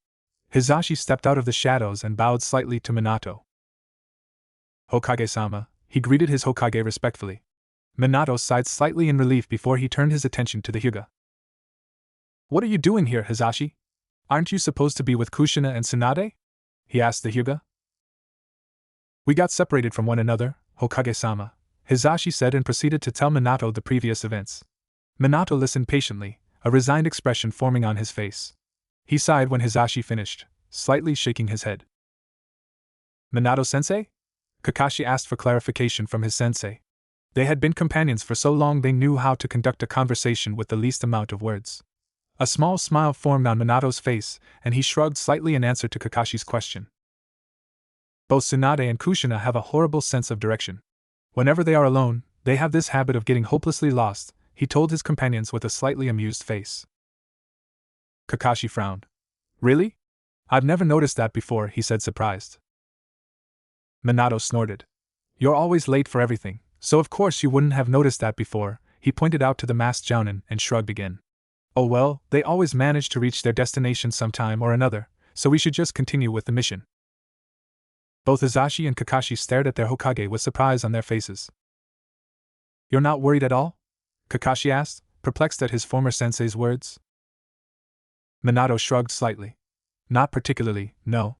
[SPEAKER 1] Hizashi stepped out of the shadows and bowed slightly to Minato. Hokage-sama, he greeted his Hokage respectfully. Minato sighed slightly in relief before he turned his attention to the Hyuga. What are you doing here, Hizashi? Aren't you supposed to be with Kushina and Tsunade? He asked the Hyuga. We got separated from one another, Hokage-sama, Hizashi said and proceeded to tell Minato the previous events. Minato listened patiently, a resigned expression forming on his face. He sighed when Hizashi finished, slightly shaking his head. Minato-sensei? Kakashi asked for clarification from his sensei. They had been companions for so long they knew how to conduct a conversation with the least amount of words. A small smile formed on Minato's face, and he shrugged slightly in answer to Kakashi's question. Both Tsunade and Kushina have a horrible sense of direction. Whenever they are alone, they have this habit of getting hopelessly lost, he told his companions with a slightly amused face. Kakashi frowned. Really? I've never noticed that before, he said surprised. Minato snorted. You're always late for everything, so of course you wouldn't have noticed that before, he pointed out to the masked jounin and shrugged again. Oh well, they always manage to reach their destination sometime or another, so we should just continue with the mission. Both Hizashi and Kakashi stared at their Hokage with surprise on their faces. You're not worried at all? Kakashi asked, perplexed at his former sensei's words. Minato shrugged slightly. Not particularly, no.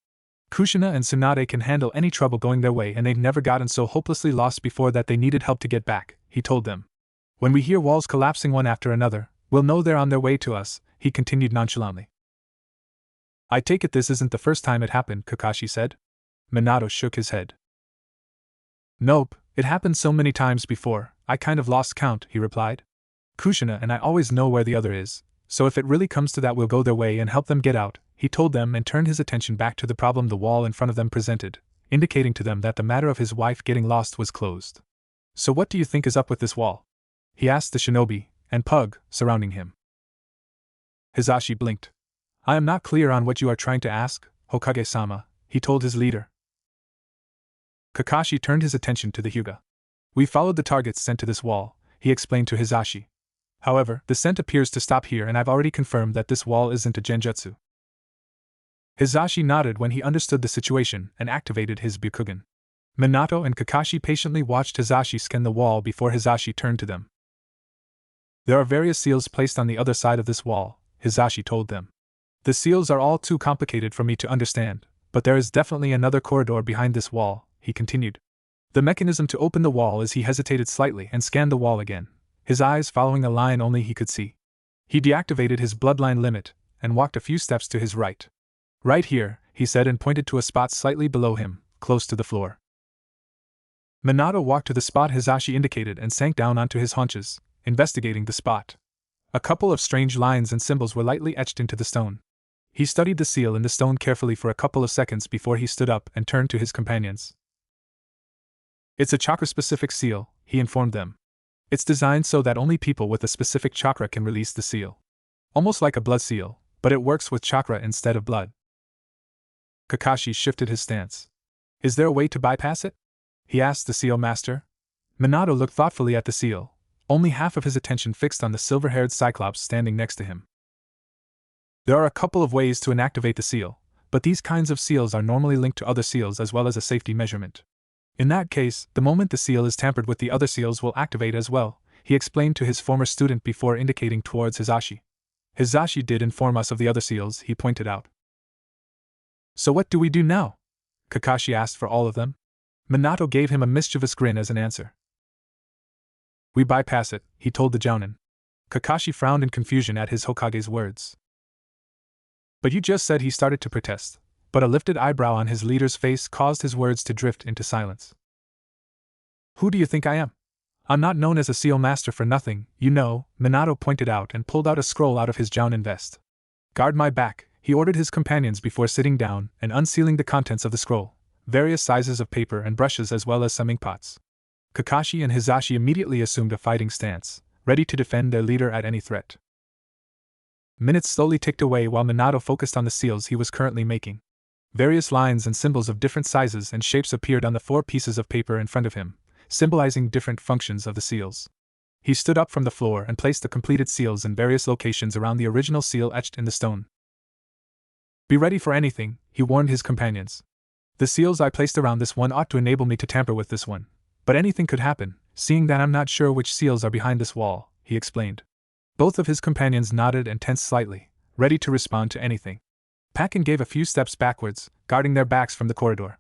[SPEAKER 1] Kushina and Tsunade can handle any trouble going their way, and they've never gotten so hopelessly lost before that they needed help to get back, he told them. When we hear walls collapsing one after another, we'll know they're on their way to us, he continued nonchalantly. I take it this isn't the first time it happened, Kakashi said. Minato shook his head. Nope, it happened so many times before, I kind of lost count, he replied. Kushina and I always know where the other is, so if it really comes to that we'll go their way and help them get out, he told them, and turned his attention back to the problem the wall in front of them presented, indicating to them that the matter of his wife getting lost was closed. So what do you think is up with this wall? He asked the shinobi and pug surrounding him. Hizashi blinked. I am not clear on what you are trying to ask, Hokage-sama, he told his leader. Kakashi turned his attention to the Hyuga. We followed the targets sent to this wall, he explained to Hisashi. However, the scent appears to stop here and I've already confirmed that this wall isn't a genjutsu. Hisashi nodded when he understood the situation and activated his Byakugan. Minato and Kakashi patiently watched Hisashi scan the wall before Hisashi turned to them. There are various seals placed on the other side of this wall, Hisashi told them. The seals are all too complicated for me to understand, but there is definitely another corridor behind this wall, he continued. The mechanism to open the wall is he hesitated slightly and scanned the wall again, his eyes following a line only he could see. He deactivated his bloodline limit and walked a few steps to his right. Right here, he said and pointed to a spot slightly below him, close to the floor. Minato walked to the spot Hisashi indicated and sank down onto his haunches, investigating the spot. A couple of strange lines and symbols were lightly etched into the stone. He studied the seal in the stone carefully for a couple of seconds before he stood up and turned to his companions. It's a chakra-specific seal, he informed them. It's designed so that only people with a specific chakra can release the seal. Almost like a blood seal, but it works with chakra instead of blood. Kakashi shifted his stance. Is there a way to bypass it? He asked the seal master. Minato looked thoughtfully at the seal, only half of his attention fixed on the silver-haired Cyclops standing next to him. There are a couple of ways to inactivate the seal, but these kinds of seals are normally linked to other seals as well as a safety measurement. In that case, the moment the seal is tampered with, the other seals will activate as well, he explained to his former student before indicating towards Hisashi. Hisashi did inform us of the other seals, he pointed out. So what do we do now? Kakashi asked for all of them. Minato gave him a mischievous grin as an answer. We bypass it, he told the Jounin. Kakashi frowned in confusion at his Hokage's words. But you just said he started to protest, but a lifted eyebrow on his leader's face caused his words to drift into silence. Who do you think I am? I'm not known as a seal master for nothing, you know, Minato pointed out and pulled out a scroll out of his Jounin vest. Guard my back, he ordered his companions before sitting down and unsealing the contents of the scroll, various sizes of paper and brushes as well as some inkpots. Kakashi and Hisashi immediately assumed a fighting stance, ready to defend their leader at any threat. Minutes slowly ticked away while Minato focused on the seals he was currently making. Various lines and symbols of different sizes and shapes appeared on the 4 pieces of paper in front of him, symbolizing different functions of the seals. He stood up from the floor and placed the completed seals in various locations around the original seal etched in the stone. Be ready for anything, he warned his companions. The seals I placed around this one ought to enable me to tamper with this one, but anything could happen, seeing that I'm not sure which seals are behind this wall, he explained. Both of his companions nodded and tensed slightly, ready to respond to anything. Pakken gave a few steps backwards, guarding their backs from the corridor.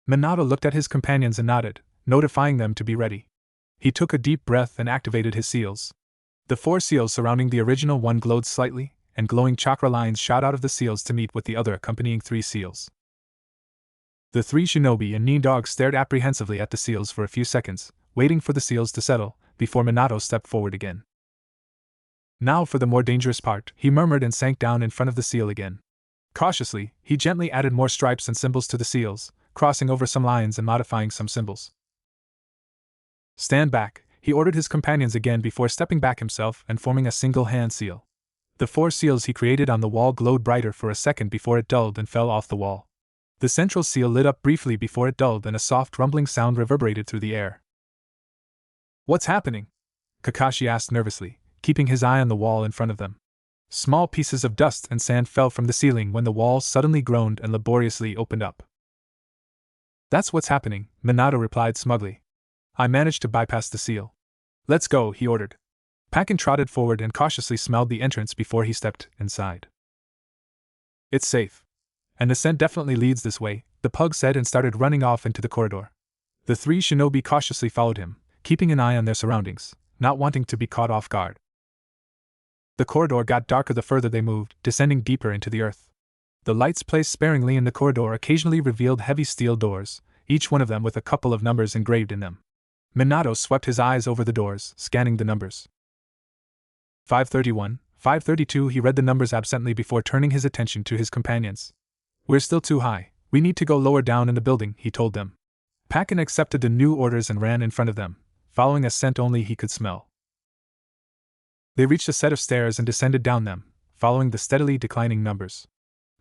[SPEAKER 1] Minato looked at his companions and nodded, notifying them to be ready. He took a deep breath and activated his seals. The 4 seals surrounding the original one glowed slightly, and glowing chakra lines shot out of the seals to meet with the other accompanying 3 seals. The 3 shinobi and Nin dogs stared apprehensively at the seals for a few seconds, waiting for the seals to settle, before Minato stepped forward again. Now for the more dangerous part, he murmured and sank down in front of the seal again. Cautiously, he gently added more stripes and symbols to the seals, crossing over some lines and modifying some symbols. Stand back, he ordered his companions again before stepping back himself and forming a single hand seal. The 4 seals he created on the wall glowed brighter for a second before it dulled and fell off the wall. The central seal lit up briefly before it dulled and a soft rumbling sound reverberated through the air. What's happening? Kakashi asked nervously, keeping his eye on the wall in front of them. Small pieces of dust and sand fell from the ceiling when the wall suddenly groaned and laboriously opened up. That's what's happening, Minato replied smugly. I managed to bypass the seal. Let's go, he ordered. Pakken trotted forward and cautiously smelled the entrance before he stepped inside. It's safe. And the scent definitely leads this way, the pug said and started running off into the corridor. The 3 shinobi cautiously followed him, keeping an eye on their surroundings, not wanting to be caught off guard. The corridor got darker the further they moved, descending deeper into the earth. The lights placed sparingly in the corridor occasionally revealed heavy steel doors, each one of them with a couple of numbers engraved in them. Minato swept his eyes over the doors, scanning the numbers. 531, 532. He read the numbers absently before turning his attention to his companions. We're still too high, we need to go lower down in the building, he told them. Pakken accepted the new orders and ran in front of them, following a scent only he could smell. They reached a set of stairs and descended down them, following the steadily declining numbers.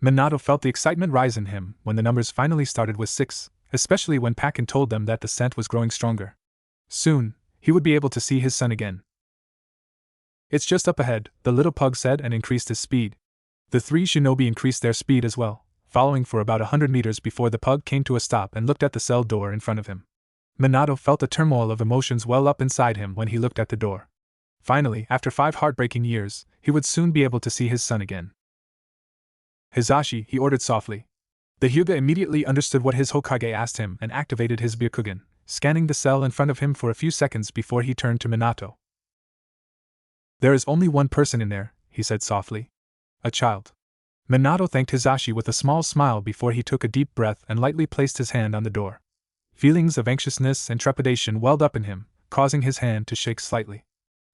[SPEAKER 1] Minato felt the excitement rise in him when the numbers finally started with 6, especially when Pakin told them that the scent was growing stronger. Soon, he would be able to see his son again. It's just up ahead, the little pug said and increased his speed. The three shinobi increased their speed as well, following for about 100 meters before the pug came to a stop and looked at the cell door in front of him. Minato felt a turmoil of emotions well up inside him when he looked at the door. Finally, after 5 heartbreaking years, he would soon be able to see his son again. Hizashi, he ordered softly. The Hyuga immediately understood what his Hokage asked him and activated his Byakugan, scanning the cell in front of him for a few seconds before he turned to Minato. There is only one person in there, he said softly. A child. Minato thanked Hizashi with a small smile before he took a deep breath and lightly placed his hand on the door. Feelings of anxiousness and trepidation welled up in him, causing his hand to shake slightly.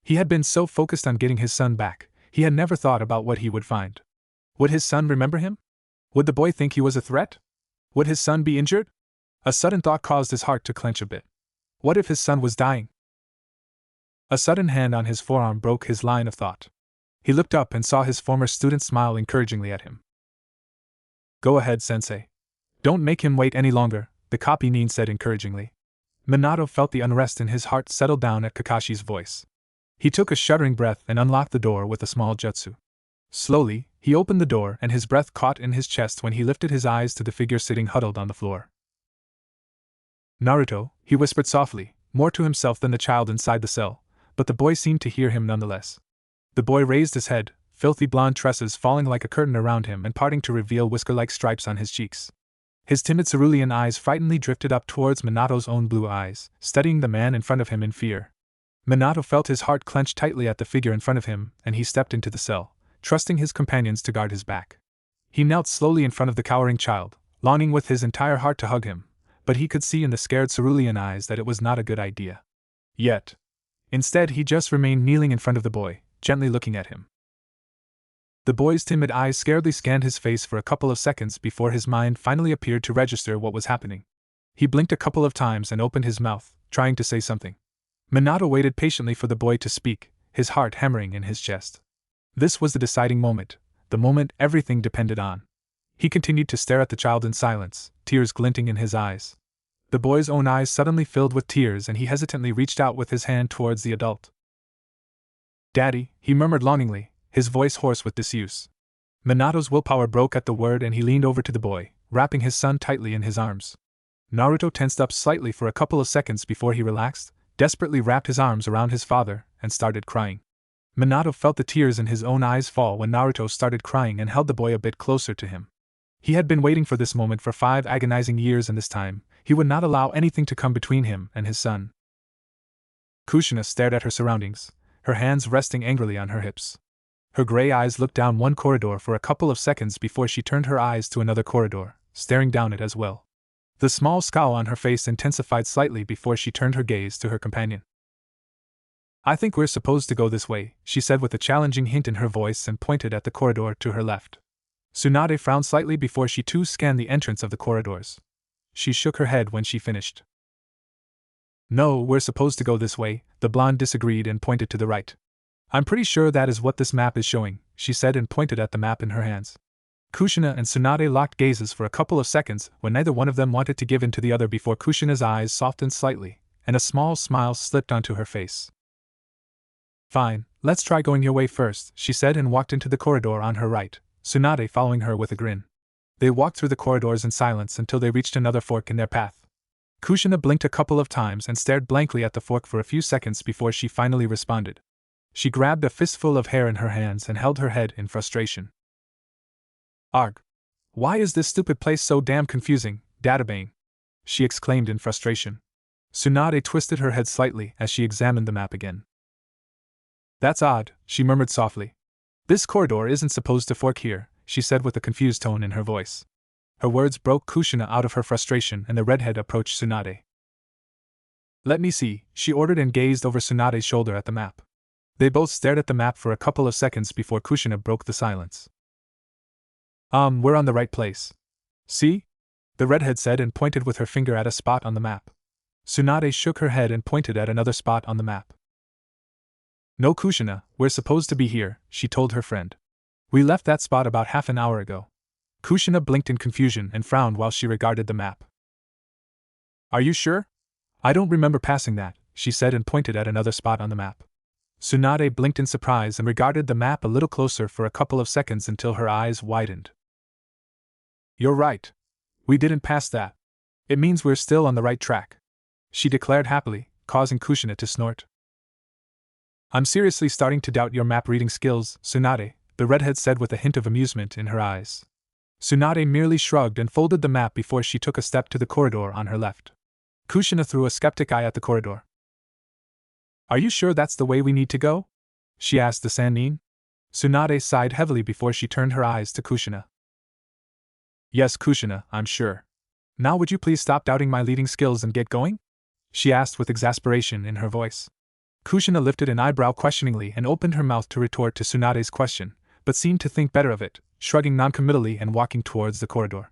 [SPEAKER 1] He had been so focused on getting his son back, he had never thought about what he would find. Would his son remember him? Would the boy think he was a threat? Would his son be injured? A sudden thought caused his heart to clench a bit. What if his son was dying? A sudden hand on his forearm broke his line of thought. He looked up and saw his former student smile encouragingly at him. Go ahead, sensei. Don't make him wait any longer, the copy nin said encouragingly. Minato felt the unrest in his heart settle down at Kakashi's voice. He took a shuddering breath and unlocked the door with a small jutsu. Slowly, he opened the door and his breath caught in his chest when he lifted his eyes to the figure sitting huddled on the floor. Naruto, he whispered softly, more to himself than the child inside the cell, but the boy seemed to hear him nonetheless. The boy raised his head, filthy blonde tresses falling like a curtain around him and parting to reveal whisker-like stripes on his cheeks. His timid cerulean eyes frighteningly drifted up towards Minato's own blue eyes, studying the man in front of him in fear. Minato felt his heart clench tightly at the figure in front of him, and he stepped into the cell, trusting his companions to guard his back. He knelt slowly in front of the cowering child, longing with his entire heart to hug him, but he could see in the scared cerulean eyes that it was not a good idea. Yet. Instead, he just remained kneeling in front of the boy, gently looking at him. The boy's timid eyes scaredly scanned his face for a couple of seconds before his mind finally appeared to register what was happening. He blinked a couple of times and opened his mouth, trying to say something. Minato waited patiently for the boy to speak, his heart hammering in his chest. This was the deciding moment, the moment everything depended on. He continued to stare at the child in silence, tears glinting in his eyes. The boy's own eyes suddenly filled with tears and he hesitantly reached out with his hand towards the adult. Daddy, he murmured longingly, his voice hoarse with disuse. Minato's willpower broke at the word and he leaned over to the boy, wrapping his son tightly in his arms. Naruto tensed up slightly for a couple of seconds before he relaxed, desperately wrapped his arms around his father, and started crying. Minato felt the tears in his own eyes fall when Naruto started crying and held the boy a bit closer to him. He had been waiting for this moment for 5 agonizing years, and this time, he would not allow anything to come between him and his son. Kushina stared at her surroundings, her hands resting angrily on her hips. Her gray eyes looked down one corridor for a couple of seconds before she turned her eyes to another corridor, staring down it as well. The small scowl on her face intensified slightly before she turned her gaze to her companion. I think we're supposed to go this way, she said with a challenging hint in her voice and pointed at the corridor to her left. Tsunade frowned slightly before she too scanned the entrance of the corridors. She shook her head when she finished. No, we're supposed to go this way, the blonde disagreed and pointed to the right. I'm pretty sure that is what this map is showing, she said and pointed at the map in her hands. Kushina and Tsunade locked gazes for a couple of seconds when neither one of them wanted to give in to the other before Kushina's eyes softened slightly, and a small smile slipped onto her face. Fine, let's try going your way first, she said and walked into the corridor on her right, Tsunade following her with a grin. They walked through the corridors in silence until they reached another fork in their path. Kushina blinked a couple of times and stared blankly at the fork for a few seconds before she finally responded. She grabbed a fistful of hair in her hands and held her head in frustration. Arg! Why is this stupid place so damn confusing, Databane? She exclaimed in frustration. Tsunade twisted her head slightly as she examined the map again. That's odd, she murmured softly. This corridor isn't supposed to fork here, she said with a confused tone in her voice. Her words broke Kushina out of her frustration and the redhead approached Tsunade. Let me see, she ordered and gazed over Tsunade's shoulder at the map. They both stared at the map for a couple of seconds before Kushina broke the silence. We're on the right place. See? The redhead said and pointed with her finger at a spot on the map. Tsunade shook her head and pointed at another spot on the map. No, Kushina, we're supposed to be here, she told her friend. We left that spot about half an hour ago. Kushina blinked in confusion and frowned while she regarded the map. Are you sure? I don't remember passing that, she said and pointed at another spot on the map. Tsunade blinked in surprise and regarded the map a little closer for a couple of seconds until her eyes widened. You're right. We didn't pass that. It means we're still on the right track, she declared happily, causing Kushina to snort. I'm seriously starting to doubt your map reading skills, Tsunade, the redhead said with a hint of amusement in her eyes. Tsunade merely shrugged and folded the map before she took a step to the corridor on her left. Kushina threw a skeptic eye at the corridor. Are you sure that's the way we need to go? She asked the Sannin. Tsunade sighed heavily before she turned her eyes to Kushina. Yes, Kushina, I'm sure. Now would you please stop doubting my leading skills and get going? She asked with exasperation in her voice. Kushina lifted an eyebrow questioningly and opened her mouth to retort to Tsunade's question, but seemed to think better of it, shrugging noncommittally and walking towards the corridor.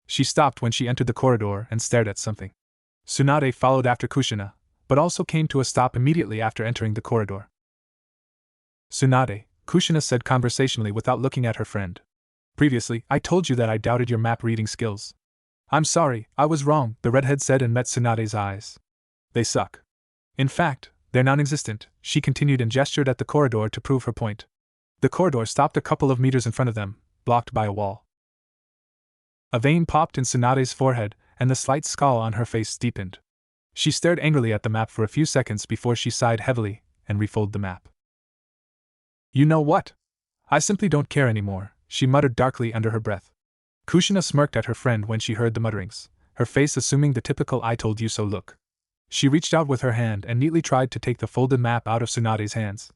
[SPEAKER 1] She stopped when she entered the corridor and stared at something. Tsunade followed after Kushina, but also came to a stop immediately after entering the corridor. Tsunade, Kushina said conversationally without looking at her friend. Previously, I told you that I doubted your map reading skills. I'm sorry, I was wrong, the redhead said and met Tsunade's eyes. They suck. In fact, they're non-existent, she continued and gestured at the corridor to prove her point. The corridor stopped a couple of meters in front of them, blocked by a wall. A vein popped in Tsunade's forehead, and the slight scowl on her face deepened. She stared angrily at the map for a few seconds before she sighed heavily and refolded the map. You know what? I simply don't care anymore, she muttered darkly under her breath. Kushina smirked at her friend when she heard the mutterings, her face assuming the typical I told you so look. She reached out with her hand and neatly tried to take the folded map out of Tsunade's hands.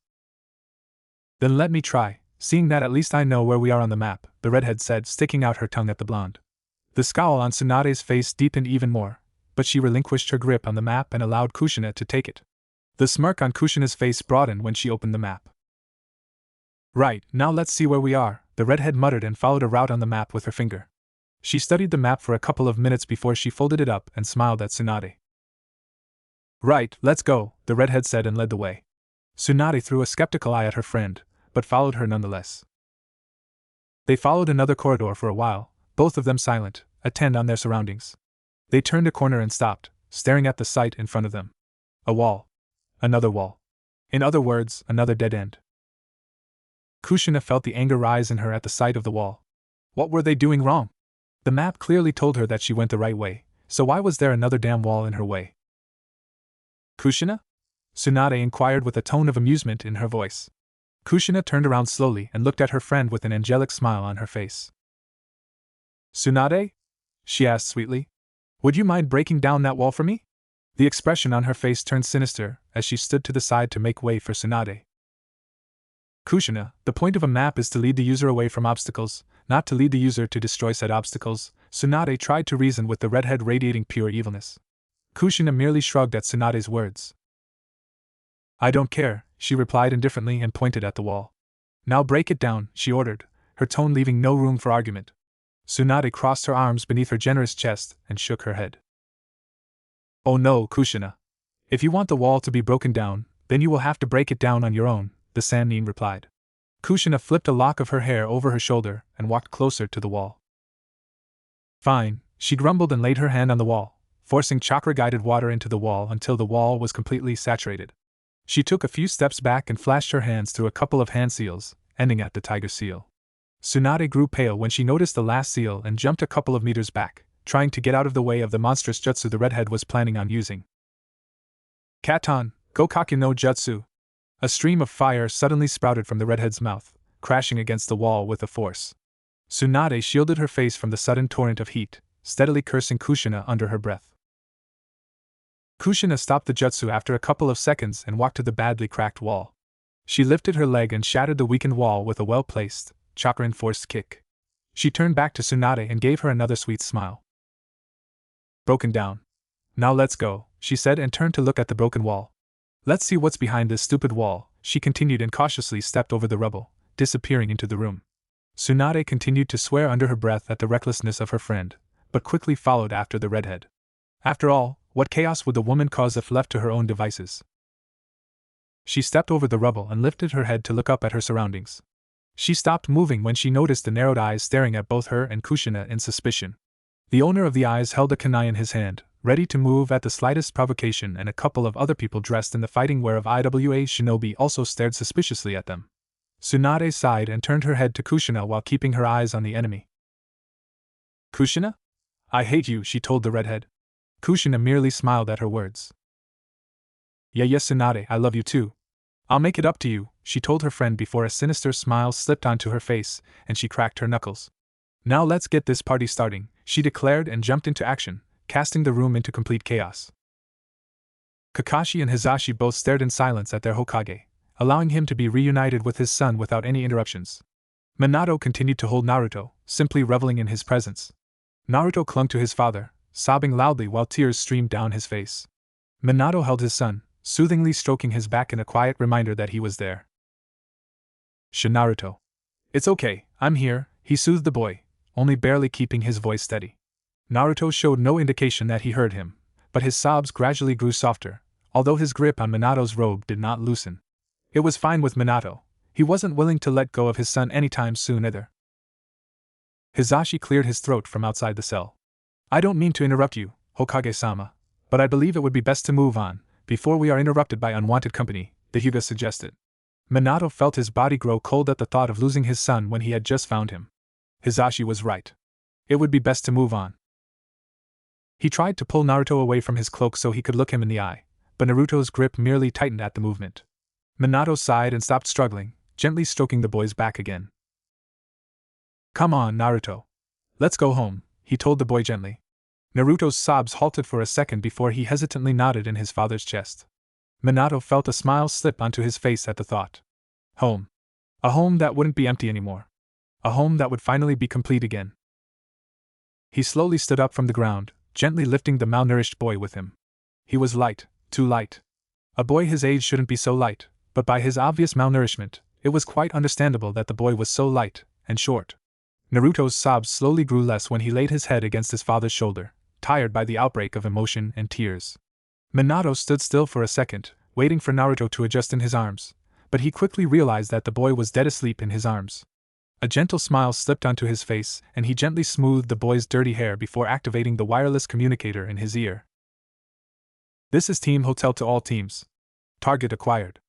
[SPEAKER 1] Then let me try, seeing that at least I know where we are on the map, the redhead said, sticking out her tongue at the blonde. The scowl on Tsunade's face deepened even more, but she relinquished her grip on the map and allowed Kushina to take it. The smirk on Kushina's face broadened when she opened the map. Right, now let's see where we are, the redhead muttered and followed a route on the map with her finger. She studied the map for a couple of minutes before she folded it up and smiled at Tsunade. Right, let's go, the redhead said and led the way. Tsunade threw a skeptical eye at her friend, but followed her nonetheless. They followed another corridor for a while, both of them silent, intent on their surroundings. They turned a corner and stopped, staring at the sight in front of them. A wall. Another wall. In other words, another dead end. Kushina felt the anger rise in her at the sight of the wall. What were they doing wrong? The map clearly told her that she went the right way, so why was there another damn wall in her way? Kushina? Tsunade inquired with a tone of amusement in her voice. Kushina turned around slowly and looked at her friend with an angelic smile on her face. Tsunade? She asked sweetly. Would you mind breaking down that wall for me? The expression on her face turned sinister as she stood to the side to make way for Tsunade. Kushina, the point of a map is to lead the user away from obstacles, not to lead the user to destroy said obstacles, Tsunade tried to reason with the redhead radiating pure evilness. Kushina merely shrugged at Tsunade's words. I don't care, she replied indifferently and pointed at the wall. Now break it down, she ordered, her tone leaving no room for argument. Tsunade crossed her arms beneath her generous chest and shook her head. Oh no, Kushina. If you want the wall to be broken down, then you will have to break it down on your own, the Sannin replied. Kushina flipped a lock of her hair over her shoulder and walked closer to the wall. Fine, she grumbled and laid her hand on the wall, forcing chakra-guided water into the wall until the wall was completely saturated. She took a few steps back and flashed her hands through a couple of hand seals, ending at the tiger seal. Tsunade grew pale when she noticed the last seal and jumped a couple of meters back, trying to get out of the way of the monstrous jutsu the redhead was planning on using. Katon, Gokaki no Jutsu! A stream of fire suddenly sprouted from the redhead's mouth, crashing against the wall with a force. Tsunade shielded her face from the sudden torrent of heat, steadily cursing Kushina under her breath. Kushina stopped the jutsu after a couple of seconds and walked to the badly cracked wall. She lifted her leg and shattered the weakened wall with a well-placed, chakra-enforced kick. She turned back to Tsunade and gave her another sweet smile. Broken down. Now let's go, she said and turned to look at the broken wall. Let's see what's behind this stupid wall, she continued and cautiously stepped over the rubble, disappearing into the room. Tsunade continued to swear under her breath at the recklessness of her friend, but quickly followed after the redhead. After all, what chaos would the woman cause if left to her own devices? She stepped over the rubble and lifted her head to look up at her surroundings. She stopped moving when she noticed the narrowed eyes staring at both her and Kushina in suspicion. The owner of the eyes held a kunai in his hand, ready to move at the slightest provocation, and a couple of other people dressed in the fighting wear of IWA shinobi also stared suspiciously at them. Tsunade sighed and turned her head to Kushina while keeping her eyes on the enemy. Kushina? I hate you, she told the redhead. Kushina merely smiled at her words. Yes, Tsunade, I love you too. I'll make it up to you, she told her friend before a sinister smile slipped onto her face, and she cracked her knuckles. Now let's get this party starting, she declared and jumped into action, casting the room into complete chaos. Kakashi and Hizashi both stared in silence at their Hokage, allowing him to be reunited with his son without any interruptions. Minato continued to hold Naruto, simply reveling in his presence. Naruto clung to his father, sobbing loudly while tears streamed down his face. Minato held his son, soothingly stroking his back in a quiet reminder that he was there. Naruto. It's okay, I'm here, he soothed the boy, only barely keeping his voice steady. Naruto showed no indication that he heard him, but his sobs gradually grew softer, although his grip on Minato's robe did not loosen. It was fine with Minato. He wasn't willing to let go of his son anytime soon either. Hizashi cleared his throat from outside the cell. I don't mean to interrupt you, Hokage-sama, but I believe it would be best to move on, before we are interrupted by unwanted company, the Hyuga suggested. Minato felt his body grow cold at the thought of losing his son when he had just found him. Hizashi was right. It would be best to move on. He tried to pull Naruto away from his cloak so he could look him in the eye, but Naruto's grip merely tightened at the movement. Minato sighed and stopped struggling, gently stroking the boy's back again. Come on, Naruto. Let's go home, he told the boy gently. Naruto's sobs halted for a second before he hesitantly nodded in his father's chest. Minato felt a smile slip onto his face at the thought. Home. A home that wouldn't be empty anymore. A home that would finally be complete again. He slowly stood up from the ground, gently lifting the malnourished boy with him. He was light, too light. A boy his age shouldn't be so light, but by his obvious malnourishment, it was quite understandable that the boy was so light and short. Naruto's sobs slowly grew less when he laid his head against his father's shoulder, tired by the outbreak of emotion and tears. Minato stood still for a second, waiting for Naruto to adjust in his arms, but he quickly realized that the boy was dead asleep in his arms. A gentle smile slipped onto his face, and he gently smoothed the boy's dirty hair before activating the wireless communicator in his ear. This is Team Hotel to all teams. Target acquired.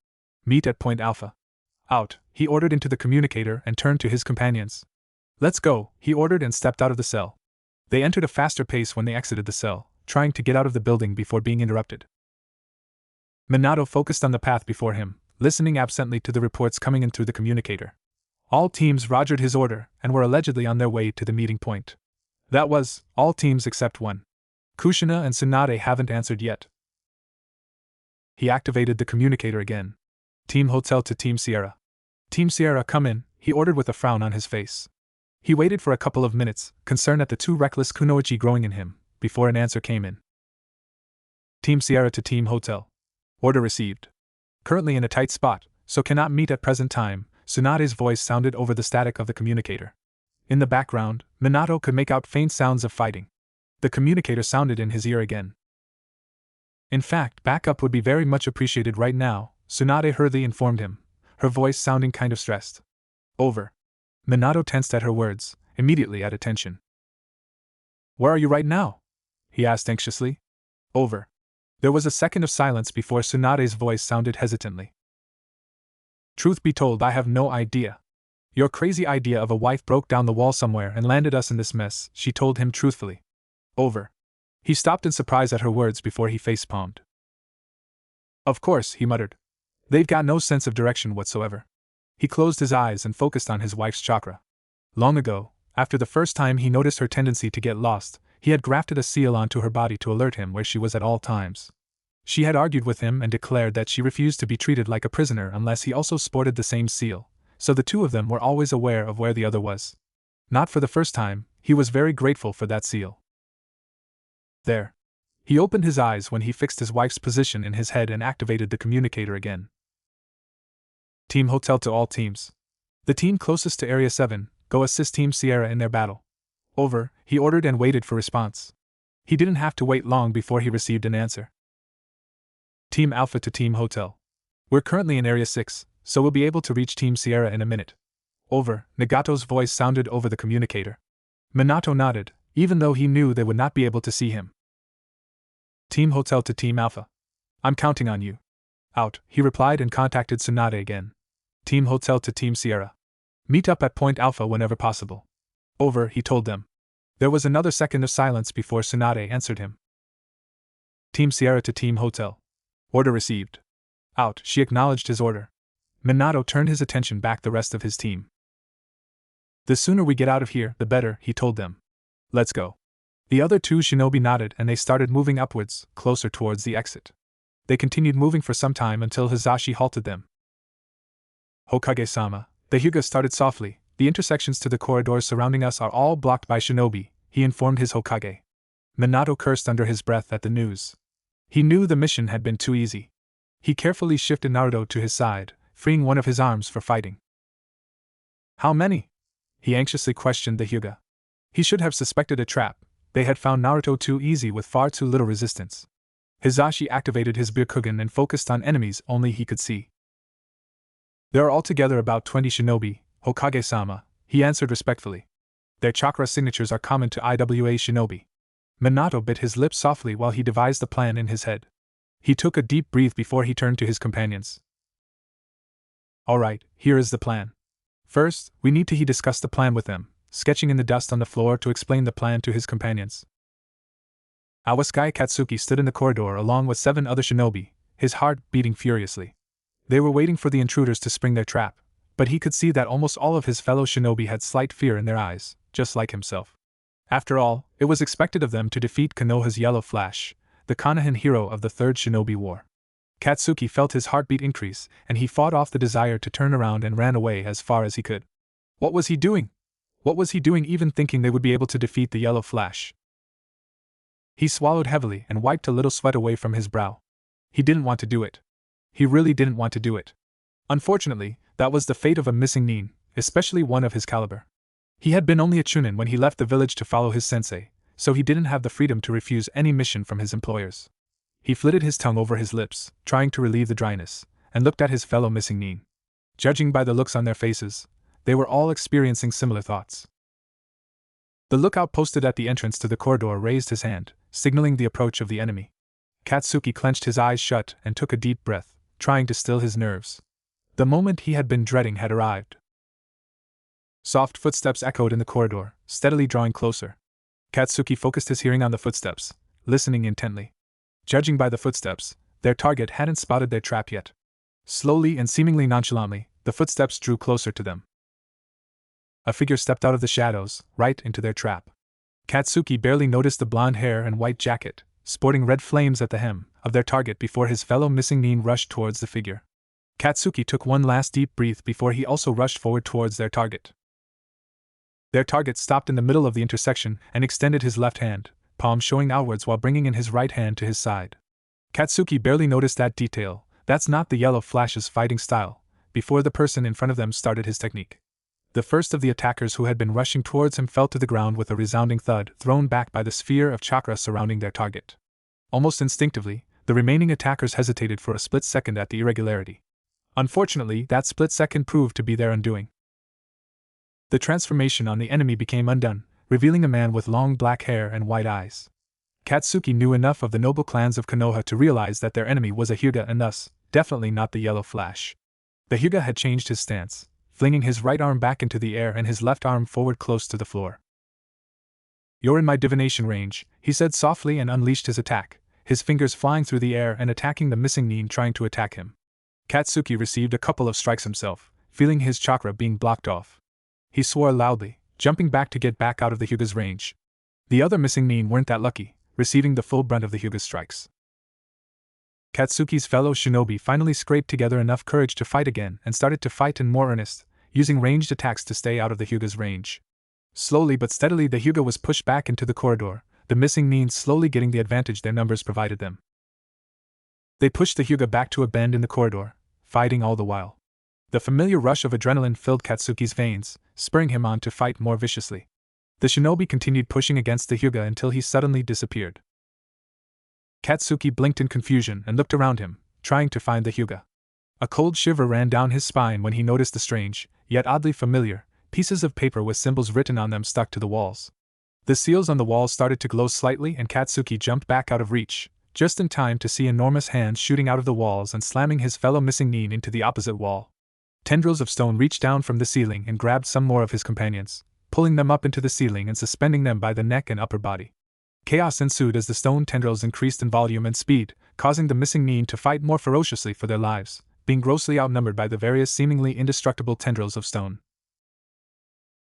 [SPEAKER 1] Meet at Point Alpha. Out, he ordered into the communicator and turned to his companions. Let's go, he ordered and stepped out of the cell. They entered a faster pace when they exited the cell, trying to get out of the building before being interrupted. Minato focused on the path before him, listening absently to the reports coming in through the communicator. All teams rogered his order and were allegedly on their way to the meeting point. That was, all teams except one. Kushina and Tsunade haven't answered yet. He activated the communicator again. Team Hotel to Team Sierra. Team Sierra, come in, he ordered with a frown on his face. He waited for a couple of minutes, concerned at the too reckless kunoichi growing in him, before an answer came in. Team Sierra to Team Hotel. Order received. Currently in a tight spot, so cannot meet at present time, Tsunade's voice sounded over the static of the communicator. In the background, Minato could make out faint sounds of fighting. The communicator sounded in his ear again. In fact, backup would be very much appreciated right now, Tsunade hurriedly informed him, her voice sounding kind of stressed. Over. Minato tensed at her words, immediately at attention. Where are you right now? He asked anxiously. Over. There was a second of silence before Tsunade's voice sounded hesitantly. Truth be told, I have no idea. Your crazy idea of a wife broke down the wall somewhere and landed us in this mess, she told him truthfully. Over. He stopped in surprise at her words before he facepalmed. Of course, he muttered. They've got no sense of direction whatsoever. He closed his eyes and focused on his wife's chakra. Long ago, after the first time he noticed her tendency to get lost, he had grafted a seal onto her body to alert him where she was at all times. She had argued with him and declared that she refused to be treated like a prisoner unless he also sported the same seal, so the two of them were always aware of where the other was. Not for the first time, he was very grateful for that seal. There. He opened his eyes when he fixed his wife's position in his head and activated the communicator again. Team Hotel to all teams. The team closest to Area 7, go assist Team Sierra in their battle. Over, he ordered and waited for response. He didn't have to wait long before he received an answer. Team Alpha to Team Hotel. We're currently in Area 6, so we'll be able to reach Team Sierra in a minute. Over, Nagato's voice sounded over the communicator. Minato nodded, even though he knew they would not be able to see him. Team Hotel to Team Alpha. I'm counting on you. Out, he replied and contacted Tsunade again. Team Hotel to Team Sierra. Meet up at Point Alpha whenever possible. Over, he told them. There was another second of silence before Tsunade answered him. Team Sierra to Team Hotel. Order received. Out, she acknowledged his order. Minato turned his attention back the rest of his team. The sooner we get out of here, the better, he told them. Let's go. The other two shinobi nodded and they started moving upwards, closer towards the exit. They continued moving for some time until Hizashi halted them. Hokage-sama, the Hyuga started softly. The intersections to the corridors surrounding us are all blocked by shinobi, he informed his Hokage. Minato cursed under his breath at the news. He knew the mission had been too easy. He carefully shifted Naruto to his side, freeing one of his arms for fighting. How many? He anxiously questioned the Hyuga. He should have suspected a trap. They had found Naruto too easy with far too little resistance. Hizashi activated his Byakugan and focused on enemies only he could see. There are altogether about 20 shinobi, Hokage-sama, he answered respectfully. Their chakra signatures are common to IWA shinobi. Minato bit his lip softly while he devised the plan in his head. He took a deep breath before he turned to his companions. Alright, here is the plan. First, we need to he discussed the plan with them, sketching in the dust on the floor to explain the plan to his companions. Awasugai Katsuki stood in the corridor along with 7 other shinobi, his heart beating furiously. They were waiting for the intruders to spring their trap, but he could see that almost all of his fellow shinobi had slight fear in their eyes, just like himself. After all, it was expected of them to defeat Konoha's Yellow Flash, the Konohan hero of the Third Shinobi War. Katsuki felt his heartbeat increase, and he fought off the desire to turn around and ran away as far as he could. What was he doing? What was he doing even thinking they would be able to defeat the Yellow Flash? He swallowed heavily and wiped a little sweat away from his brow. He didn't want to do it. He really didn't want to do it. Unfortunately, that was the fate of a missing nin, especially one of his caliber. He had been only a chunin when he left the village to follow his sensei, so he didn't have the freedom to refuse any mission from his employers. He flitted his tongue over his lips, trying to relieve the dryness, and looked at his fellow missing nin. Judging by the looks on their faces, they were all experiencing similar thoughts. The lookout posted at the entrance to the corridor raised his hand, signaling the approach of the enemy. Katsuki clenched his eyes shut and took a deep breath, trying to still his nerves. The moment he had been dreading had arrived. Soft footsteps echoed in the corridor, steadily drawing closer. Katsuki focused his hearing on the footsteps, listening intently. Judging by the footsteps, their target hadn't spotted their trap yet. Slowly and seemingly nonchalantly, the footsteps drew closer to them. A figure stepped out of the shadows, right into their trap. Katsuki barely noticed the blonde hair and white jacket, sporting red flames at the hem, of their target before his fellow missing nin rushed towards the figure. Katsuki took one last deep breath before he also rushed forward towards their target. Their target stopped in the middle of the intersection and extended his left hand, palm showing outwards while bringing in his right hand to his side. Katsuki barely noticed that detail. That's not the Yellow Flash's fighting style, before the person in front of them started his technique. The first of the attackers who had been rushing towards him fell to the ground with a resounding thud thrown back by the sphere of chakra surrounding their target. Almost instinctively, the remaining attackers hesitated for a split second at the irregularity. Unfortunately, that split second proved to be their undoing. The transformation on the enemy became undone, revealing a man with long black hair and white eyes. Katsuki knew enough of the noble clans of Konoha to realize that their enemy was a Hyuga and thus, definitely not the Yellow Flash. The Hyuga had changed his stance, flinging his right arm back into the air and his left arm forward close to the floor. "You're in my divination range," he said softly and unleashed his attack, his fingers flying through the air and attacking the missing nin trying to attack him. Katsuki received a couple of strikes himself, feeling his chakra being blocked off. He swore loudly, jumping back to get back out of the Hyuga's range. The other missing nin weren't that lucky, receiving the full brunt of the Hyuga's strikes. Katsuki's fellow shinobi finally scraped together enough courage to fight again and started to fight in more earnest, using ranged attacks to stay out of the Hyuga's range. Slowly but steadily the Hyuga was pushed back into the corridor, the missing nin slowly getting the advantage their numbers provided them. They pushed the Hyuga back to a bend in the corridor, fighting all the while. The familiar rush of adrenaline filled Katsuki's veins, spurring him on to fight more viciously. The shinobi continued pushing against the Hyuga until he suddenly disappeared. Katsuki blinked in confusion and looked around him, trying to find the Hyuga. A cold shiver ran down his spine when he noticed the strange, yet oddly familiar, pieces of paper with symbols written on them stuck to the walls. The seals on the walls started to glow slightly and Katsuki jumped back out of reach, just in time to see enormous hands shooting out of the walls and slamming his fellow missing nin into the opposite wall. Tendrils of stone reached down from the ceiling and grabbed some more of his companions, pulling them up into the ceiling and suspending them by the neck and upper body. Chaos ensued as the stone tendrils increased in volume and speed, causing the missing nin to fight more ferociously for their lives, being grossly outnumbered by the various seemingly indestructible tendrils of stone.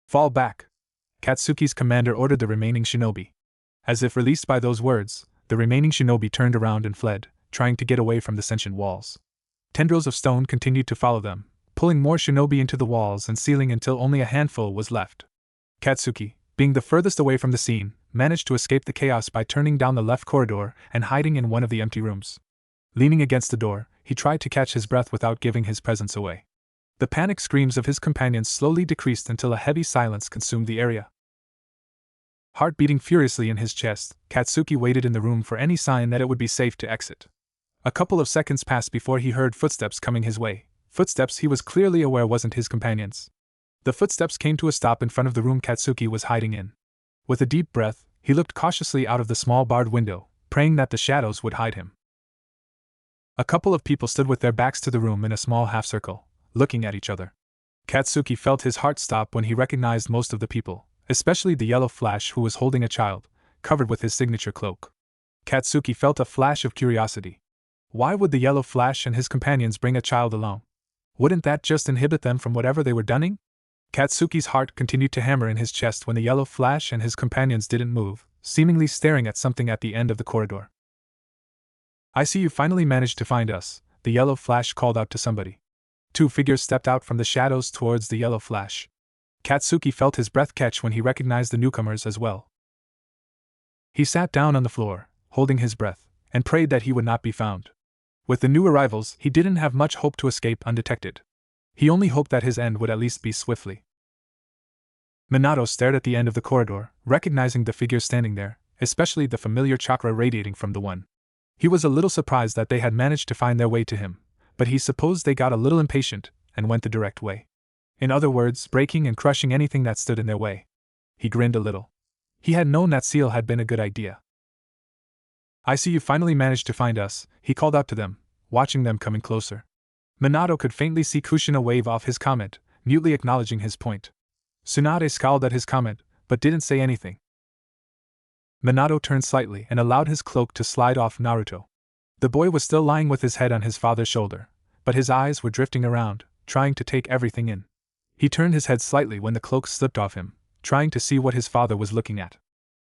[SPEAKER 1] Fall back! Katsuki's commander ordered the remaining shinobi. As if released by those words, the remaining shinobi turned around and fled, trying to get away from the sentient walls. Tendrils of stone continued to follow them, pulling more shinobi into the walls and ceiling until only a handful was left. Katsuki, being the furthest away from the scene, managed to escape the chaos by turning down the left corridor and hiding in one of the empty rooms. Leaning against the door, he tried to catch his breath without giving his presence away. The panicked screams of his companions slowly decreased until a heavy silence consumed the area. Heart beating furiously in his chest, Katsuki waited in the room for any sign that it would be safe to exit. A couple of seconds passed before he heard footsteps coming his way, footsteps he was clearly aware wasn't his companions. The footsteps came to a stop in front of the room Katsuki was hiding in. With a deep breath, he looked cautiously out of the small barred window, praying that the shadows would hide him. A couple of people stood with their backs to the room in a small half-circle, looking at each other. Katsuki felt his heart stop when he recognized most of the people, especially the yellow flash who was holding a child, covered with his signature cloak. Katsuki felt a flash of curiosity. Why would the yellow flash and his companions bring a child along? Wouldn't that just inhibit them from whatever they were doing? Katsuki's heart continued to hammer in his chest when the yellow flash and his companions didn't move, seemingly staring at something at the end of the corridor. "I see you finally managed to find us," the yellow flash called out to somebody. Two figures stepped out from the shadows towards the yellow flash. Katsuki felt his breath catch when he recognized the newcomers as well. He sat down on the floor, holding his breath, and prayed that he would not be found. With the new arrivals, he didn't have much hope to escape undetected. He only hoped that his end would at least be swiftly. Minato stared at the end of the corridor, recognizing the figures standing there, especially the familiar chakra radiating from the one. He was a little surprised that they had managed to find their way to him, but he supposed they got a little impatient and went the direct way. In other words, breaking and crushing anything that stood in their way. He grinned a little. He had known that seal had been a good idea. "I see you finally managed to find us," he called out to them, watching them coming closer. Minato could faintly see Kushina wave off his comment, mutely acknowledging his point. Tsunade scowled at his comment, but didn't say anything. Minato turned slightly and allowed his cloak to slide off Naruto. The boy was still lying with his head on his father's shoulder, but his eyes were drifting around, trying to take everything in. He turned his head slightly when the cloak slipped off him, trying to see what his father was looking at.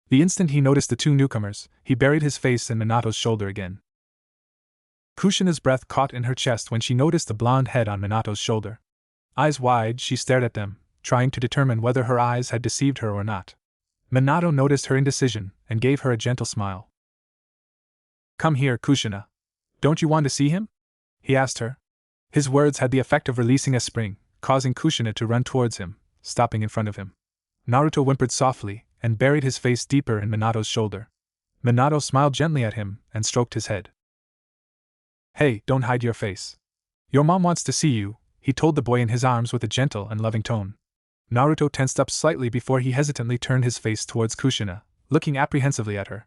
[SPEAKER 1] The instant he noticed the two newcomers, he buried his face in Minato's shoulder again. Kushina's breath caught in her chest when she noticed the blonde head on Minato's shoulder. Eyes wide, she stared at them, trying to determine whether her eyes had deceived her or not. Minato noticed her indecision and gave her a gentle smile. "Come here, Kushina. Don't you want to see him?" he asked her. His words had the effect of releasing a spring, causing Kushina to run towards him, stopping in front of him. Naruto whimpered softly and buried his face deeper in Minato's shoulder. Minato smiled gently at him and stroked his head. "Hey, don't hide your face. Your mom wants to see you," he told the boy in his arms with a gentle and loving tone. Naruto tensed up slightly before he hesitantly turned his face towards Kushina, looking apprehensively at her.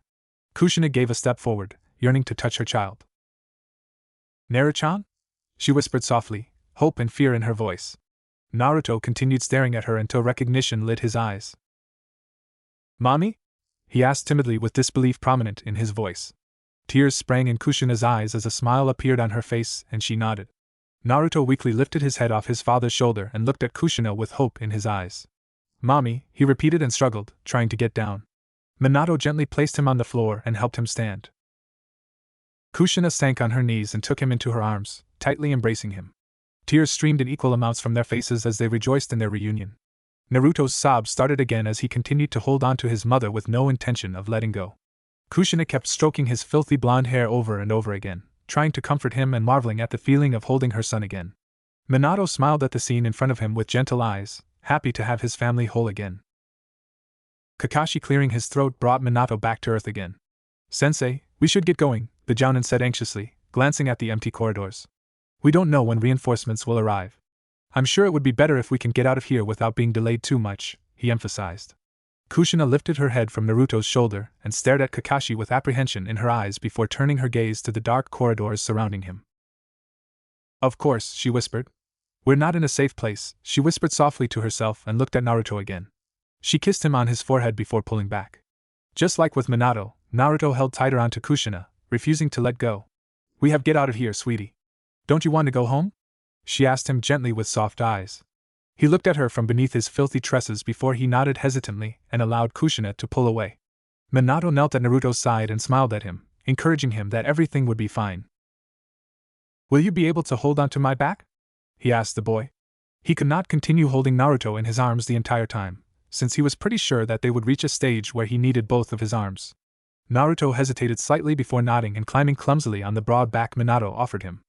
[SPEAKER 1] Kushina gave a step forward, yearning to touch her child. "Naru-chan?" she whispered softly, hope and fear in her voice. Naruto continued staring at her until recognition lit his eyes. "Mommy?" he asked timidly with disbelief prominent in his voice. Tears sprang in Kushina's eyes as a smile appeared on her face and she nodded. Naruto weakly lifted his head off his father's shoulder and looked at Kushina with hope in his eyes. "Mommy," he repeated and struggled, trying to get down. Minato gently placed him on the floor and helped him stand. Kushina sank on her knees and took him into her arms, tightly embracing him. Tears streamed in equal amounts from their faces as they rejoiced in their reunion. Naruto's sobs started again as he continued to hold on to his mother with no intention of letting go. Kushina kept stroking his filthy blonde hair over and over again, trying to comfort him and marveling at the feeling of holding her son again. Minato smiled at the scene in front of him with gentle eyes, happy to have his family whole again. Kakashi clearing his throat brought Minato back to earth again. "Sensei, we should get going," the Jounin said anxiously, glancing at the empty corridors. "We don't know when reinforcements will arrive. I'm sure it would be better if we can get out of here without being delayed too much," he emphasized. Kushina lifted her head from Naruto's shoulder and stared at Kakashi with apprehension in her eyes before turning her gaze to the dark corridors surrounding him. Of course, she whispered. We're not in a safe place, she whispered softly to herself and looked at Naruto again. She kissed him on his forehead before pulling back. Just like with Minato, Naruto held tighter onto Kushina, refusing to let go. We have get out of here, sweetie. Don't you want to go home? She asked him gently with soft eyes. He looked at her from beneath his filthy tresses before he nodded hesitantly and allowed Kushina to pull away. Minato knelt at Naruto's side and smiled at him, encouraging him that everything would be fine. Will you be able to hold onto my back? He asked the boy. He could not continue holding Naruto in his arms the entire time, since he was pretty sure that they would reach a stage where he needed both of his arms. Naruto hesitated slightly before nodding and climbing clumsily on the broad back Minato offered him.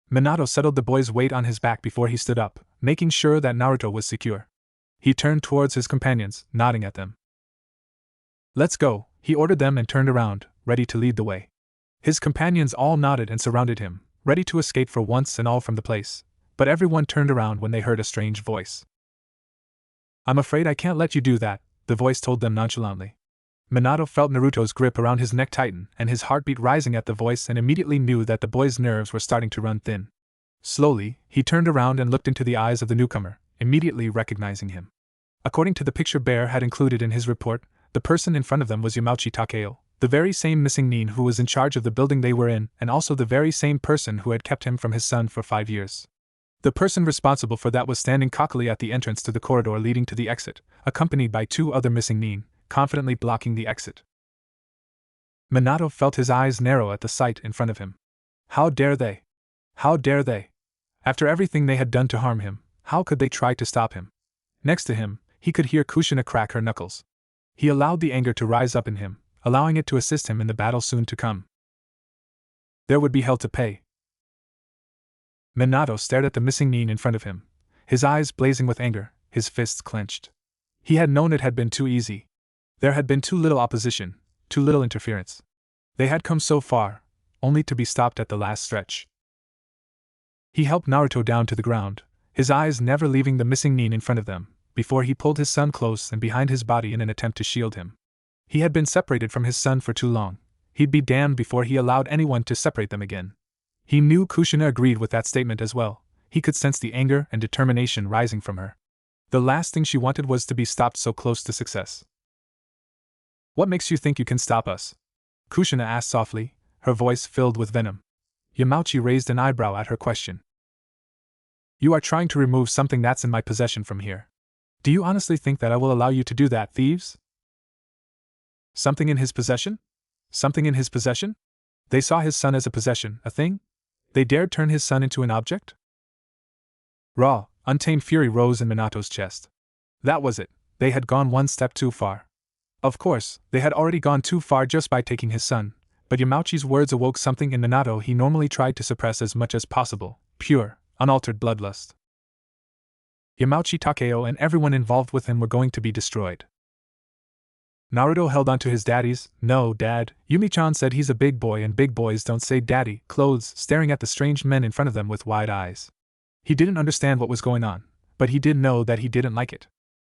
[SPEAKER 1] Minato settled the boy's weight on his back before he stood up, making sure that Naruto was secure. He turned towards his companions, nodding at them. Let's go, he ordered them and turned around, ready to lead the way. His companions all nodded and surrounded him, ready to escape for once and all from the place, but everyone turned around when they heard a strange voice. I'm afraid I can't let you do that, the voice told them nonchalantly. Minato felt Naruto's grip around his neck tighten and his heartbeat rising at the voice and immediately knew that the boy's nerves were starting to run thin. Slowly, he turned around and looked into the eyes of the newcomer, immediately recognizing him. According to the picture Bear had included in his report, the person in front of them was Yamauchi Takeo, the very same missing nin who was in charge of the building they were in and also the very same person who had kept him from his son for 5 years. The person responsible for that was standing cockily at the entrance to the corridor leading to the exit, accompanied by 2 other missing nin, confidently blocking the exit. Minato felt his eyes narrow at the sight in front of him. How dare they? How dare they? After everything they had done to harm him, how could they try to stop him? Next to him, he could hear Kushina crack her knuckles. He allowed the anger to rise up in him, allowing it to assist him in the battle soon to come. There would be hell to pay. Minato stared at the missing nin in front of him, his eyes blazing with anger, his fists clenched. He had known it had been too easy. There had been too little opposition, too little interference. They had come so far, only to be stopped at the last stretch. He helped Naruto down to the ground, his eyes never leaving the missing nin in front of them, before he pulled his son close and behind his body in an attempt to shield him. He had been separated from his son for too long. He'd be damned before he allowed anyone to separate them again. He knew Kushina agreed with that statement as well. He could sense the anger and determination rising from her. The last thing she wanted was to be stopped so close to success. What makes you think you can stop us? Kushina asked softly, her voice filled with venom. Yamauchi raised an eyebrow at her question. You are trying to remove something that's in my possession from here. Do you honestly think that I will allow you to do that, thieves? Something in his possession? Something in his possession? They saw his son as a possession, a thing? They dared turn his son into an object? Raw, untamed fury rose in Minato's chest. That was it, they had gone one step too far. Of course, they had already gone too far just by taking his son, but Yamauchi's words awoke something in Minato he normally tried to suppress as much as possible, pure, unaltered bloodlust. Yamauchi Takeo and everyone involved with him were going to be destroyed. Naruto held onto his daddy's, "No, Dad, Yumi-chan said he's a big boy and big boys don't say daddy," clothes, staring at the strange men in front of them with wide eyes. He didn't understand what was going on, but he did know that he didn't like it.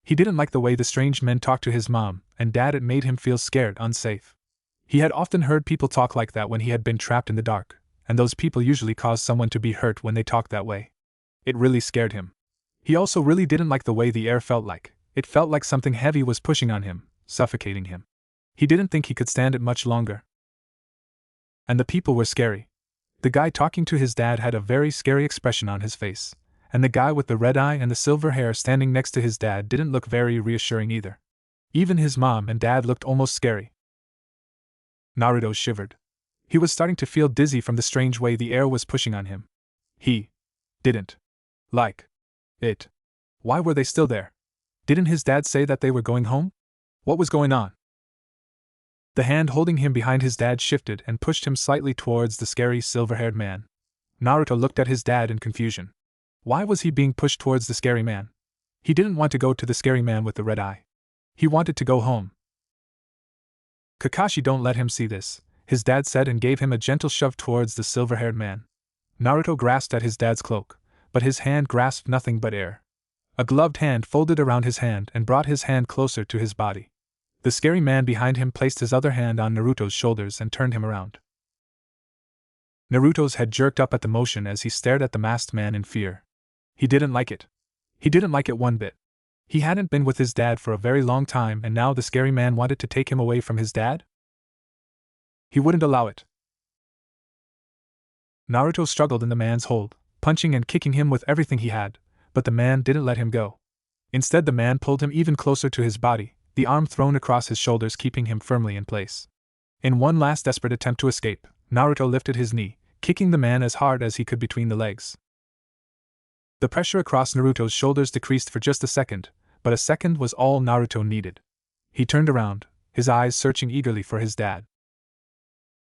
[SPEAKER 1] He didn't like the way the strange men talked to his mom and dad. It made him feel scared, unsafe. He had often heard people talk like that when he had been trapped in the dark, and those people usually caused someone to be hurt when they talked that way. It really scared him. He also really didn't like the way the air felt like. It felt like something heavy was pushing on him, suffocating him. He didn't think he could stand it much longer. And the people were scary. The guy talking to his dad had a very scary expression on his face, and the guy with the red eye and the silver hair standing next to his dad didn't look very reassuring either. Even his mom and dad looked almost scary. Naruto shivered. He was starting to feel dizzy from the strange way the air was pushing on him. He didn't like it. Why were they still there? Didn't his dad say that they were going home? What was going on? The hand holding him behind his dad shifted and pushed him slightly towards the scary silver-haired man. Naruto looked at his dad in confusion. Why was he being pushed towards the scary man? He didn't want to go to the scary man with the red eye. He wanted to go home. Kakashi, don't let him see this, his dad said and gave him a gentle shove towards the silver-haired man. Naruto grasped at his dad's cloak, but his hand grasped nothing but air. A gloved hand folded around his hand and brought his hand closer to his body. The scary man behind him placed his other hand on Naruto's shoulders and turned him around. Naruto's head jerked up at the motion as he stared at the masked man in fear. He didn't like it. He didn't like it one bit. He hadn't been with his dad for a very long time, and now the scary man wanted to take him away from his dad? He wouldn't allow it. Naruto struggled in the man's hold, punching and kicking him with everything he had, but the man didn't let him go. Instead, the man pulled him even closer to his body, the arm thrown across his shoulders, keeping him firmly in place. In one last desperate attempt to escape, Naruto lifted his knee, kicking the man as hard as he could between the legs. The pressure across Naruto's shoulders decreased for just a second, but a second was all Naruto needed. He turned around, his eyes searching eagerly for his dad.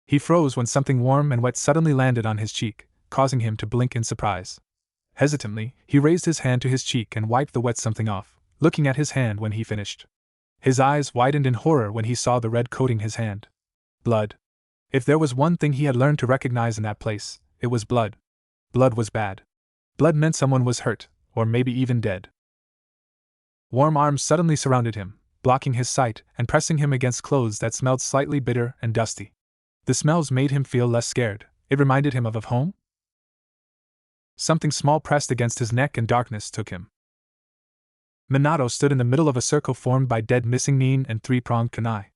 [SPEAKER 1] He froze when something warm and wet suddenly landed on his cheek, causing him to blink in surprise. Hesitantly, he raised his hand to his cheek and wiped the wet something off, looking at his hand when he finished. His eyes widened in horror when he saw the red coating his hand. Blood. If there was one thing he had learned to recognize in that place, it was blood. Blood was bad. Blood meant someone was hurt, or maybe even dead. Warm arms suddenly surrounded him, blocking his sight and pressing him against clothes that smelled slightly bitter and dusty. The smells made him feel less scared. It reminded him of home? Something small pressed against his neck and darkness took him. Minato stood in the middle of a circle formed by dead missing Nin and three-pronged kunai.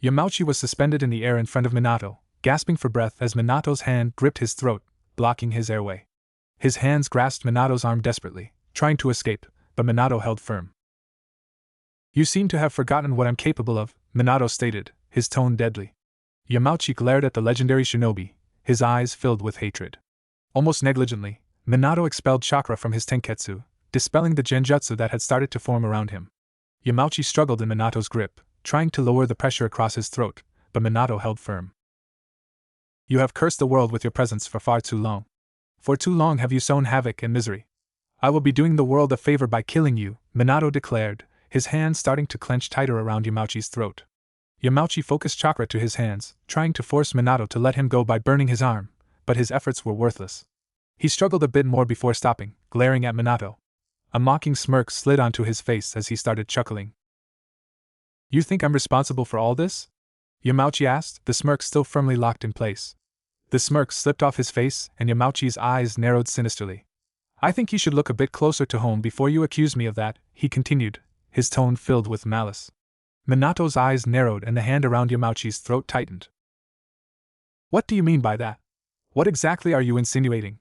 [SPEAKER 1] Yamauchi was suspended in the air in front of Minato, gasping for breath as Minato's hand gripped his throat, blocking his airway. His hands grasped Minato's arm desperately, trying to escape, but Minato held firm. "You seem to have forgotten what I'm capable of," Minato stated, his tone deadly. Yamauchi glared at the legendary shinobi, his eyes filled with hatred. Almost negligently, Minato expelled chakra from his tenketsu, dispelling the genjutsu that had started to form around him. Yamauchi struggled in Minato's grip, trying to lower the pressure across his throat, but Minato held firm. "You have cursed the world with your presence for far too long. For too long have you sown havoc and misery. I will be doing the world a favor by killing you," Minato declared, his hands starting to clench tighter around Yamauchi's throat. Yamauchi focused chakra to his hands, trying to force Minato to let him go by burning his arm, but his efforts were worthless. He struggled a bit more before stopping, glaring at Minato. A mocking smirk slid onto his face as he started chuckling. "You think I'm responsible for all this?" Yamauchi asked, the smirk still firmly locked in place. The smirk slipped off his face, and Yamauchi's eyes narrowed sinisterly. "I think you should look a bit closer to home before you accuse me of that," he continued, his tone filled with malice. Minato's eyes narrowed and the hand around Yamauchi's throat tightened. "What do you mean by that? What exactly are you insinuating?"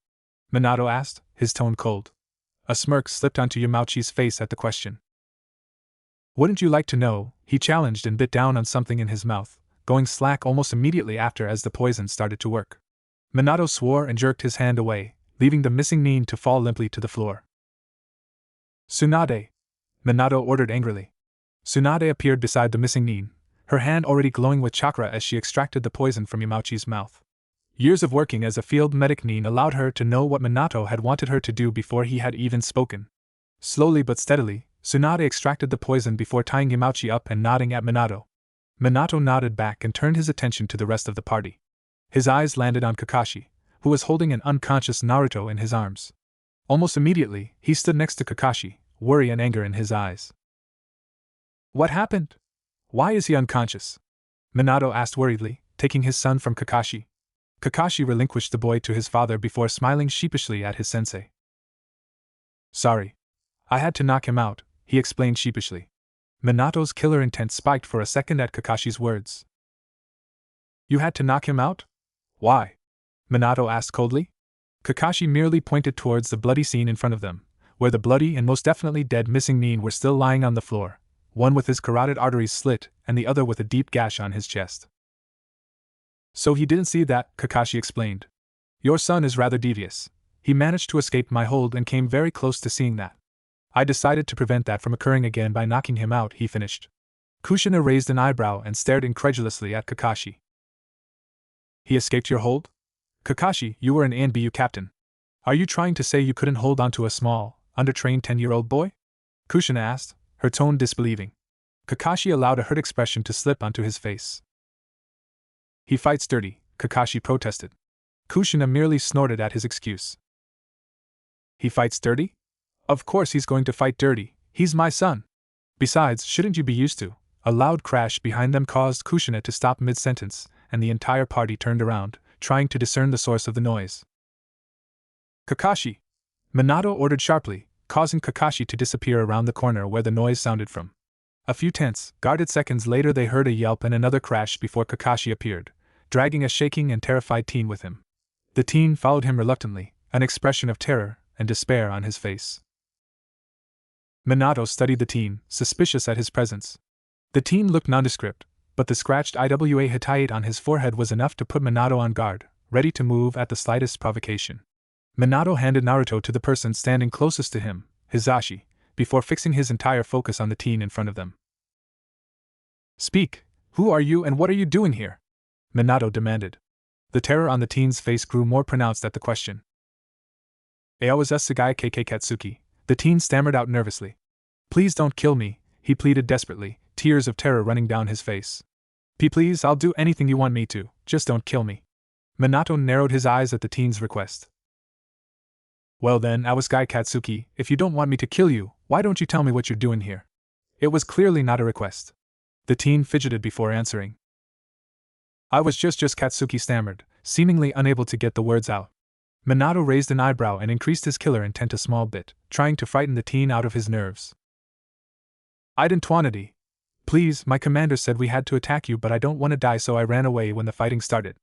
[SPEAKER 1] Minato asked, his tone cold. A smirk slipped onto Yamauchi's face at the question. "Wouldn't you like to know?" he challenged and bit down on something in his mouth, going slack almost immediately after as the poison started to work. Minato swore and jerked his hand away, leaving the missing Nin to fall limply to the floor. "Tsunade!" Minato ordered angrily. Tsunade appeared beside the missing Nin, her hand already glowing with chakra as she extracted the poison from Yamauchi's mouth. Years of working as a field medic Nin allowed her to know what Minato had wanted her to do before he had even spoken. Slowly but steadily, Tsunade extracted the poison before tying Yamauchi up and nodding at Minato. Minato nodded back and turned his attention to the rest of the party. His eyes landed on Kakashi, who was holding an unconscious Naruto in his arms. Almost immediately, he stood next to Kakashi, worry and anger in his eyes. "What happened? Why is he unconscious?" Minato asked worriedly, taking his son from Kakashi. Kakashi relinquished the boy to his father before smiling sheepishly at his sensei. "Sorry. I had to knock him out," he explained sheepishly. Minato's killer intent spiked for a second at Kakashi's words. "You had to knock him out? Why?" Minato asked coldly. Kakashi merely pointed towards the bloody scene in front of them, where the bloody and most definitely dead missing Nin were still lying on the floor, one with his carotid arteries slit and the other with a deep gash on his chest. "So he didn't see that," Kakashi explained. "Your son is rather devious. He managed to escape my hold and came very close to seeing that. I decided to prevent that from occurring again by knocking him out," he finished. Kushina raised an eyebrow and stared incredulously at Kakashi. "He escaped your hold? Kakashi, you were an ANBU captain. Are you trying to say you couldn't hold onto a small, undertrained 10-year-old boy?" Kushina asked, her tone disbelieving. Kakashi allowed a hurt expression to slip onto his face. "He fights dirty," Kakashi protested. Kushina merely snorted at his excuse. "He fights dirty? Of course he's going to fight dirty, he's my son. Besides, shouldn't you be used to, A loud crash behind them caused Kushina to stop mid-sentence, and the entire party turned around, trying to discern the source of the noise. Kakashi! Minato ordered sharply, causing Kakashi to disappear around the corner where the noise sounded from. A few tense, guarded seconds later they heard a yelp and another crash before Kakashi appeared, dragging a shaking and terrified teen with him. The teen followed him reluctantly, an expression of terror and despair on his face. Minato studied the teen, suspicious at his presence. The teen looked nondescript, but the scratched Iwa Hitayate on his forehead was enough to put Minato on guard, ready to move at the slightest provocation. Minato handed Naruto to the person standing closest to him, Hizashi, before fixing his entire focus on the teen in front of them. Speak! Who are you and what are you doing here? Minato demanded. The terror on the teen's face grew more pronounced at the question. Aowa's Sugai Kk Katsuki, the teen stammered out nervously. Please don't kill me, he pleaded desperately, tears of terror running down his face. Please, I'll do anything you want me to, just don't kill me. Minato narrowed his eyes at the teen's request. Well then, Awasugai Katsuki, if you don't want me to kill you, why don't you tell me what you're doing here? It was clearly not a request. The teen fidgeted before answering. I was just Katsuki stammered, seemingly unable to get the words out. Minato raised an eyebrow and increased his killer intent a small bit, trying to frighten the teen out of his nerves. I didn't want to. Please, my commander said we had to attack you, but I don't want to die, so I ran away when the fighting started.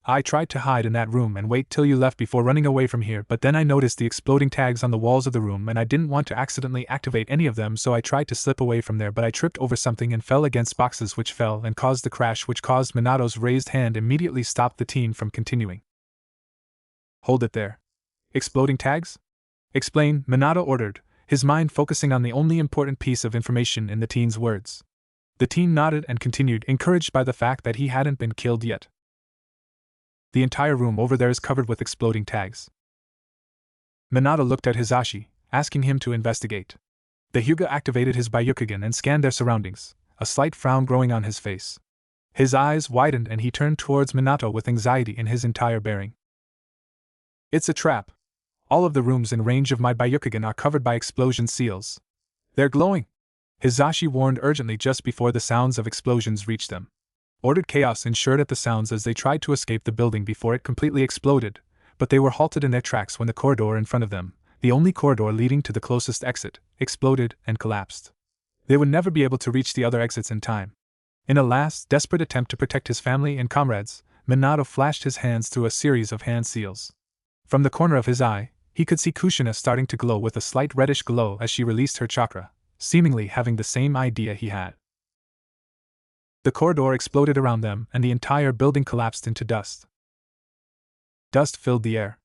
[SPEAKER 1] I tried to hide in that room and wait till you left before running away from here, but then I noticed the exploding tags on the walls of the room and I didn't want to accidentally activate any of them, so I tried to slip away from there, but I tripped over something and fell against boxes, which fell and caused the crash, which caused Minato's raised hand immediately stopped the teen from continuing. Hold it there. Exploding tags? Explain, Minato ordered, his mind focusing on the only important piece of information in the teen's words. The teen nodded and continued, encouraged by the fact that he hadn't been killed yet. The entire room over there is covered with exploding tags. Minato looked at Hizashi, asking him to investigate. The Hyuga activated his Byakugan and scanned their surroundings, a slight frown growing on his face. His eyes widened and he turned towards Minato with anxiety in his entire bearing. It's a trap. All of the rooms in range of my Byakugan are covered by explosion seals. They're glowing. Hizashi warned urgently just before the sounds of explosions reached them. Ordered chaos ensured at the sounds as they tried to escape the building before it completely exploded, but they were halted in their tracks when the corridor in front of them, the only corridor leading to the closest exit, exploded and collapsed. They would never be able to reach the other exits in time. In a last, desperate attempt to protect his family and comrades, Minato flashed his hands through a series of hand seals. From the corner of his eye, he could see Kushina starting to glow with a slight reddish glow as she released her chakra, seemingly having the same idea he had. The corridor exploded around them and the entire building collapsed into dust. Dust filled the air.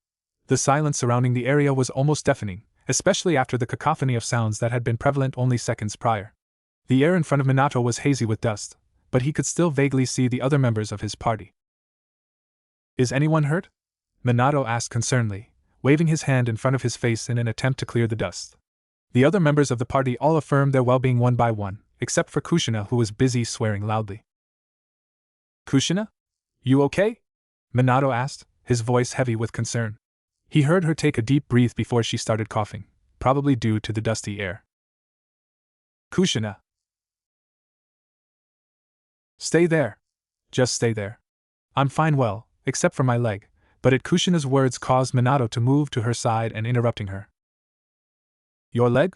[SPEAKER 1] The silence surrounding the area was almost deafening, especially after the cacophony of sounds that had been prevalent only seconds prior. The air in front of Minato was hazy with dust, but he could still vaguely see the other members of his party. Is anyone hurt? Minato asked concernedly, waving his hand in front of his face in an attempt to clear the dust. The other members of the party all affirmed their well-being one by one, except for Kushina, who was busy swearing loudly. Kushina? You okay? Minato asked, his voice heavy with concern. He heard her take a deep breath before she started coughing, probably due to the dusty air. Kushina. Stay there. Just stay there. I'm fine, well, except for my leg, but Kushina's words caused Minato to move to her side and interrupting her. Your leg?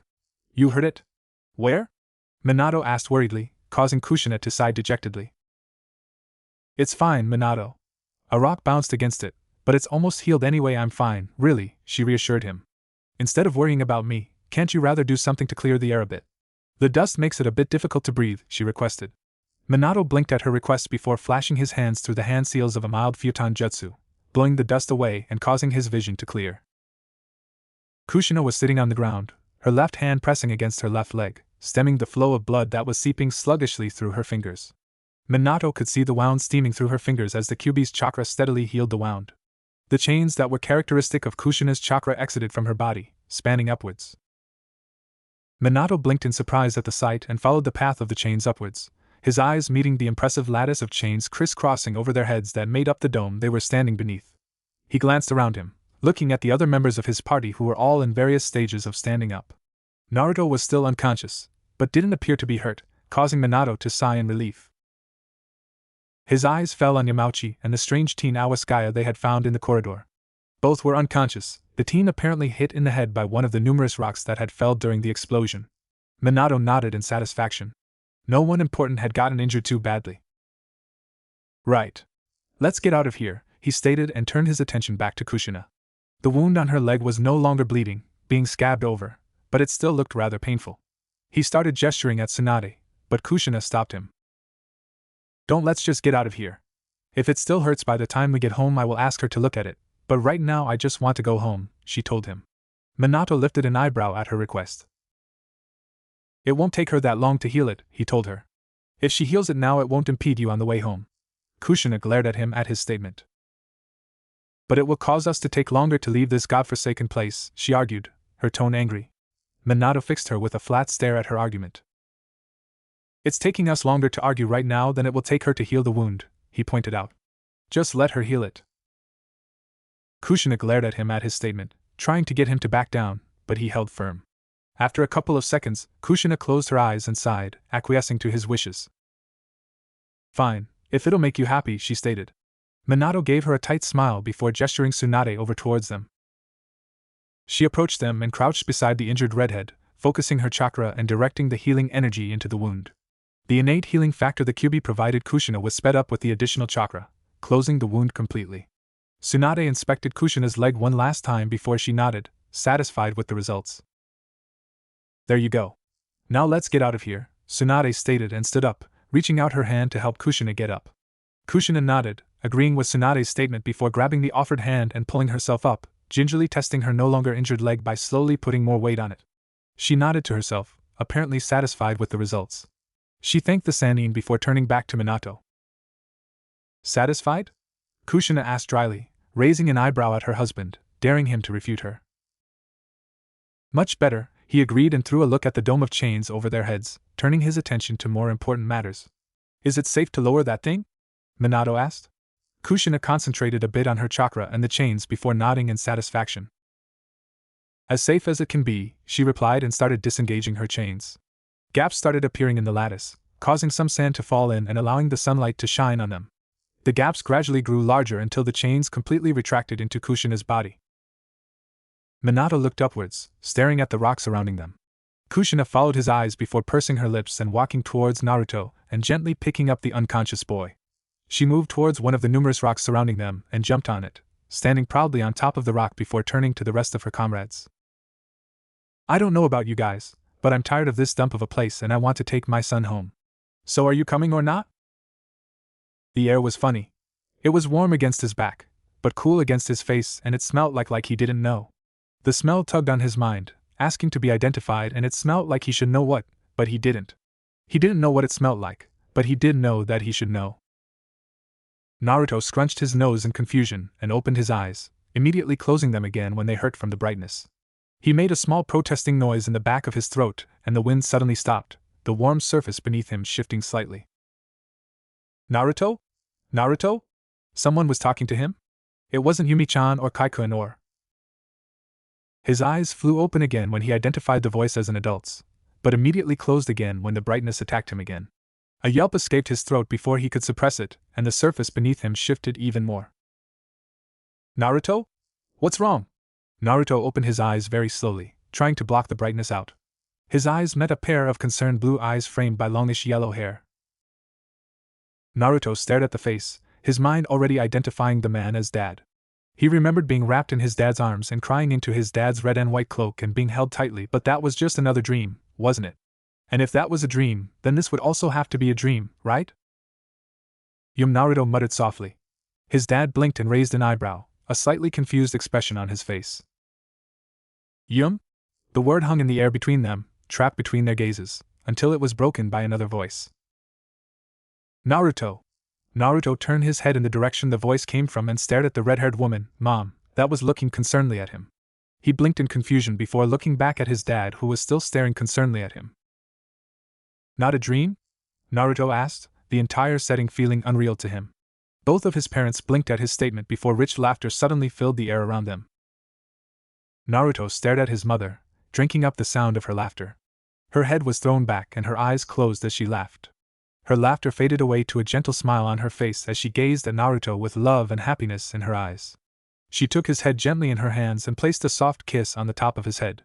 [SPEAKER 1] You hurt it? Where? Minato asked worriedly, causing Kushina to sigh dejectedly. It's fine, Minato. A rock bounced against it, but it's almost healed anyway. I'm fine, really, she reassured him. Instead of worrying about me, can't you rather do something to clear the air a bit? The dust makes it a bit difficult to breathe, she requested. Minato blinked at her request before flashing his hands through the hand seals of a mild futon jutsu, blowing the dust away and causing his vision to clear. Kushina was sitting on the ground, her left hand pressing against her left leg, stemming the flow of blood that was seeping sluggishly through her fingers. Minato could see the wound steaming through her fingers as the Kyuubi's chakra steadily healed the wound. The chains that were characteristic of Kushina's chakra exited from her body, spanning upwards. Minato blinked in surprise at the sight and followed the path of the chains upwards, his eyes meeting the impressive lattice of chains crisscrossing over their heads that made up the dome they were standing beneath. He glanced around him, looking at the other members of his party who were all in various stages of standing up. Naruto was still unconscious, but didn't appear to be hurt, causing Minato to sigh in relief. His eyes fell on Yamauchi and the strange teen Awaskaya they had found in the corridor. Both were unconscious, the teen apparently hit in the head by one of the numerous rocks that had fell during the explosion. Minato nodded in satisfaction. No one important had gotten injured too badly. Right. Let's get out of here, he stated and turned his attention back to Kushina. The wound on her leg was no longer bleeding, being scabbed over, but it still looked rather painful. He started gesturing at Tsunade, but Kushina stopped him. Don't, let's just get out of here. If it still hurts by the time we get home I will ask her to look at it, but right now I just want to go home, she told him. Minato lifted an eyebrow at her request. It won't take her that long to heal it, he told her. If she heals it now it won't impede you on the way home. Kushina glared at him at his statement. But it will cause us to take longer to leave this godforsaken place, she argued, her tone angry. Minato fixed her with a flat stare at her argument. It's taking us longer to argue right now than it will take her to heal the wound, he pointed out. Just let her heal it. Kushina glared at him at his statement, trying to get him to back down, but he held firm. After a couple of seconds, Kushina closed her eyes and sighed, acquiescing to his wishes. Fine, if it'll make you happy, she stated. Minato gave her a tight smile before gesturing Tsunade over towards them. She approached them and crouched beside the injured redhead, focusing her chakra and directing the healing energy into the wound. The innate healing factor the Kyuubi provided Kushina was sped up with the additional chakra, closing the wound completely. Tsunade inspected Kushina's leg one last time before she nodded, satisfied with the results. There you go. Now let's get out of here, Tsunade stated and stood up, reaching out her hand to help Kushina get up. Kushina nodded, agreeing with Tsunade's statement before grabbing the offered hand and pulling herself up, gingerly testing her no longer injured leg by slowly putting more weight on it. She nodded to herself, apparently satisfied with the results. She thanked the Sannin before turning back to Minato. Satisfied? Kushina asked dryly, raising an eyebrow at her husband, daring him to refute her. Much better, he agreed and threw a look at the dome of chains over their heads, turning his attention to more important matters. Is it safe to lower that thing? Minato asked. Kushina concentrated a bit on her chakra and the chains before nodding in satisfaction. As safe as it can be, she replied and started disengaging her chains. Gaps started appearing in the lattice, causing some sand to fall in and allowing the sunlight to shine on them. The gaps gradually grew larger until the chains completely retracted into Kushina's body. Minato looked upwards, staring at the rock surrounding them. Kushina followed his eyes before pursing her lips and walking towards Naruto and gently picking up the unconscious boy. She moved towards one of the numerous rocks surrounding them and jumped on it, standing proudly on top of the rock before turning to the rest of her comrades. I don't know about you guys, but I'm tired of this dump of a place and I want to take my son home. So are you coming or not? The air was funny. It was warm against his back, but cool against his face, and it smelt like he didn't know. The smell tugged on his mind, asking to be identified, and it smelt like he should know what, but he didn't. He didn't know what it smelt like, but he did know that he should know. Naruto scrunched his nose in confusion and opened his eyes, immediately closing them again when they hurt from the brightness. He made a small protesting noise in the back of his throat, and the wind suddenly stopped, the warm surface beneath him shifting slightly. Naruto? Naruto? Someone was talking to him? It wasn't Yumi-chan or Kaikun or... His eyes flew open again when he identified the voice as an adult's, but immediately closed again when the brightness attacked him again. A yelp escaped his throat before he could suppress it, and the surface beneath him shifted even more. Naruto? What's wrong? Naruto opened his eyes very slowly, trying to block the brightness out. His eyes met a pair of concerned blue eyes framed by longish yellow hair. Naruto stared at the face, his mind already identifying the man as Dad. He remembered being wrapped in his dad's arms and crying into his dad's red and white cloak and being held tightly, but that was just another dream, wasn't it? And if that was a dream, then this would also have to be a dream, right? Naruto muttered softly. His dad blinked and raised an eyebrow, a slightly confused expression on his face. Yum? The word hung in the air between them, trapped between their gazes, until it was broken by another voice. Naruto! Naruto turned his head in the direction the voice came from and stared at the red-haired woman, Mom, that was looking concernedly at him. He blinked in confusion before looking back at his dad, who was still staring concernedly at him. Not a dream? Naruto asked, the entire setting feeling unreal to him. Both of his parents blinked at his statement before rich laughter suddenly filled the air around them. Naruto stared at his mother, drinking up the sound of her laughter. Her head was thrown back and her eyes closed as she laughed. Her laughter faded away to a gentle smile on her face as she gazed at Naruto with love and happiness in her eyes. She took his head gently in her hands and placed a soft kiss on the top of his head.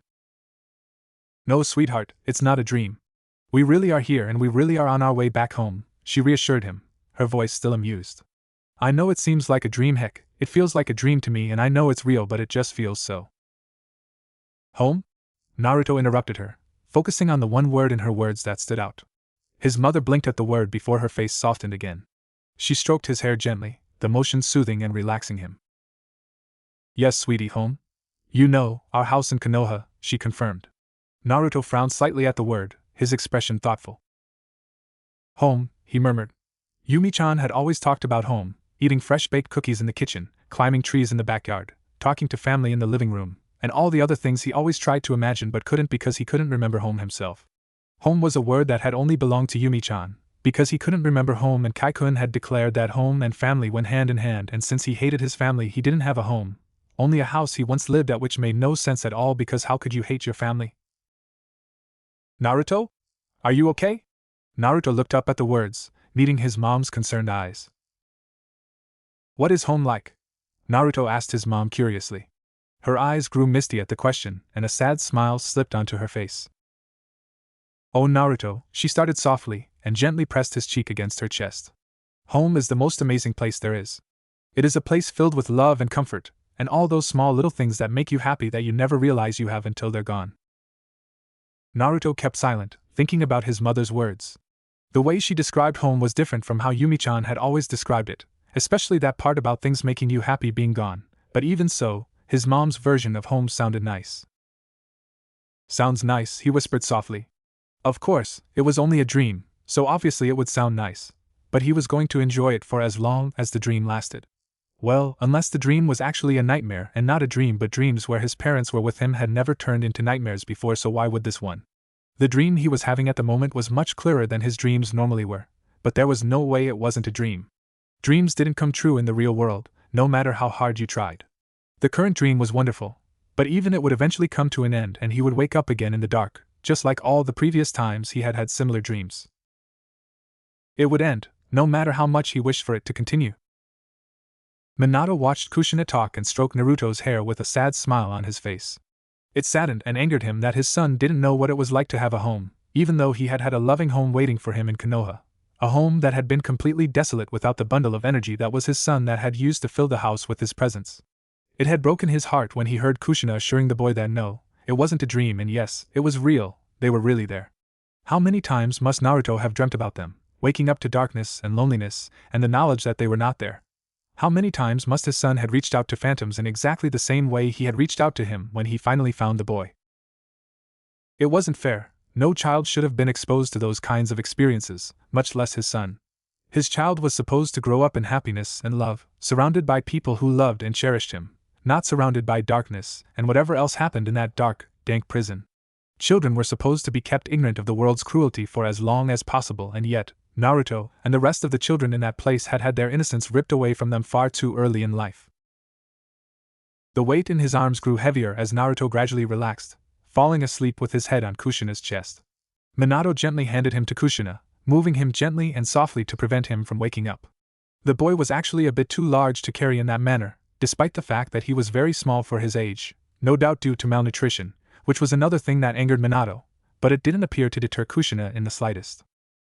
[SPEAKER 1] "No, sweetheart, it's not a dream. We really are here and we really are on our way back home," she reassured him, her voice still amused. "I know it seems like a dream, heck, it feels like a dream to me and I know it's real, but it just feels so." "Home?" Naruto interrupted her, focusing on the one word in her words that stood out. His mother blinked at the word before her face softened again. She stroked his hair gently, the motion soothing and relaxing him. "Yes, sweetie, home. You know, our house in Konoha," she confirmed. Naruto frowned slightly at the word, his expression thoughtful. "Home," he murmured. Yumi-chan had always talked about home, eating fresh-baked cookies in the kitchen, climbing trees in the backyard, talking to family in the living room, and all the other things he always tried to imagine but couldn't because he couldn't remember home himself. Home was a word that had only belonged to Yumi-chan, because he couldn't remember home, and Kai-kun had declared that home and family went hand in hand, and since he hated his family he didn't have a home, only a house he once lived at, which made no sense at all because how could you hate your family? "Naruto? Are you okay?" Naruto looked up at the words, meeting his mom's concerned eyes. "What is home like?" Naruto asked his mom curiously. Her eyes grew misty at the question, and a sad smile slipped onto her face. "Oh, Naruto," she started softly, and gently pressed his cheek against her chest. "Home is the most amazing place there is. It is a place filled with love and comfort, and all those small little things that make you happy that you never realize you have until they're gone." Naruto kept silent, thinking about his mother's words. The way she described home was different from how Yumi-chan had always described it, especially that part about things making you happy being gone, but even so, his mom's version of home sounded nice. "Sounds nice," he whispered softly. Of course, it was only a dream, so obviously it would sound nice, but he was going to enjoy it for as long as the dream lasted. Well, unless the dream was actually a nightmare and not a dream, but dreams where his parents were with him had never turned into nightmares before, so why would this one? The dream he was having at the moment was much clearer than his dreams normally were, but there was no way it wasn't a dream. Dreams didn't come true in the real world, no matter how hard you tried. The current dream was wonderful, but even it would eventually come to an end and he would wake up again in the dark, just like all the previous times he had had similar dreams. It would end, no matter how much he wished for it to continue. Minato watched Kushina talk and stroke Naruto's hair with a sad smile on his face. It saddened and angered him that his son didn't know what it was like to have a home, even though he had had a loving home waiting for him in Konoha. A home that had been completely desolate without the bundle of energy that was his son that had used to fill the house with his presence. It had broken his heart when he heard Kushina assuring the boy that no, it wasn't a dream, and yes, it was real, they were really there. How many times must Naruto have dreamt about them, waking up to darkness and loneliness, and the knowledge that they were not there? How many times must his son have reached out to phantoms in exactly the same way he had reached out to him when he finally found the boy? It wasn't fair. No child should have been exposed to those kinds of experiences, much less his son. His child was supposed to grow up in happiness and love, surrounded by people who loved and cherished him, not surrounded by darkness and whatever else happened in that dark, dank prison. Children were supposed to be kept ignorant of the world's cruelty for as long as possible, and yet, Naruto and the rest of the children in that place had had their innocence ripped away from them far too early in life. The weight in his arms grew heavier as Naruto gradually relaxed, falling asleep with his head on Kushina's chest. Minato gently handed him to Kushina, moving him gently and softly to prevent him from waking up. The boy was actually a bit too large to carry in that manner, despite the fact that he was very small for his age, no doubt due to malnutrition, which was another thing that angered Minato, but it didn't appear to deter Kushina in the slightest.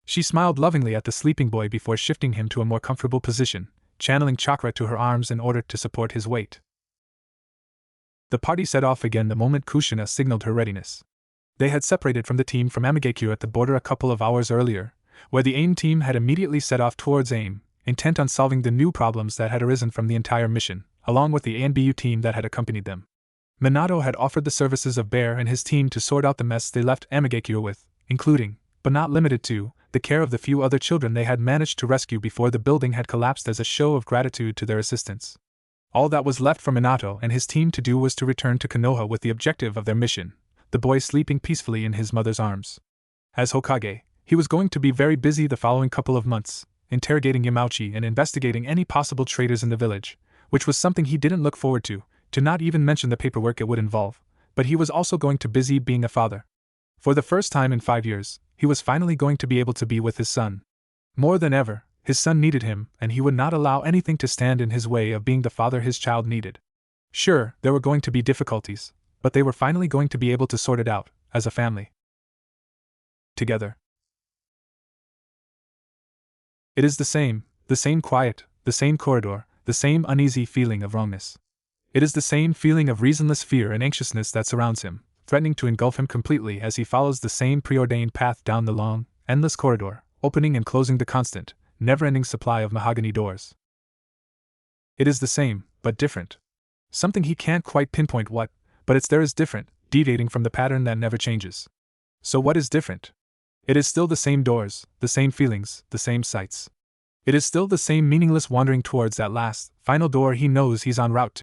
[SPEAKER 1] She smiled lovingly at the sleeping boy before shifting him to a more comfortable position, channeling chakra to her arms in order to support his weight. The party set off again the moment Kushina signaled her readiness. They had separated from the team from Amigekyo at the border a couple of hours earlier, where the AIM team had immediately set off towards AIM, intent on solving the new problems that had arisen from the entire mission, along with the ANBU team that had accompanied them. Minato had offered the services of Bear and his team to sort out the mess they left Amigekyo with, including, but not limited to, the care of the few other children they had managed to rescue before the building had collapsed as a show of gratitude to their assistance. All that was left for Minato and his team to do was to return to Konoha with the objective of their mission, the boy sleeping peacefully in his mother's arms. As Hokage, he was going to be very busy the following couple of months, interrogating Yamauchi and investigating any possible traitors in the village, which was something he didn't look forward to not even mention the paperwork it would involve, but he was also going to busy being a father. For the first time in 5 years, he was finally going to be able to be with his son. More than ever, his son needed him, and he would not allow anything to stand in his way of being the father his child needed. Sure, there were going to be difficulties, but they were finally going to be able to sort it out, as a family. Together. It is the same quiet, the same corridor, the same uneasy feeling of wrongness. It is the same feeling of reasonless fear and anxiousness that surrounds him, threatening to engulf him completely as he follows the same preordained path down the long, endless corridor, opening and closing the constant, never-ending supply of mahogany doors. It is the same, but different. Something he can't quite pinpoint what, but it's there is different, deviating from the pattern that never changes. So what is different? It is still the same doors, the same feelings, the same sights. It is still the same meaningless wandering towards that last, final door he knows he's en route to.